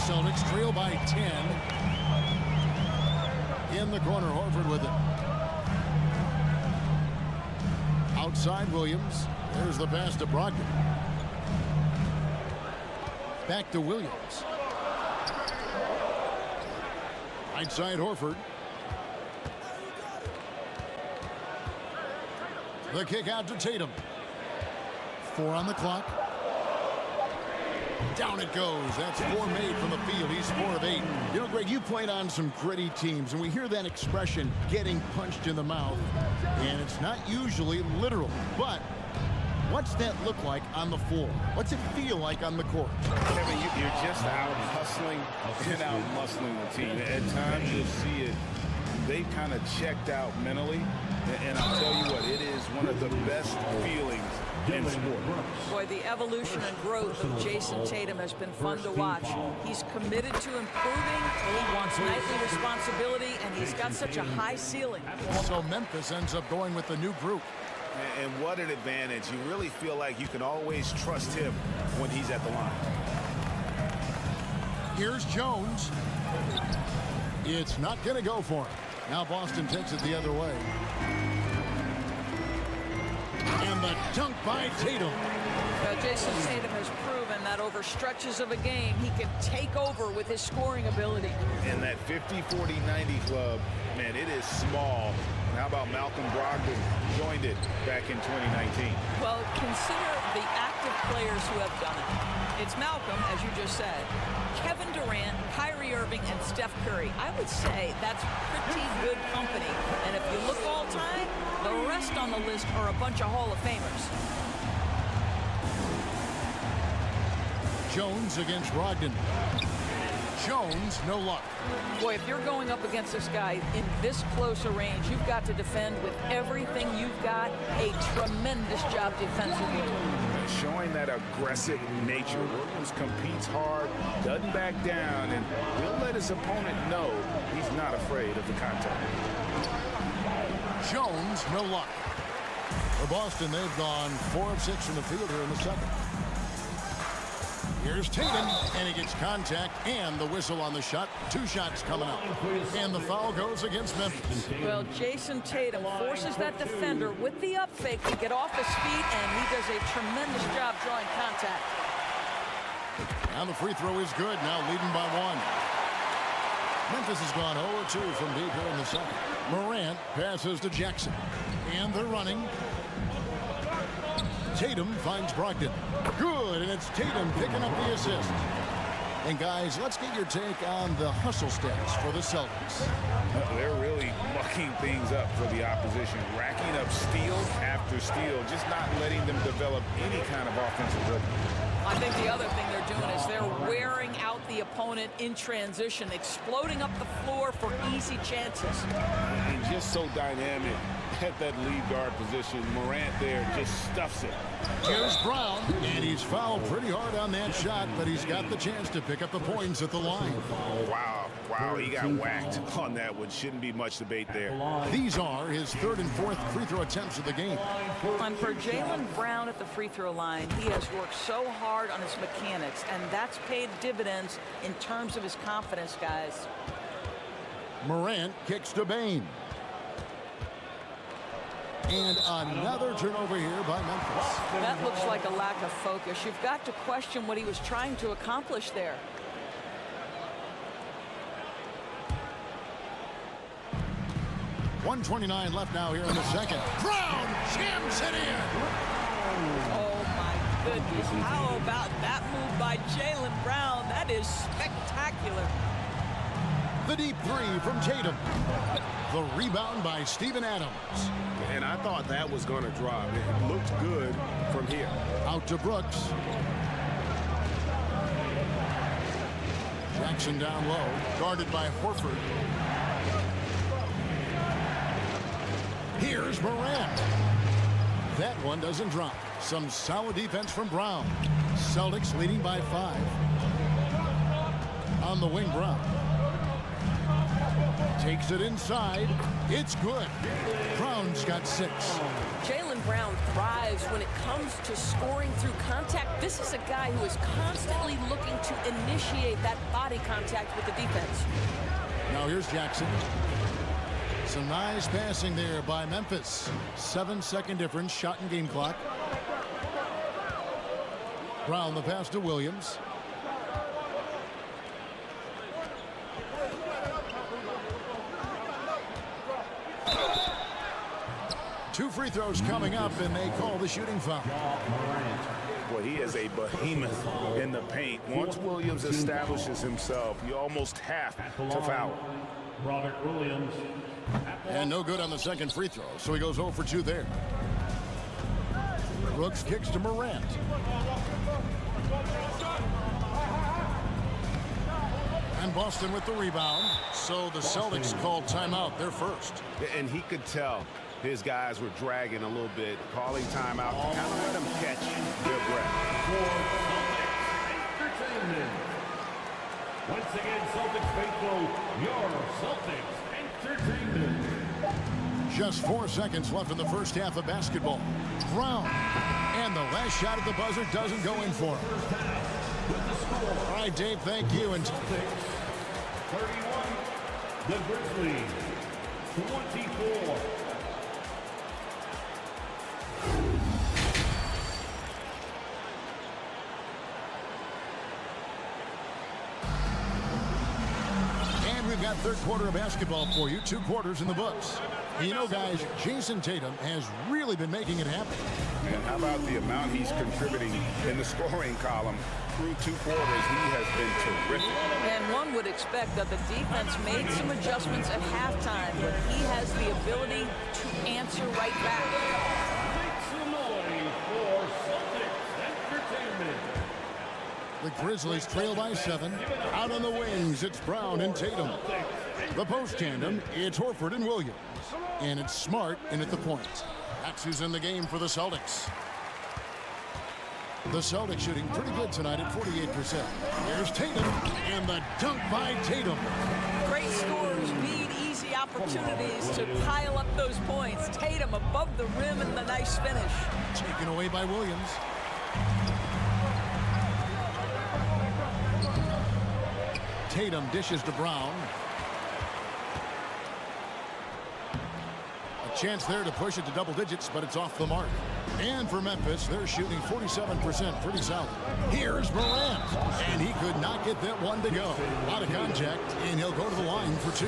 Celtics trail by 10. In the corner, Horford with it. Outside Williams. There's the pass to Brogdon. Back to Williams. Right side Horford. The kick out to Tatum. 4 on the clock. Down it goes. That's 4 made from the field. He's 4 of 8. You know, Greg, you played on some gritty teams, and we hear that expression, getting punched in the mouth. And it's not usually literal. But what's that look like on the floor? What's it feel like on the court? Kevin, you're just out hustling and out muscling the team. At times you'll see it. They've kind of checked out mentally. And I'll tell you what, it is one of the best feelings in sport. Boy, the evolution and growth of Jason Tatum has been fun to watch. He's committed to improving. He wants nightly responsibility, and he's got such a high ceiling. So Memphis ends up going with the new group. And what an advantage. You really feel like you can always trust him when he's at the line. Here's Jones. It's not going to go for him. Now Boston takes it the other way. And the dunk by Tatum. Jason Tatum has proven that over stretches of a game, he can take over with his scoring ability. And that 50-40-90 club, man, it is small. And how about Malcolm Brogdon joined it back in 2019? Well, consider the active players who have done it. It's Malcolm, as you just said, Kevin Durant, Kyrie Irving, and Steph Curry. I would say that's pretty good company. And if you look all time, the rest on the list are a bunch of Hall of Famers. Jones against Brogdon. Jones, no luck. Boy, if you're going up against this guy in this close a range, you've got to defend with everything you've got. A tremendous job defensively. Showing that aggressive nature. Williams competes hard, doesn't back down, and he'll let his opponent know he's not afraid of the contact. Jones, no luck. For Boston, they've gone 4 of 6 from the field here in the second. Here's Tatum, and he gets contact and the whistle on the shot. 2 shots coming up. And the foul goes against Memphis. Well, Jason Tatum forces that defender with the up fake to get off his feet, and he does a tremendous job drawing contact. And the free throw is good, now leading by 1. Memphis has gone 0-2 from deep here in the second. Morant passes to Jackson. And they're running. Tatum finds Brogdon. Good, and it's Tatum picking up the assist. And guys, let's get your take on the hustle stats for the Celtics. They're really mucking things up for the opposition, racking up steal after steal, just not letting them develop any kind of offensive rhythm. I think the other thing they're doing is they're wearing out the opponent in transition, exploding up the floor for easy chances. And just so dynamic at that lead guard position. Morant there just stuffs it. Here's Brown, and he's fouled pretty hard on that shot, but he's got the chance to pick up the points at the line. Wow, he got whacked on that one. Shouldn't be much debate there. These are his 3rd and 4th free throw attempts of the game. And for Jaylen Brown at the free throw line, he has worked so hard on his mechanics, and that's paid dividends in terms of his confidence, guys. Morant kicks to Bane. And another turnover here by Memphis. That looks like a lack of focus. You've got to question what he was trying to accomplish there. .129 left now here in the second. Brown jams it in. Oh, my goodness. How about that move by Jaylen Brown? That is spectacular. The deep 3 from Tatum. The rebound by Steven Adams. And I thought that was going to drop. It looked good from here. Out to Brooks. Jackson down low, guarded by Horford. Here's Morant. That one doesn't drop. Some solid defense from Brown. Celtics leading by 5. On the wing, Brown. Takes it inside. It's good. Brown's got 6. Jaylen Brown thrives when it comes to scoring through contact. This is a guy who is constantly looking to initiate that body contact with the defense. Now here's Jackson. Some nice passing there by Memphis. 7-second difference, shot and game clock. Brown the pass to Williams. Two free throws coming up, and they call the shooting foul. Well, he is a behemoth in the paint. Once Williams establishes himself, you almost have to foul him. Robert Williams. And no good on the second free throw, so he goes 0 for 2 there. Brooks kicks to Morant. And Boston with the rebound. So the Celtics called timeout, their first. And he could tell his guys were dragging a little bit, calling timeout to kind of let them catch their breath. Entertainment. Once again, Celtics faithful, your Celtics Entertainment. Just 4 seconds left in the first half of basketball. Brown. And the last shot at the buzzer doesn't go in for him. All right, Dave, thank you. And 31, the Grizzlies, 24. And we've got third quarter of basketball for you. 2 quarters in the books. You know, guys, Jason Tatum has really been making it happen. And how about the amount he's contributing in the scoring column? Through 2 quarters, he has been terrific. And one would expect that the defense made some adjustments at halftime, but he has the ability to answer right back. Make some noise for Celtics Entertainment. The Grizzlies trail by 7. Out on the wings, it's Brown and Tatum. The post tandem, it's Horford and Williams. And it's Smart in at the point. That's who's in the game for the Celtics. The Celtics shooting pretty good tonight at 48%. Here's Tatum, and the dunk by Tatum. Great scorers need easy opportunities to pile up those points. Tatum above the rim and the nice finish. Taken away by Williams. Tatum dishes to Brown. A chance there to push it to double digits, but it's off the mark. And for Memphis, they're shooting 47%, pretty solid. Here's Morant, and he could not get that one to go. Out of contact, and he'll go to the line for 2.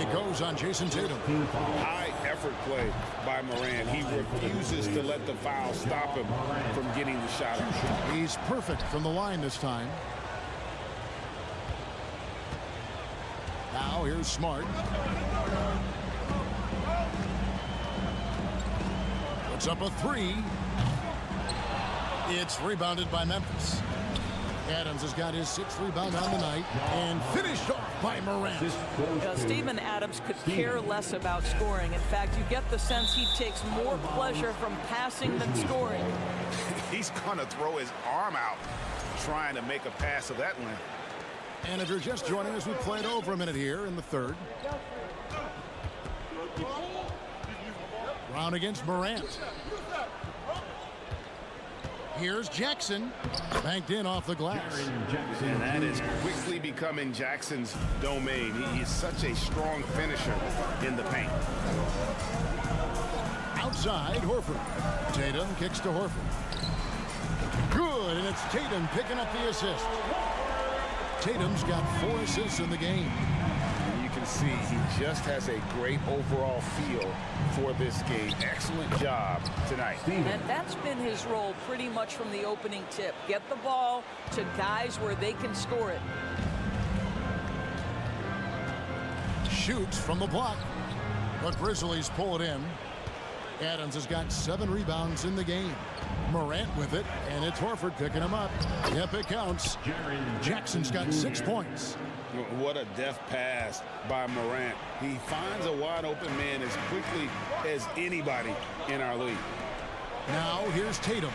It goes on Jason Tatum. High effort play by Morant. He refuses to let the foul stop him from getting the shot. He's perfect from the line this time. Now here's Smart. Puts up a 3. It's rebounded by Memphis. Adams has got his 6th rebound on the night and finished off by Morant. Steven Adams could care less about scoring. In fact, you get the sense he takes more pleasure from passing than scoring. He's going to throw his arm out trying to make a pass of that length. And if you're just joining us, we played over a minute here in the third. Brown against Morant. Here's Jackson. Banked in off the glass. And that is quickly becoming Jackson's domain. He is such a strong finisher in the paint. Outside, Horford. Tatum kicks to Horford. Good, and it's Tatum picking up the assist. Tatum's got 4 assists in the game. You can see he just has a great overall feel for this game. Excellent job tonight. And that's been his role pretty much from the opening tip. Get the ball to guys where they can score it. Shoots from the block. The Grizzlies pull it in. Adams has got 7 rebounds in the game. Morant with it, and it's Horford picking him up. Yep, it counts. Jackson's got 6 points. What a deft pass by Morant. He finds a wide open man as quickly as anybody in our league. Now here's Tatum.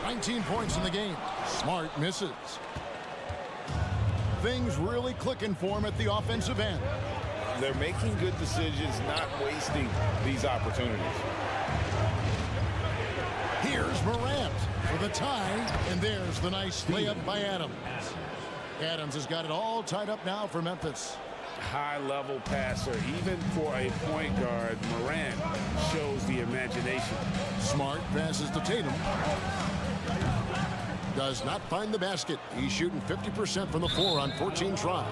19 points in the game. Smart misses. Things really clicking for him at the offensive end. They're making good decisions, not wasting these opportunities. Here's Morant for the tie, and there's the nice layup by Adams. Adams has got it all tied up now for Memphis. High-level passer, even for a point guard. Morant shows the imagination. Smart passes to Tatum. Does not find the basket. He's shooting 50% from the floor on 14 tries.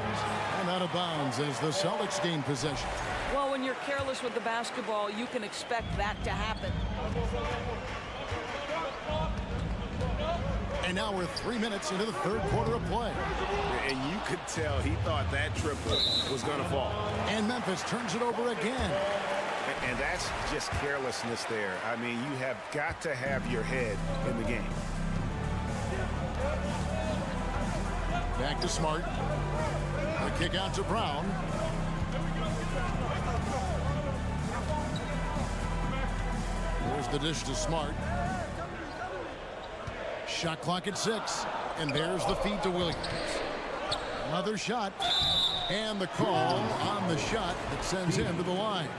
And out of bounds as the Celtics gain possession. Well, when you're careless with the basketball, you can expect that to happen. And now we're 3 minutes into the third quarter of play. And you could tell he thought that triple was going to fall. And Memphis turns it over again. And that's just carelessness there. I mean, you have got to have your head in the game. Back to Smart. The kick out to Brown. There's the dish to Smart. Shot clock at 6. And there's the feed to Williams. Another shot. And the call on the shot that sends him to the line.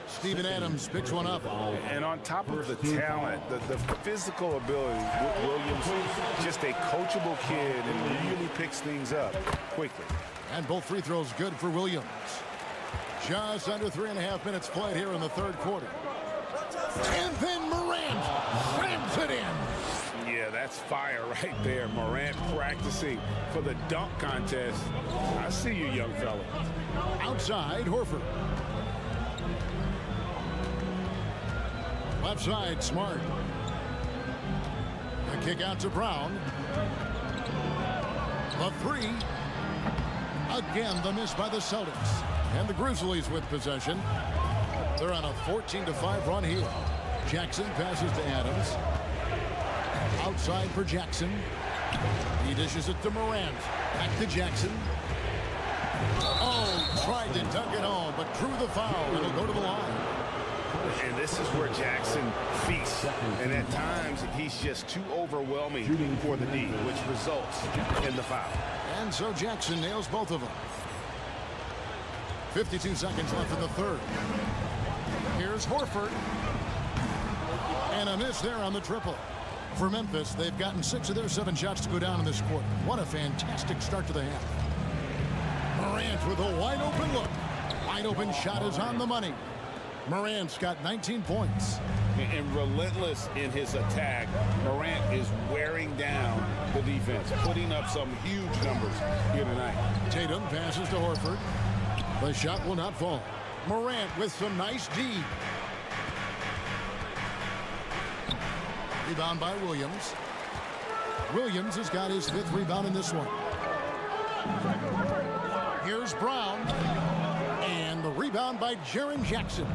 Steven Adams picks one up. And on top of the talent, the physical ability, Williams, just a coachable kid and really picks things up quickly. And both free throws good for Williams. Just under 3.5 minutes played here in the third quarter. And then Morant rams it in. Yeah, that's fire right there. Morant practicing for the dunk contest. I see you, young fella. Outside, Horford. Left side, Smart. The kick out to Brown. The 3. Again, the miss by the Celtics. And the Grizzlies with possession. They're on a 14-5 run here. Jackson passes to Adams. Outside for Jackson. He dishes it to Morant. Back to Jackson. Oh, tried to dunk it home, but drew the foul. It'll go to the line. And this is where Jackson feasts. And at times, he's just too overwhelming for the D, which results in the foul. And so Jackson nails both of them. 52 seconds left in the third. Here's Horford. And a miss there on the triple. For Memphis, they've gotten 6 of their 7 shots to go down in this quarter. What a fantastic start to the half. Morant with a wide open look. Wide open shot is on the money. Morant's got 19 points. And relentless in his attack, Morant is wearing down the defense, putting up some huge numbers here tonight. Tatum passes to Horford. The shot will not fall. Morant with some nice D. Rebound by Williams. Williams has got his 5th rebound in this one. Here's Brown. And the rebound by Jaren Jackson.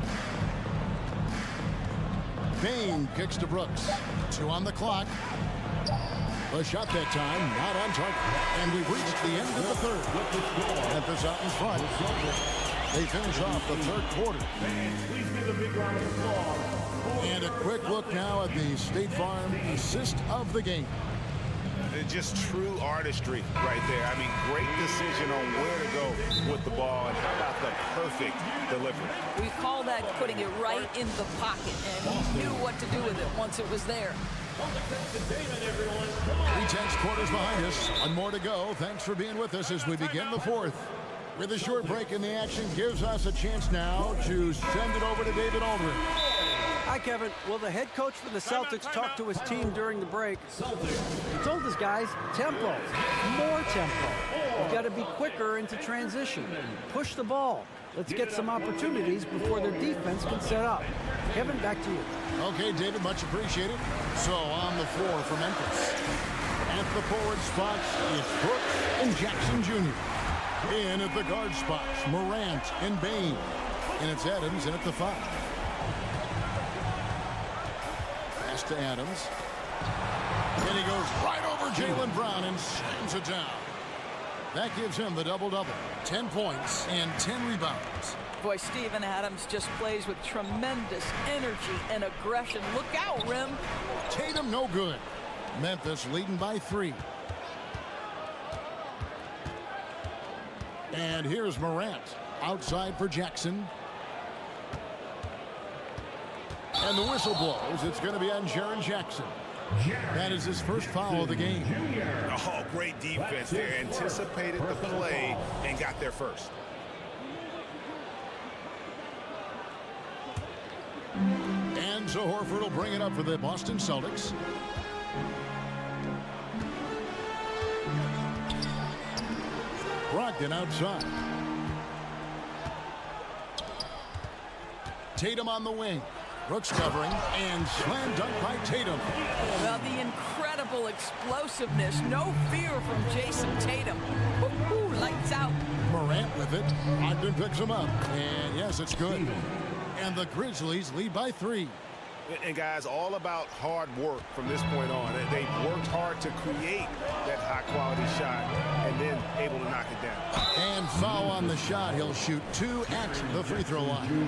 Bane kicks to Brooks. 2 on the clock. The shot that time not on target. And we've reached the end of the third. Memphis out in front. They finish off the third quarter. And a quick look now at the State Farm assist of the game. Just true artistry right there. I mean, great decision on where to go with the ball, and how about the perfect delivery? We call that putting it right in the pocket, and he knew what to do with it once it was there. 3/10 quarters behind us. One more to go. Thanks for being with us as we begin the fourth. With a short break in the action, gives us a chance now to send it over to David Aldridge. Hi, Kevin. Well, the head coach for the Celtics talked to his team during the break. He told his guys, tempo, more tempo. We've got to be quicker into transition. Push the ball. Let's get some opportunities before their defense can set up. Kevin, back to you. Okay, David, much appreciated. So on the floor for Memphis. At the forward spots, it's Brooks and Jackson Jr. In at the guard spots, Morant and Bane. And it's Adams in at the 5. Pass to Adams. And he goes right over Jaylen Brown and slams it down. That gives him the double-double. 10 points and 10 rebounds. Boy, Steven Adams just plays with tremendous energy and aggression. Look out, Rim. Tatum no good. Memphis leading by 3. And here's Morant. Outside for Jackson. And the whistle blows. It's going to be on Jaren Jackson. That is his first foul of the game. Oh, great defense there. Anticipated the play and got there first. And so Horford will bring it up for the Boston Celtics. Brogdon outside. Tatum on the wing. Brooks covering, and slam dunk by Tatum. Well, the incredible explosiveness, no fear from Jason Tatum. Woo-hoo, lights out. Morant with it. Brogdon picks him up, and yes, it's good. And the Grizzlies lead by 3. And guys, all about hard work from this point on. They've worked hard to create that high-quality shot and then able to knock it down. And foul on the shot. He'll shoot 2 at the free throw line.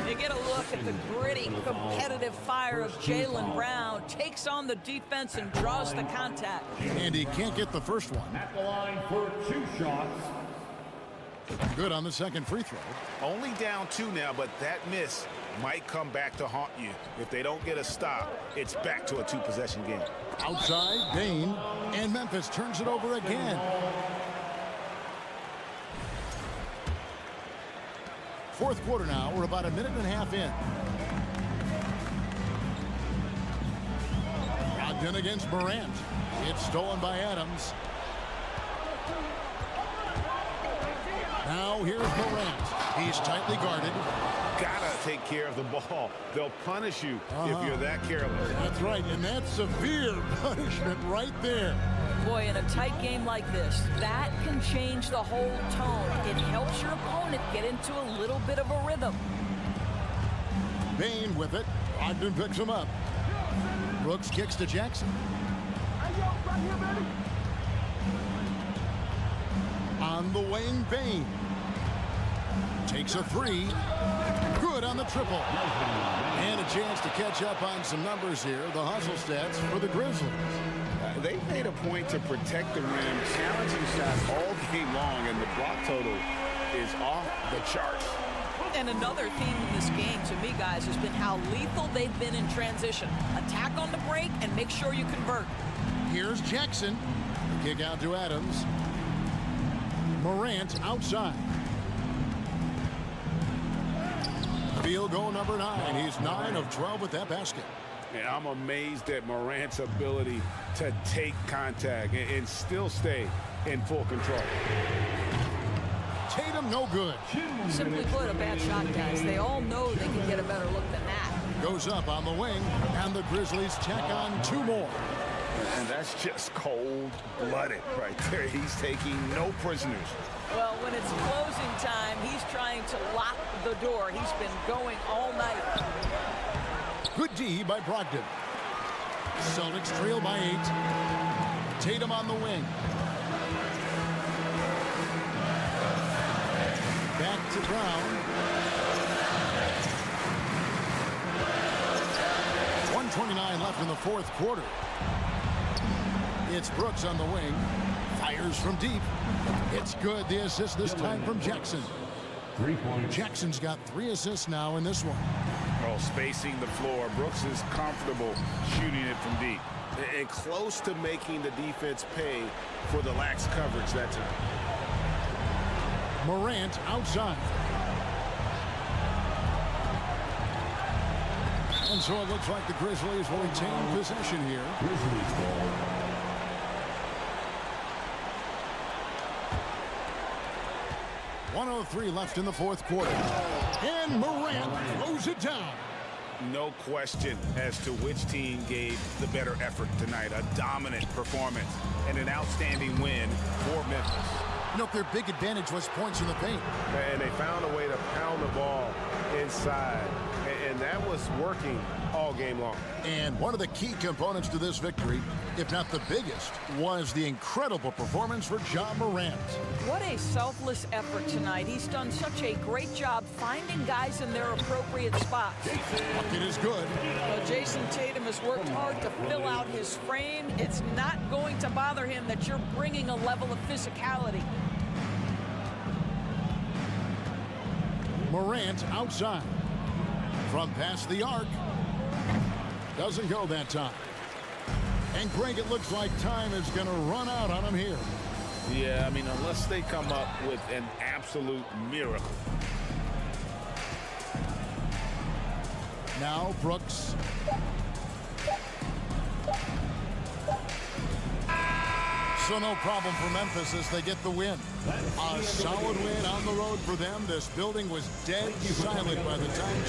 You get a look at the gritty, competitive fire of Jaylen Brown. Takes on the defense and draws the contact. And he can't get the first one. At the line for 2 shots. Good on the second free throw. Only down 2 now, but that miss might come back to haunt you. If they don't get a stop, it's back to a 2-possession game. Outside, Bane, and Memphis turns it over again. Fourth quarter now. We're about a minute and a half in. Brogdon against Morant. It's stolen by Adams. Now here's Morant. He's tightly guarded. Gotta take care of the ball. They'll punish you if you're that careless. That's right, and that's severe punishment right there. Boy, in a tight game like this, that can change the whole tone. It helps your opponent get into a little bit of a rhythm. Bane with it. Brogdon picks him up. Brooks kicks to Jackson. Dwayne Bane takes a three. Good on the triple. And a chance to catch up on some numbers here. The hustle stats for the Grizzlies. They made a point to protect the rim, challenging shots all game long, and the block total is off the charts. And another theme in this game, to me, guys, has been how lethal they've been in transition. Attack on the break and make sure you convert. Here's Jackson. The kick out to Adams. Morant outside. Field goal number 9. He's 9 of 12 with that basket. Yeah, I'm amazed at Morant's ability to take contact and still stay in full control. Tatum no good. Simply put, a bad shot, guys. They all know they can get a better look than that. Goes up on the wing, and the Grizzlies check on 2 more. And that's just cold-blooded right there. He's taking no prisoners. Well, when it's closing time, he's trying to lock the door. He's been going all night. Good D by Brogdon. Celtics trail by 8. Tatum on the wing. Back to Brown. 1:29 left in the 4th quarter. It's Brooks on the wing. Fires from deep. It's good. The assist this time from Jackson. 3 points. Jackson's got 3 assists now in this one. Oh, spacing the floor. Brooks is comfortable shooting it from deep. And close to making the defense pay for the lax coverage that time. Morant outside. And so it looks like the Grizzlies will retain possession here. Grizzlies ball. .103 left in the 4th quarter. And Morant throws it down. No question as to which team gave the better effort tonight. A dominant performance and an outstanding win for Memphis. You know, their big advantage was points in the paint. And they found a way to pound the ball inside. And that was working all game long. And one of the key components to this victory, if not the biggest, was the incredible performance for Ja Morant. What a selfless effort tonight. He's done such a great job finding guys in their appropriate spots. Bucket is good. Well, Jason Tatum has worked hard to fill out his frame. It's not going to bother him that you're bringing a level of physicality. Morant outside. From past the arc. Doesn't go that time. And Greg, it looks like time is going to run out on him here. Yeah, I mean, unless they come up with an absolute miracle. Now Brooks. So no problem for Memphis as they get the win. A solid win on the road for them. This building was dead silent by the time.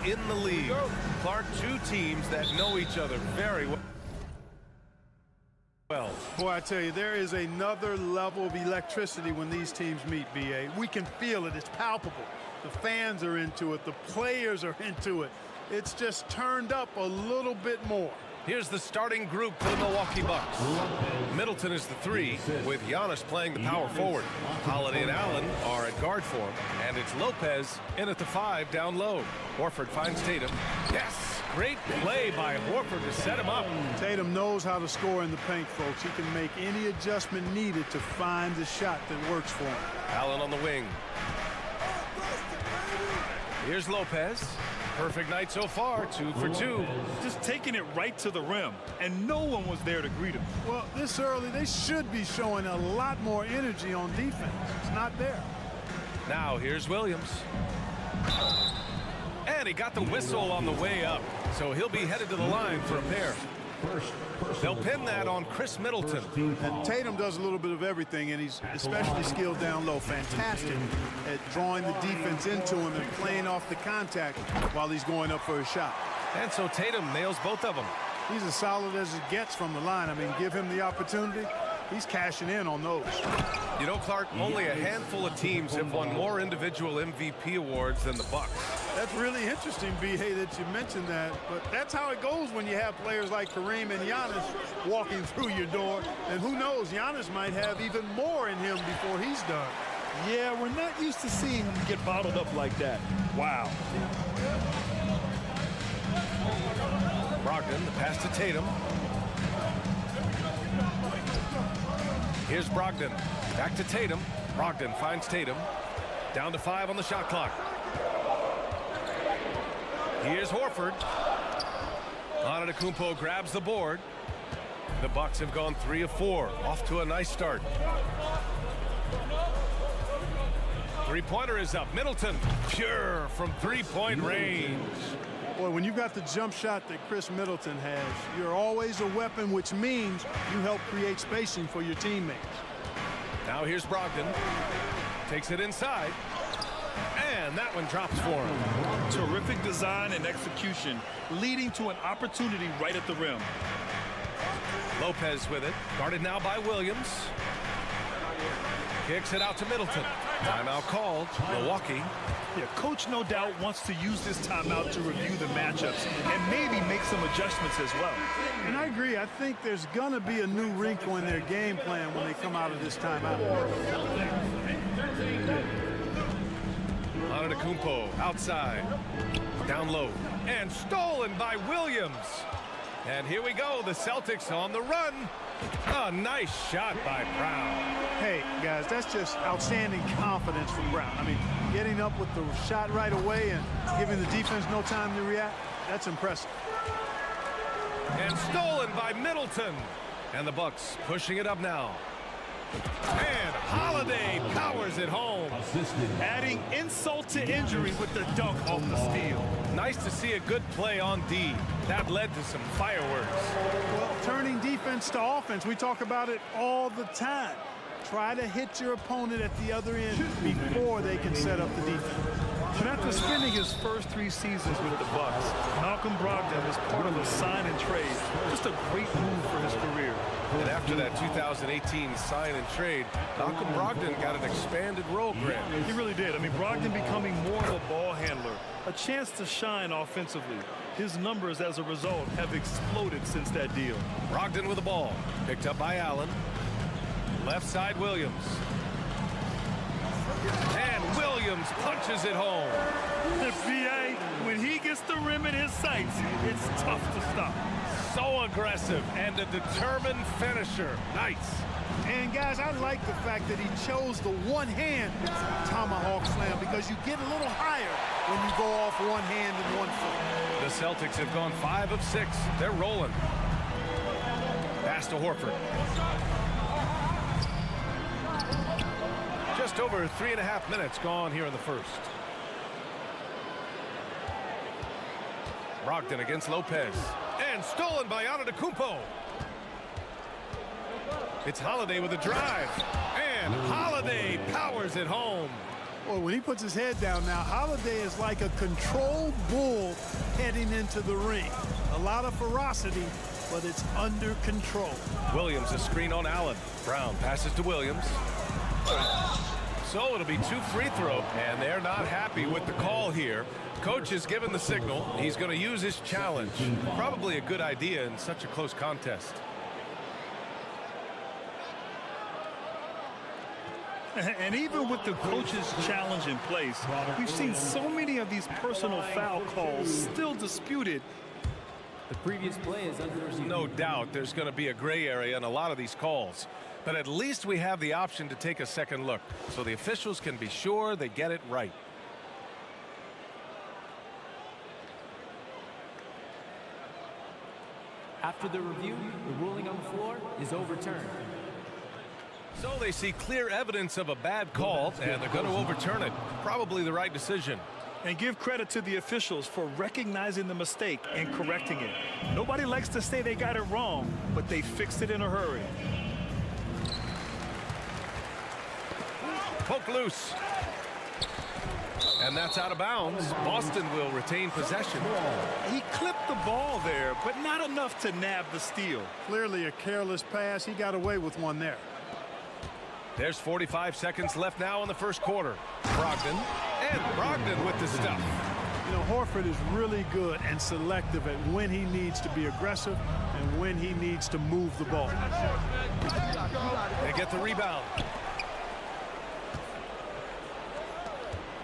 in the league. Clark, two teams that know each other very well. Boy, I tell you, there is another level of electricity when these teams meet, B.A. We can feel it. It's palpable. The fans are into it. The players are into it. It's just turned up a little bit more. Here's the starting group for the Milwaukee Bucks. Middleton is the 3, with Giannis playing the power forward. Holiday and Allen are at guard for him, and it's Lopez in at the 5 down low. Horford finds Tatum. Yes, great play by Horford to set him up. Tatum knows how to score in the paint, folks. He can make any adjustment needed to find the shot that works for him. Allen on the wing. Here's Lopez. Perfect night so far, 2 for 2. Just taking it right to the rim, and no one was there to greet him. Well, this early, they should be showing a lot more energy on defense. It's not there. Now here's Williams. And he got the whistle on the way up, so he'll be headed to the line for a pair. They'll pin that on Chris Middleton. And Tatum does a little bit of everything, and he's especially skilled down low. Fantastic at drawing the defense into him and playing off the contact while he's going up for a shot. And so Tatum nails both of them. He's as solid as it gets from the line. I mean, give him the opportunity. He's cashing in on those. You know, Clark, only a handful of teams have won more individual MVP awards than the Bucks. That's really interesting, B.A., that you mentioned that. But that's how it goes when you have players like Kareem and Giannis walking through your door. And who knows, Giannis might have even more in him before he's done. Yeah, we're not used to seeing him get bottled up like that. Wow. Brogdon, the pass to Tatum. Here's Brogdon. Back to Tatum. Brogdon finds Tatum. Down to 5 on the shot clock. Here's Horford. Antetokounmpo grabs the board. The Bucks have gone 3 of 4. Off to a nice start. Three-pointer is up. Middleton, pure from three-point range. Boy, when you've got the jump shot that Chris Middleton has, you're always a weapon, which means you help create spacing for your teammates. Now here's Brogdon. Takes it inside. And that one drops for him. Terrific design and execution, leading to an opportunity right at the rim. Lopez with it. Guarded now by Williams. Kicks it out to Middleton. Timeout called. Milwaukee. Yeah, coach no doubt wants to use this timeout to review the matchups and maybe make some adjustments as well. And I agree. I think there's going to be a new wrinkle in their game plan when they come out of this timeout. Antetokounmpo outside. Down low. And stolen by Williams. And here we go. The Celtics on the run. A nice shot by Brown. Hey, guys, that's just outstanding confidence from Brown. I mean, getting up with the shot right away and giving the defense no time to react, that's impressive. And stolen by Middleton. And the Bucks pushing it up now. And Holiday powers it home. Adding insult to injury with the dunk off the steal. Nice to see a good play on D. That led to some fireworks. Well, turning defense to offense, we talk about it all the time. Try to hit your opponent at the other end before they can set up the defense. But after spending his first 3 seasons with the Bucks, Malcolm Brogdon was part of a sign and trade. Just a great move for his career. And after that 2018 sign and trade, Malcolm Brogdon got an expanded role grant. He really did. I mean, Brogdon becoming more of a ball handler, a chance to shine offensively. His numbers as a result have exploded since that deal. Brogdon with the ball, picked up by Allen. Left side Williams. And Williams punches it home. The BA, when he gets the rim in his sights, it's tough to stop. So aggressive and a determined finisher. Nice. And guys, I like the fact that he chose the one-hand tomahawk slam because you get a little higher when you go off one hand and one foot. The Celtics have gone 5 of 6. They're rolling. Pass to Horford. Just over 3.5 minutes gone here in the first. Brogdon against Lopez. And stolen by Antetokounmpo. It's Holiday with a drive. And Holiday powers it home. Well, when he puts his head down now, Holiday is like a controlled bull heading into the ring. A lot of ferocity, but it's under control. Williams, a screen on Allen. Brown passes to Williams. So it'll be 2 free throws, and they're not happy with the call here. Coach has given the signal. He's going to use his challenge. Probably a good idea in such a close contest. And even with the coach's challenge in place, we've seen so many of these personal foul calls still disputed. The previous play is under review. No doubt there's going to be a gray area in a lot of these calls. But at least we have the option to take a second look, so the officials can be sure they get it right. After the review, the ruling on the floor is overturned. So they see clear evidence of a bad call, and they're going to overturn it. Probably the right decision. And give credit to the officials for recognizing the mistake and correcting it. Nobody likes to say they got it wrong, but they fixed it in a hurry. Poke loose. And that's out of bounds. Boston will retain possession. He clipped the ball there, but not enough to nab the steal. Clearly a careless pass. He got away with one there. There's 45 seconds left now in the first quarter. Brogdon, and Brogdon with the stuff. You know, Horford is really good and selective at when he needs to be aggressive and when he needs to move the ball. They get the rebound.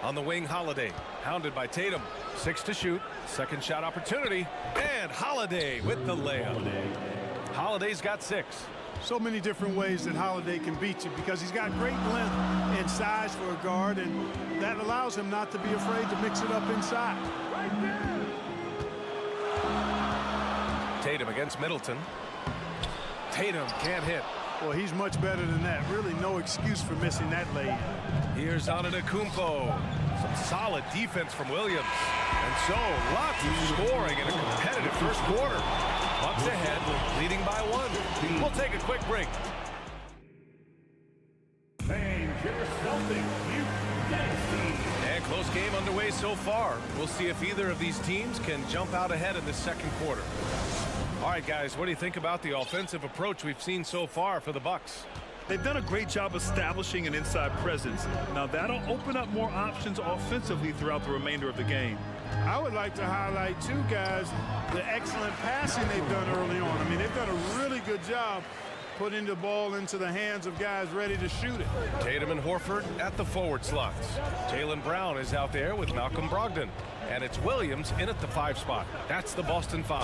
On the wing, Holiday, hounded by Tatum. 6 to shoot, second shot opportunity, and Holiday with the layup. Holiday's got 6. So many different ways that Holiday can beat you because he's got great length and size for a guard, and that allows him not to be afraid to mix it up inside. Tatum against Middleton. Tatum can't hit. Well, he's much better than that. Really no excuse for missing that lay-in. Here's Antetokounmpo. Some solid defense from Williams. And so, lots of scoring in a competitive first quarter. Bucks ahead, leading by 1. We'll take a quick break. And close game underway so far. We'll see if either of these teams can jump out ahead in the second quarter. All right, guys, what do you think about the offensive approach we've seen so far for the Bucks? They've done a great job establishing an inside presence. Now that'll open up more options offensively throughout the remainder of the game. I would like to highlight, too, guys, the excellent passing they've done early on. I mean, they've done a really good job putting the ball into the hands of guys ready to shoot it. Tatum and Horford at the forward slots. Jaylen Brown is out there with Malcolm Brogdon. And it's Williams in at the 5 spot. That's the Boston 5.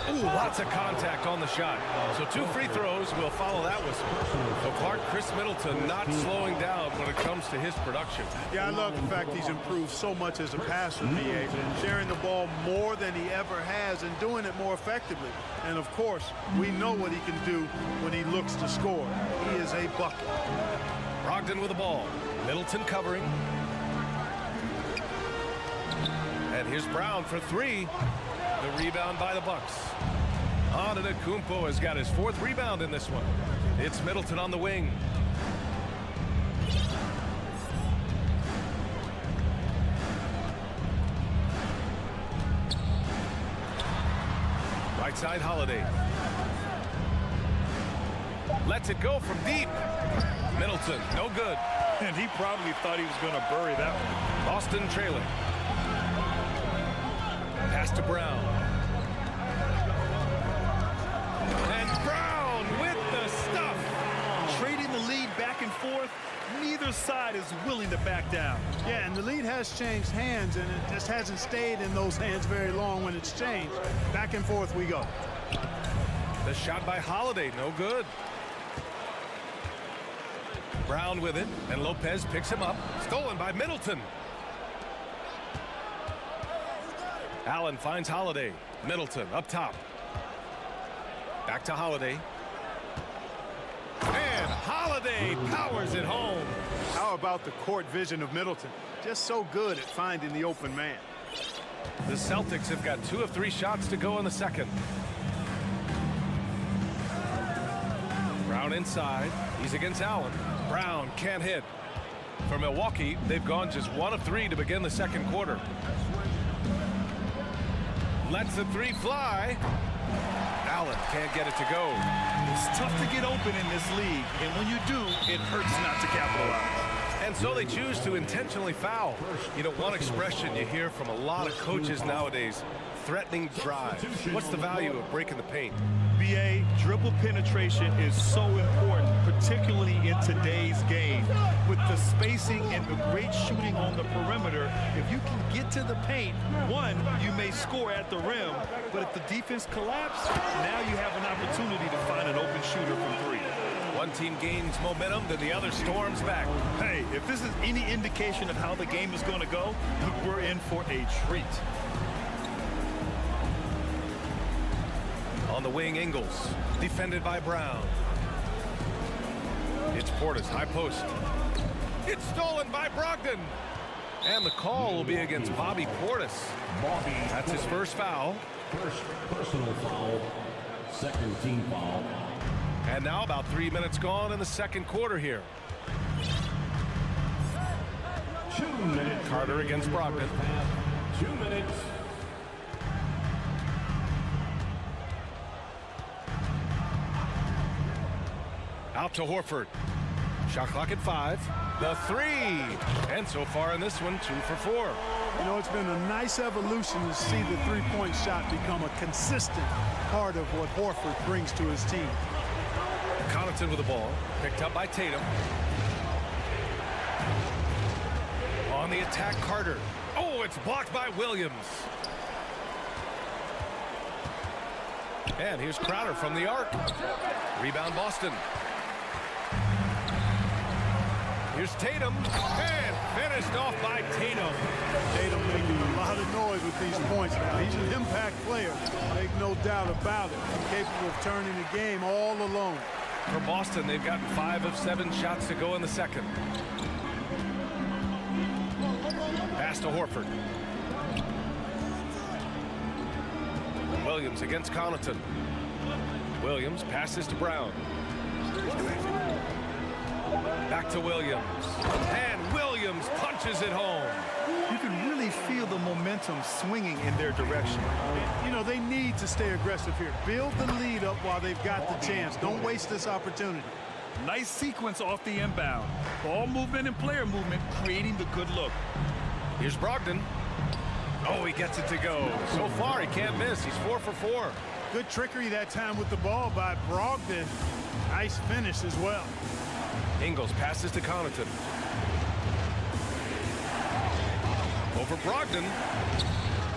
Ooh, lots of contact on the shot. So 2 free throws will follow that whistle. So Clark, Chris Middleton not slowing down when it comes to his production. Yeah, I love the fact he's improved so much as a passer, B.A. Sharing the ball more than he ever has and doing it more effectively. And, of course, we know what he can do when he looks to score. He is a bucket. Brogdon with the ball. Middleton covering. And here's Brown for 3. The rebound by the Bucks. Antetokounmpo has got his 4th rebound in this one. It's Middleton on the wing. Right side, Holiday. Lets it go from deep. Middleton, no good. And he probably thought he was going to bury that one. Boston trailing. Pass to Brown. And Brown with the stuff. Trading the lead back and forth. Neither side is willing to back down. Yeah, and the lead has changed hands, and it just hasn't stayed in those hands very long when it's changed. Back and forth we go. The shot by Holiday, no good. Brown with it, and Lopez picks him up. Stolen by Middleton. Allen finds Holiday. Middleton up top. Back to Holiday. And Holiday powers it home. How about the court vision of Middleton? Just so good at finding the open man. The Celtics have got 2 of 3 shots to go in the second. Brown inside. He's against Allen. Brown can't hit. For Milwaukee, they've gone just 1 of 3 to begin the second quarter. Lets the three fly. Allen can't get it to go. It's tough to get open in this league, and when you do, it hurts not to capitalize. And so they choose to intentionally foul. You know, one expression you hear from a lot of coaches nowadays, threatening drives. What's the value of breaking the paint? BA, dribble penetration is so important, particularly in today's game. With the spacing and the great shooting on the perimeter, if you can get to the paint, one, you may score at the rim, but if the defense collapses, now you have an opportunity to find an open shooter from 3. One team gains momentum, then the other storms back. Hey, if this is any indication of how the game is going to go, we're in for a treat. On the wing, Ingles, defended by Brown. It's Portis, high post. It's stolen by Brogdon. And the call will be against Bobby Portis. That's his first foul. First personal foul, second team foul. And now about 3 minutes gone in the second quarter here. 2 minutes. Carter against Brogdon. 2 minutes. Out to Horford. Shot clock at 5. The three. And so far in this one, 2 for 4. You know, it's been a nice evolution to see the three-point shot become a consistent part of what Horford brings to his team. Connaughton with the ball. Picked up by Tatum. On the attack, Carter. Oh, it's blocked by Williams. And here's Crowder from the arc. Rebound Boston. Here's Tatum. And finished off by Tatum. Tatum making a lot of noise with these points now. He's an impact player. Make no doubt about it. Capable of turning the game all alone. For Boston, they've gotten 5 of 7 shots to go in the second. Pass to Horford. Williams against Connaughton. Williams passes to Brown. Back to Williams. And Williams punches it home. You can really feel the momentum swinging in their direction. You know, they need to stay aggressive here. Build the lead up while they've got the chance. Don't waste this opportunity. Nice sequence off the inbound. Ball movement and player movement creating the good look. Here's Brogdon. Oh, he gets it to go. So far, he can't miss. He's 4 for 4. Good trickery that time with the ball by Brogdon. Nice finish as well. Ingles passes to Connaughton. Over Brogdon.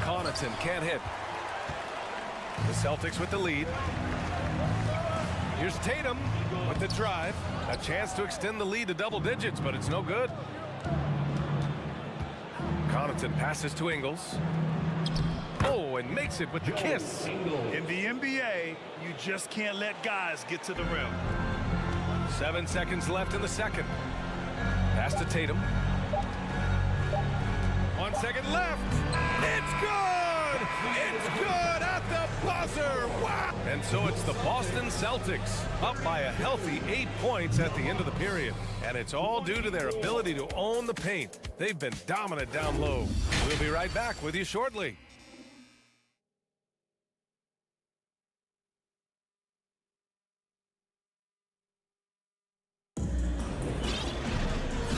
Connaughton can't hit. The Celtics with the lead. Here's Tatum with the drive. A chance to extend the lead to double digits, but it's no good. Connaughton passes to Ingles. Oh, and makes it with the kiss. In the NBA, you just can't let guys get to the rim. 7 seconds left in the second. Pass to Tatum. 1 second left. It's good! It's good at the buzzer! Wow! And so it's the Boston Celtics up by a healthy 8 points at the end of the period. And it's all due to their ability to own the paint. They've been dominant down low. We'll be right back with you shortly.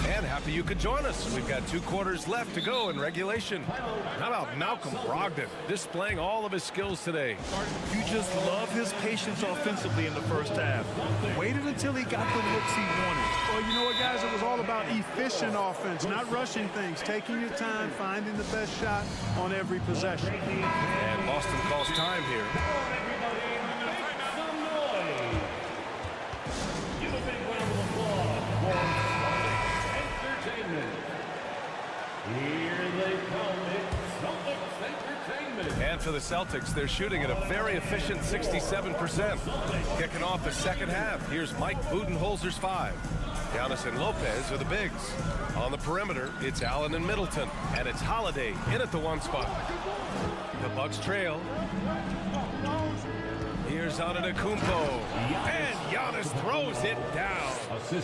And happy you could join us. We've got 2 quarters left to go in regulation. How about Malcolm Brogdon displaying all of his skills today? You just love his patience offensively in the first half. Waited until he got the looks he wanted. Well, you know what, guys? It was all about efficient offense, not rushing things, taking your time, finding the best shot on every possession. And Boston calls time here. And for the Celtics, they're shooting at a very efficient 67%. Kicking off the second half, here's Mike Budenholzer's 5. Giannis and Lopez are the bigs. On the perimeter, it's Allen and Middleton. And it's Holiday in at the 1 spot. The Bucks trail. Here's Here's Antetokounmpo. And Giannis throws it down.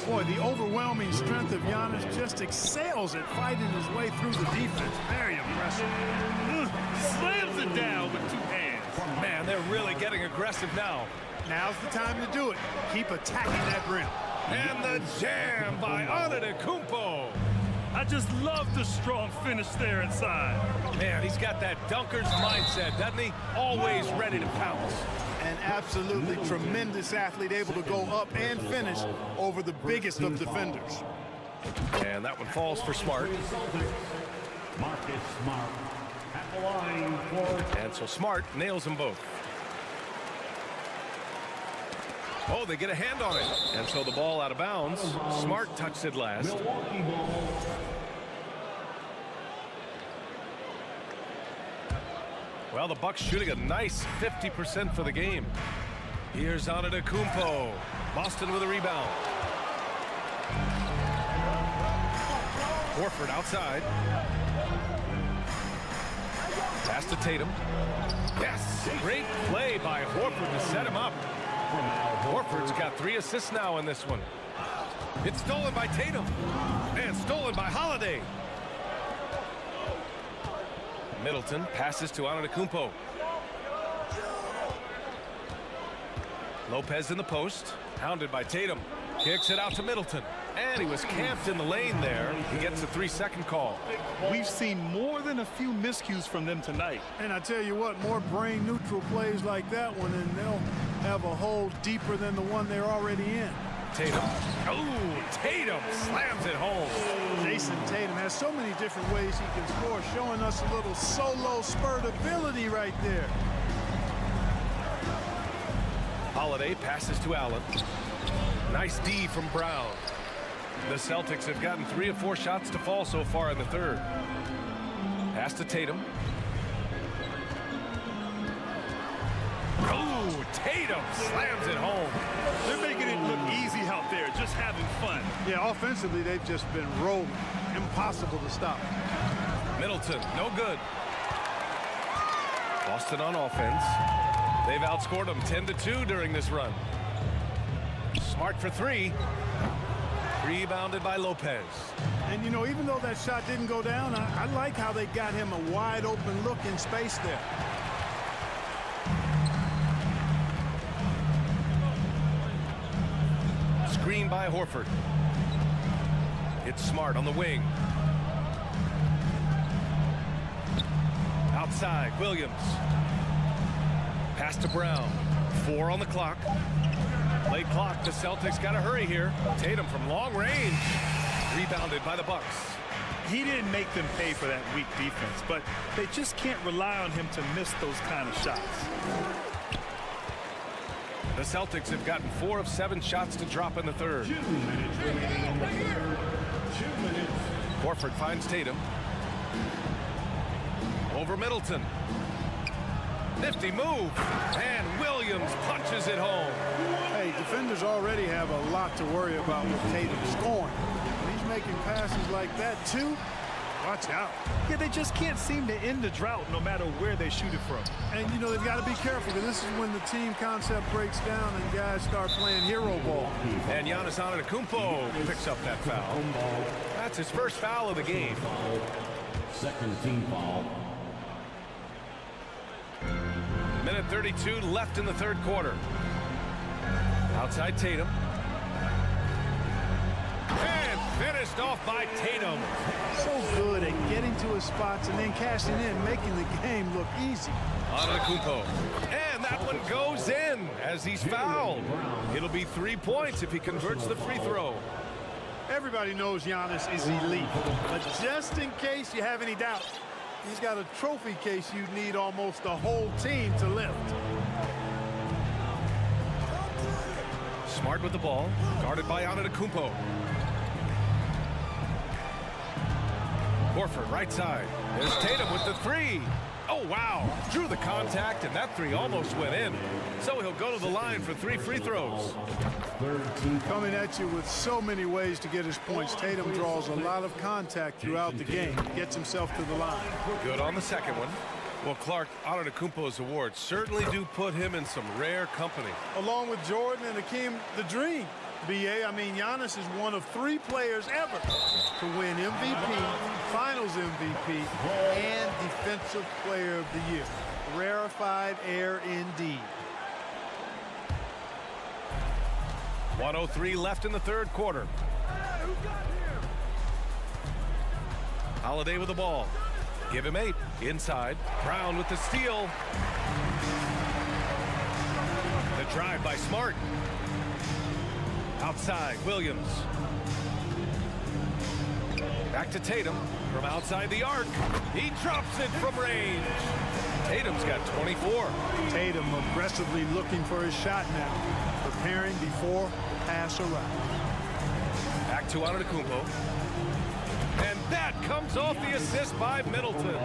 Boy, the overwhelming strength of Giannis just excels at fighting his way through the defense. Very impressive. Slams it down with 2 hands. Man, they're really getting aggressive now. Now's the time to do it. Keep attacking that rim. And the jam by Antetokounmpo. I just love the strong finish there inside. Man, he's got that dunker's mindset, doesn't he? Always ready to pounce. An absolutely tremendous athlete, able to go up and finish over the biggest of defenders. And that one falls for Smart. Marcus Smart at the line for... And so Smart nails them both. Oh, they get a hand on it. And so the ball out of bounds. Smart touched it last. Milwaukee ball. Well, the Bucks shooting a nice 50% for the game. Here's Antetokounmpo. Boston with a rebound. Horford outside. Pass to Tatum. Yes, great play by Horford to set him up. Horford's got 3 assists now in this one. It's stolen by Tatum. And stolen by Holiday. Middleton passes to Antetokounmpo. Lopez in the post. Hounded by Tatum. Kicks it out to Middleton. And he was camped in the lane there. He gets a 3-second call. We've seen more than a few miscues from them tonight. And I tell you what, more brain-neutral plays like that one, and they'll have a hole deeper than the one they're already in. Tatum. Oh, Tatum slams it home. Jason Tatum has so many different ways he can score, showing us a little solo spurt ability right there. Holiday passes to Allen. Nice D from Brown. The Celtics have gotten 3 of 4 shots to fall so far in the third. Pass to Tatum. Oh, Tatum slams it home. They're making it look easy out there, just having fun. Yeah, offensively, they've just been rolling. Impossible to stop. Middleton, no good. Boston on offense. They've outscored them 10-2 during this run. Smart for 3. Rebounded by Lopez. And, you know, even though that shot didn't go down, I like how they got him a wide open look in space there. Screen by Horford. It's Smart on the wing. Outside, Williams. Pass to Brown. 4 on the clock. Late clock, the Celtics got to hurry here. Tatum from long range. Rebounded by the Bucks. He didn't make them pay for that weak defense, but they just can't rely on him to miss those kind of shots. The Celtics have gotten 4 of 7 shots to drop in the third. 2 minutes remaining in the third. 2 minutes. Horford finds Tatum. Over Middleton. Nifty move. And Williams punches it home. Hey, defenders already have a lot to worry about with Tatum scoring. When he's making passes like that, too, watch out. Yeah, they just can't seem to end the drought no matter where they shoot it from. And, you know, they've got to be careful, because this is when the team concept breaks down and guys start playing hero ball. And Giannis Antetokounmpo picks up that foul. That's his first foul of the game. Second team foul. Minute 32 left in the third quarter. Outside Tatum. And finished off by Tatum. So good at getting to his spots and then cashing in, making the game look easy. Antetokounmpo. And that one goes in as he's fouled. It'll be 3 points if he converts the free throw. Everybody knows Giannis is elite, but just in case you have any doubt, he's got a trophy case you'd need almost a whole team to lift. Smart with the ball, guarded by Antetokounmpo. Horford right side. There's Tatum with the 3. Oh, wow. Drew the contact, and that 3 almost went in. So he'll go to the line for 3 free throws. Coming at you with so many ways to get his points. Tatum draws a lot of contact throughout the game. Gets himself to the line. Good on the second one. Well, Clark, Antetokounmpo's awards certainly do put him in some rare company. Along with Jordan and Hakeem, the dream. BA, I mean, Giannis is one of 3 players ever to win MVP, Finals MVP, and Defensive Player of the Year. Rarefied air indeed. 1:03 left in the third quarter. Holiday with the ball. Give him 8. Inside. Brown with the steal. The drive by Smart. Outside, Williams. Back to Tatum from outside the arc. He drops it from range. Tatum's got 24. Tatum aggressively looking for his shot now. Preparing before pass arrives. Back to Antetokounmpo. And that comes off the assist by Middleton.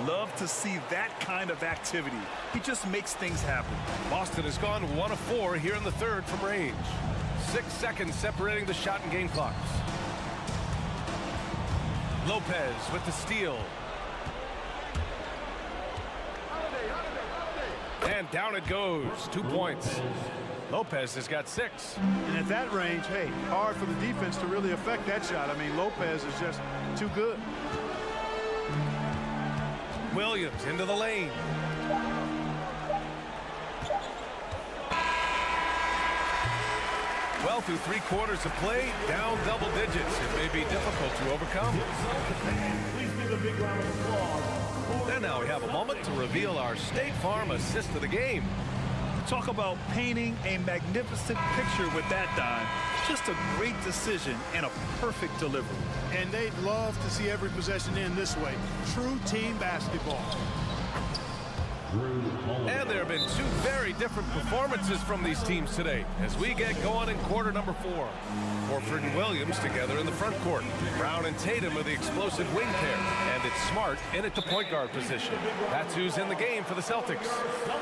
Love to see that kind of activity. He just makes things happen. Boston has gone 1 of 4 here in the third from range. 6 seconds separating the shot and game clocks. Lopez with the steal. And down it goes. 2 points. Lopez has got 6. And at that range, hey, hard for the defense to really affect that shot. I mean, Lopez is just too good. Williams into the lane. Well, through 3 quarters of play, down double digits. It may be difficult to overcome. And now we have a moment to reveal our State Farm assist of the game. Talk about painting a magnificent picture with that dime. Just a great decision and a perfect delivery. And they'd love to see every possession end this way. True team basketball. And there have been 2 very different performances from these teams today as we get going in quarter number 4. Horford and Williams together in the front court. Brown and Tatum are the explosive wing pair. And it's Smart in at the point guard position. That's who's in the game for the Celtics.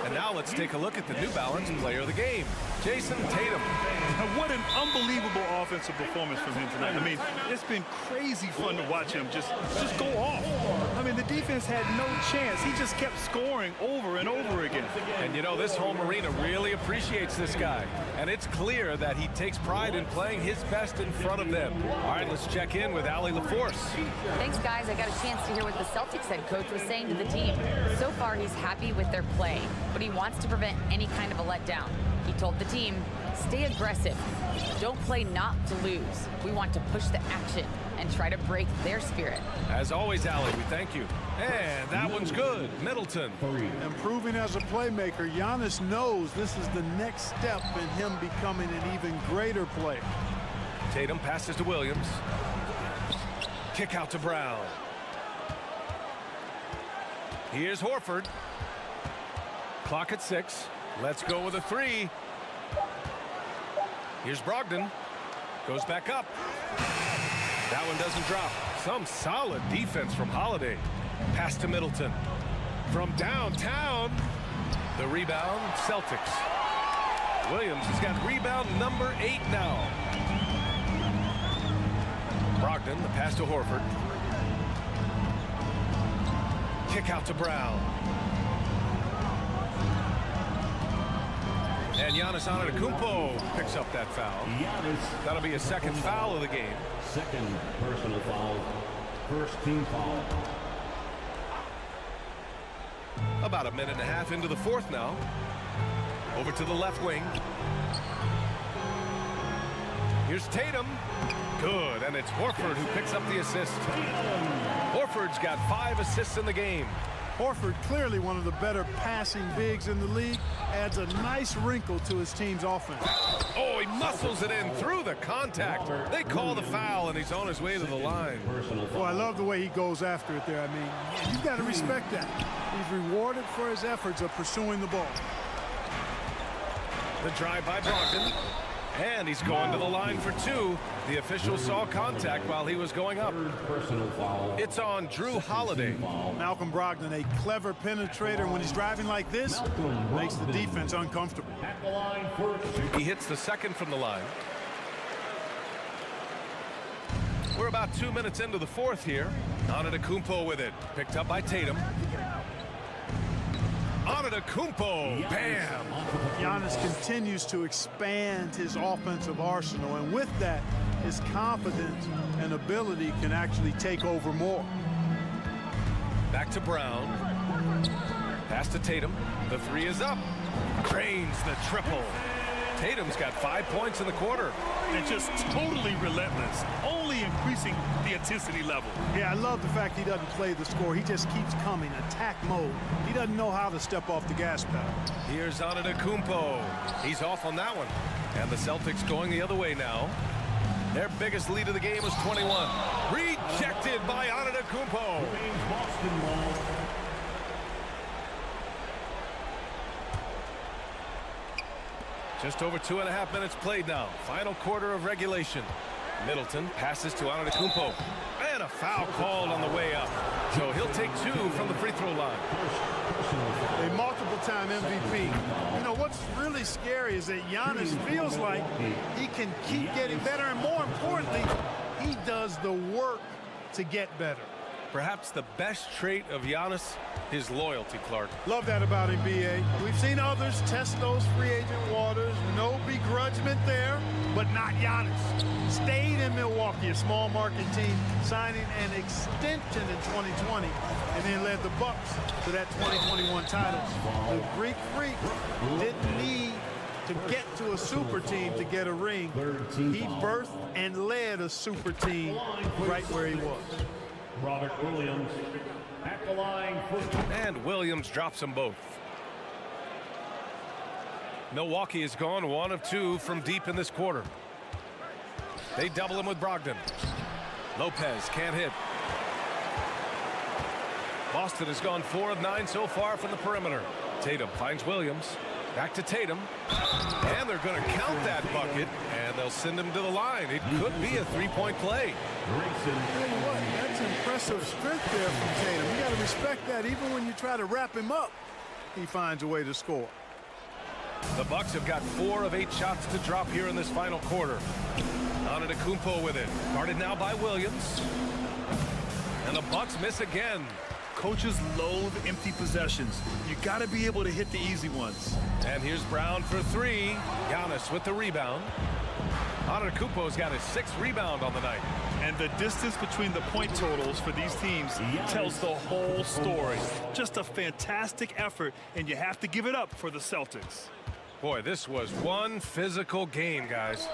And now let's take a look at the New Balance player of the game, Jason Tatum. And what an unbelievable offensive performance from him tonight. I mean, it's been crazy fun to watch him just go off. I mean, the defense had no chance. He just kept scoring over and over again. And you know, this home arena really appreciates this guy. And it's clear that he takes pride in playing his best in front of them. All right, let's check in with Allie LaForce. Thanks, guys. I got a chance to hear what the Celtics head coach was saying to the team. So far, he's happy with their play, but he wants to prevent any kind of a letdown. He told the team, stay aggressive. Don't play not to lose. We want to push the action and try to break their spirit. As always, Allie, we thank you. And that one's good. Middleton. Improving as a playmaker, Giannis knows this is the next step in him becoming an even greater player. Tatum passes to Williams. Kick out to Brown. Here's Horford. Clock at 6. Let's go with a 3. Here's Brogdon. Goes back up. That one doesn't drop. Some solid defense from Holiday. Pass to Middleton. From downtown. The rebound, Celtics. Williams has got rebound number 8 now. Brogdon, the pass to Horford. Kick out to Brown. And Giannis Antetokounmpo picks up that foul. That'll be a second foul of the game. Second personal foul. First team foul. About a minute and a half into the fourth now. Over to the left wing. Here's Tatum. Good, and it's Horford who picks up the assist. Horford's got 5 assists in the game. Horford, clearly one of the better passing bigs in the league, adds a nice wrinkle to his team's offense. Oh, he muscles it in through the contact. They call the foul, and he's on his way to the line. Well, I love the way he goes after it there. I mean, you've got to respect that. He's rewarded for his efforts of pursuing the ball. The drive by Brogdon. And he's going to the line for 2. The official saw contact while he was going up. It's on Drew Holiday. Malcolm Brogdon, a clever penetrator. When he's driving like this, makes the defense uncomfortable. He hits the second from the line. We're about 2 minutes into the fourth here. Antetokounmpo with it. Picked up by Tatum. Antetokounmpo. Bam! Giannis continues to expand his offensive arsenal, and with that, his confidence and ability can actually take over more. Back to Brown. Pass to Tatum. The three is up. Cranes the triple. Tatum's got 5 points in the quarter. And just totally relentless, only increasing the intensity level. Yeah, I love the fact he doesn't play the score. He just keeps coming, attack mode. He doesn't know how to step off the gas pedal. Here's Antetokounmpo. He's off on that one. And the Celtics going the other way now. Their biggest lead of the game was 21. Rejected by Antetokounmpo. Just over 2.5 minutes played now. Final quarter of regulation. Middleton passes to Antetokounmpo. And a foul called on the way up. So he'll take 2 from the free throw line. A multiple-time MVP. You know, what's really scary is that Giannis feels like he can keep getting better, and more importantly, he does the work to get better. Perhaps the best trait of Giannis, his loyalty, Clark. Love that about him, B.A. We've seen others test those free agent waters. No begrudgment there, but not Giannis. Stayed in Milwaukee, a small market team, signing an extension in 2020, and then led the Bucks to that 2021 title. The Greek Freak didn't need to get to a super team to get a ring. He birthed and led a super team right where he was. Robert Williams at the line. And Williams drops them both. Milwaukee has gone 1 of 2 from deep in this quarter. They double him with Brogdon. Lopez can't hit. Boston has gone 4 of 9 so far from the perimeter. Tatum finds Williams. Back to Tatum. And they're going to count that bucket, and they'll send him to the line. It could be a 3-point play. That's impressive strength there from Tatum. You got to respect that. Even when you try to wrap him up, he finds a way to score. The Bucks have got 4 of 8 shots to drop here in this final quarter. Antetokounmpo with it. Guarded now by Williams. And the Bucks miss again. Coaches loathe empty possessions. You got to be able to hit the easy ones. And here's Brown for 3. Giannis with the rebound. Antetokounmpo's got his 6th rebound on the night. And the distance between the point totals for these teams tells the whole story. Just a fantastic effort, and you have to give it up for the Celtics. Boy, this was one physical game, guys.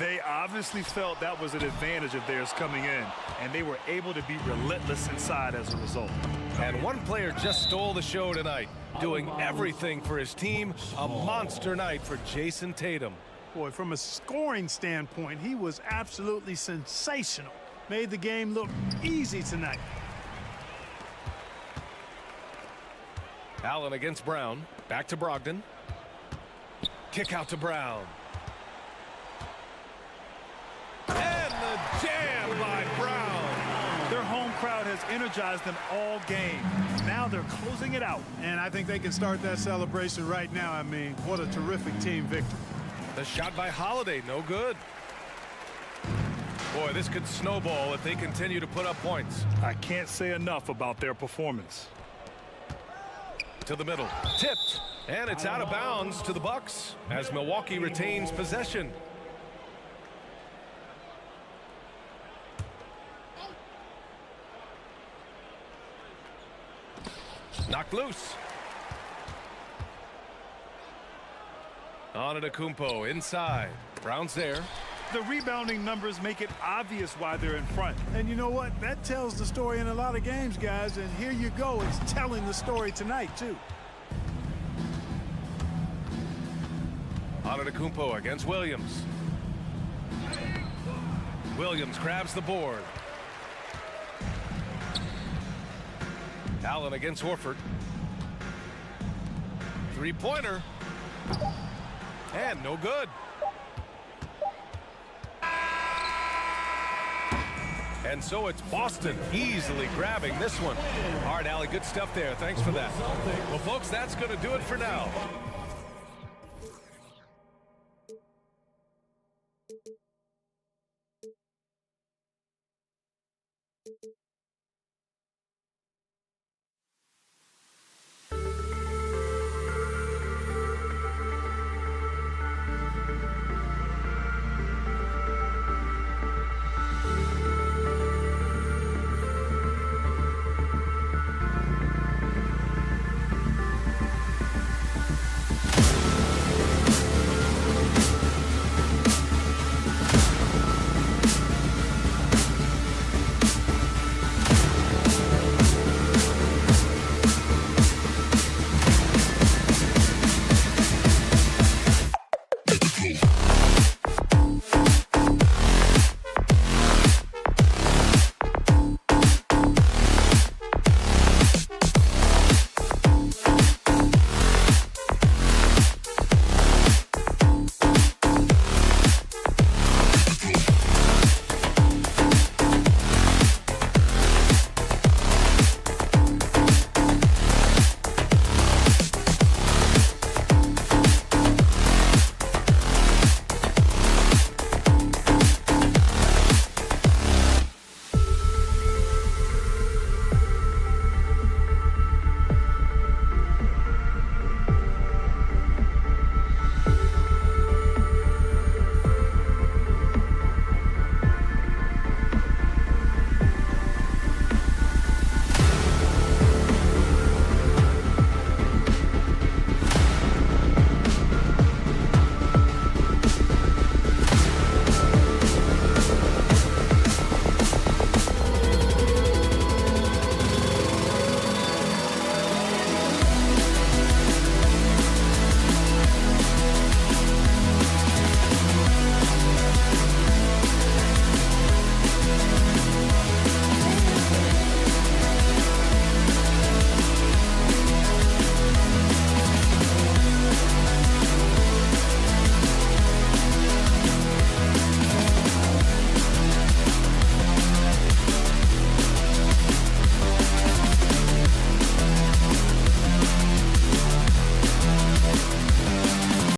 They obviously felt that was an advantage of theirs coming in, and they were able to be relentless inside as a result. And one player just stole the show tonight, doing everything for his team. A monster night for Jason Tatum. Boy, from a scoring standpoint, he was absolutely sensational. Made the game look easy tonight. Allen against Brown. Back to Brogdon. Kick out to Brown. And the jam by Brown. Their home crowd has energized them all game. Now they're closing it out. And I think they can start that celebration right now. I mean, what a terrific team victory. The shot by Holiday, no good. Boy, this could snowball if they continue to put up points. I can't say enough about their performance. To the middle, tipped, and it's out of bounds to the Bucks as Milwaukee retains possession. Knocked loose. Antetokounmpo inside. Brown's there. The rebounding numbers make it obvious why they're in front. And you know what? That tells the story in a lot of games, guys. And here you go. It's telling the story tonight, too. Antetokounmpo against Williams. Williams grabs the board. Allen against Horford. Three-pointer. And no good. And so it's Boston easily grabbing this one. All right, Allie, good stuff there. Thanks for that. Well, folks, that's going to do it for now.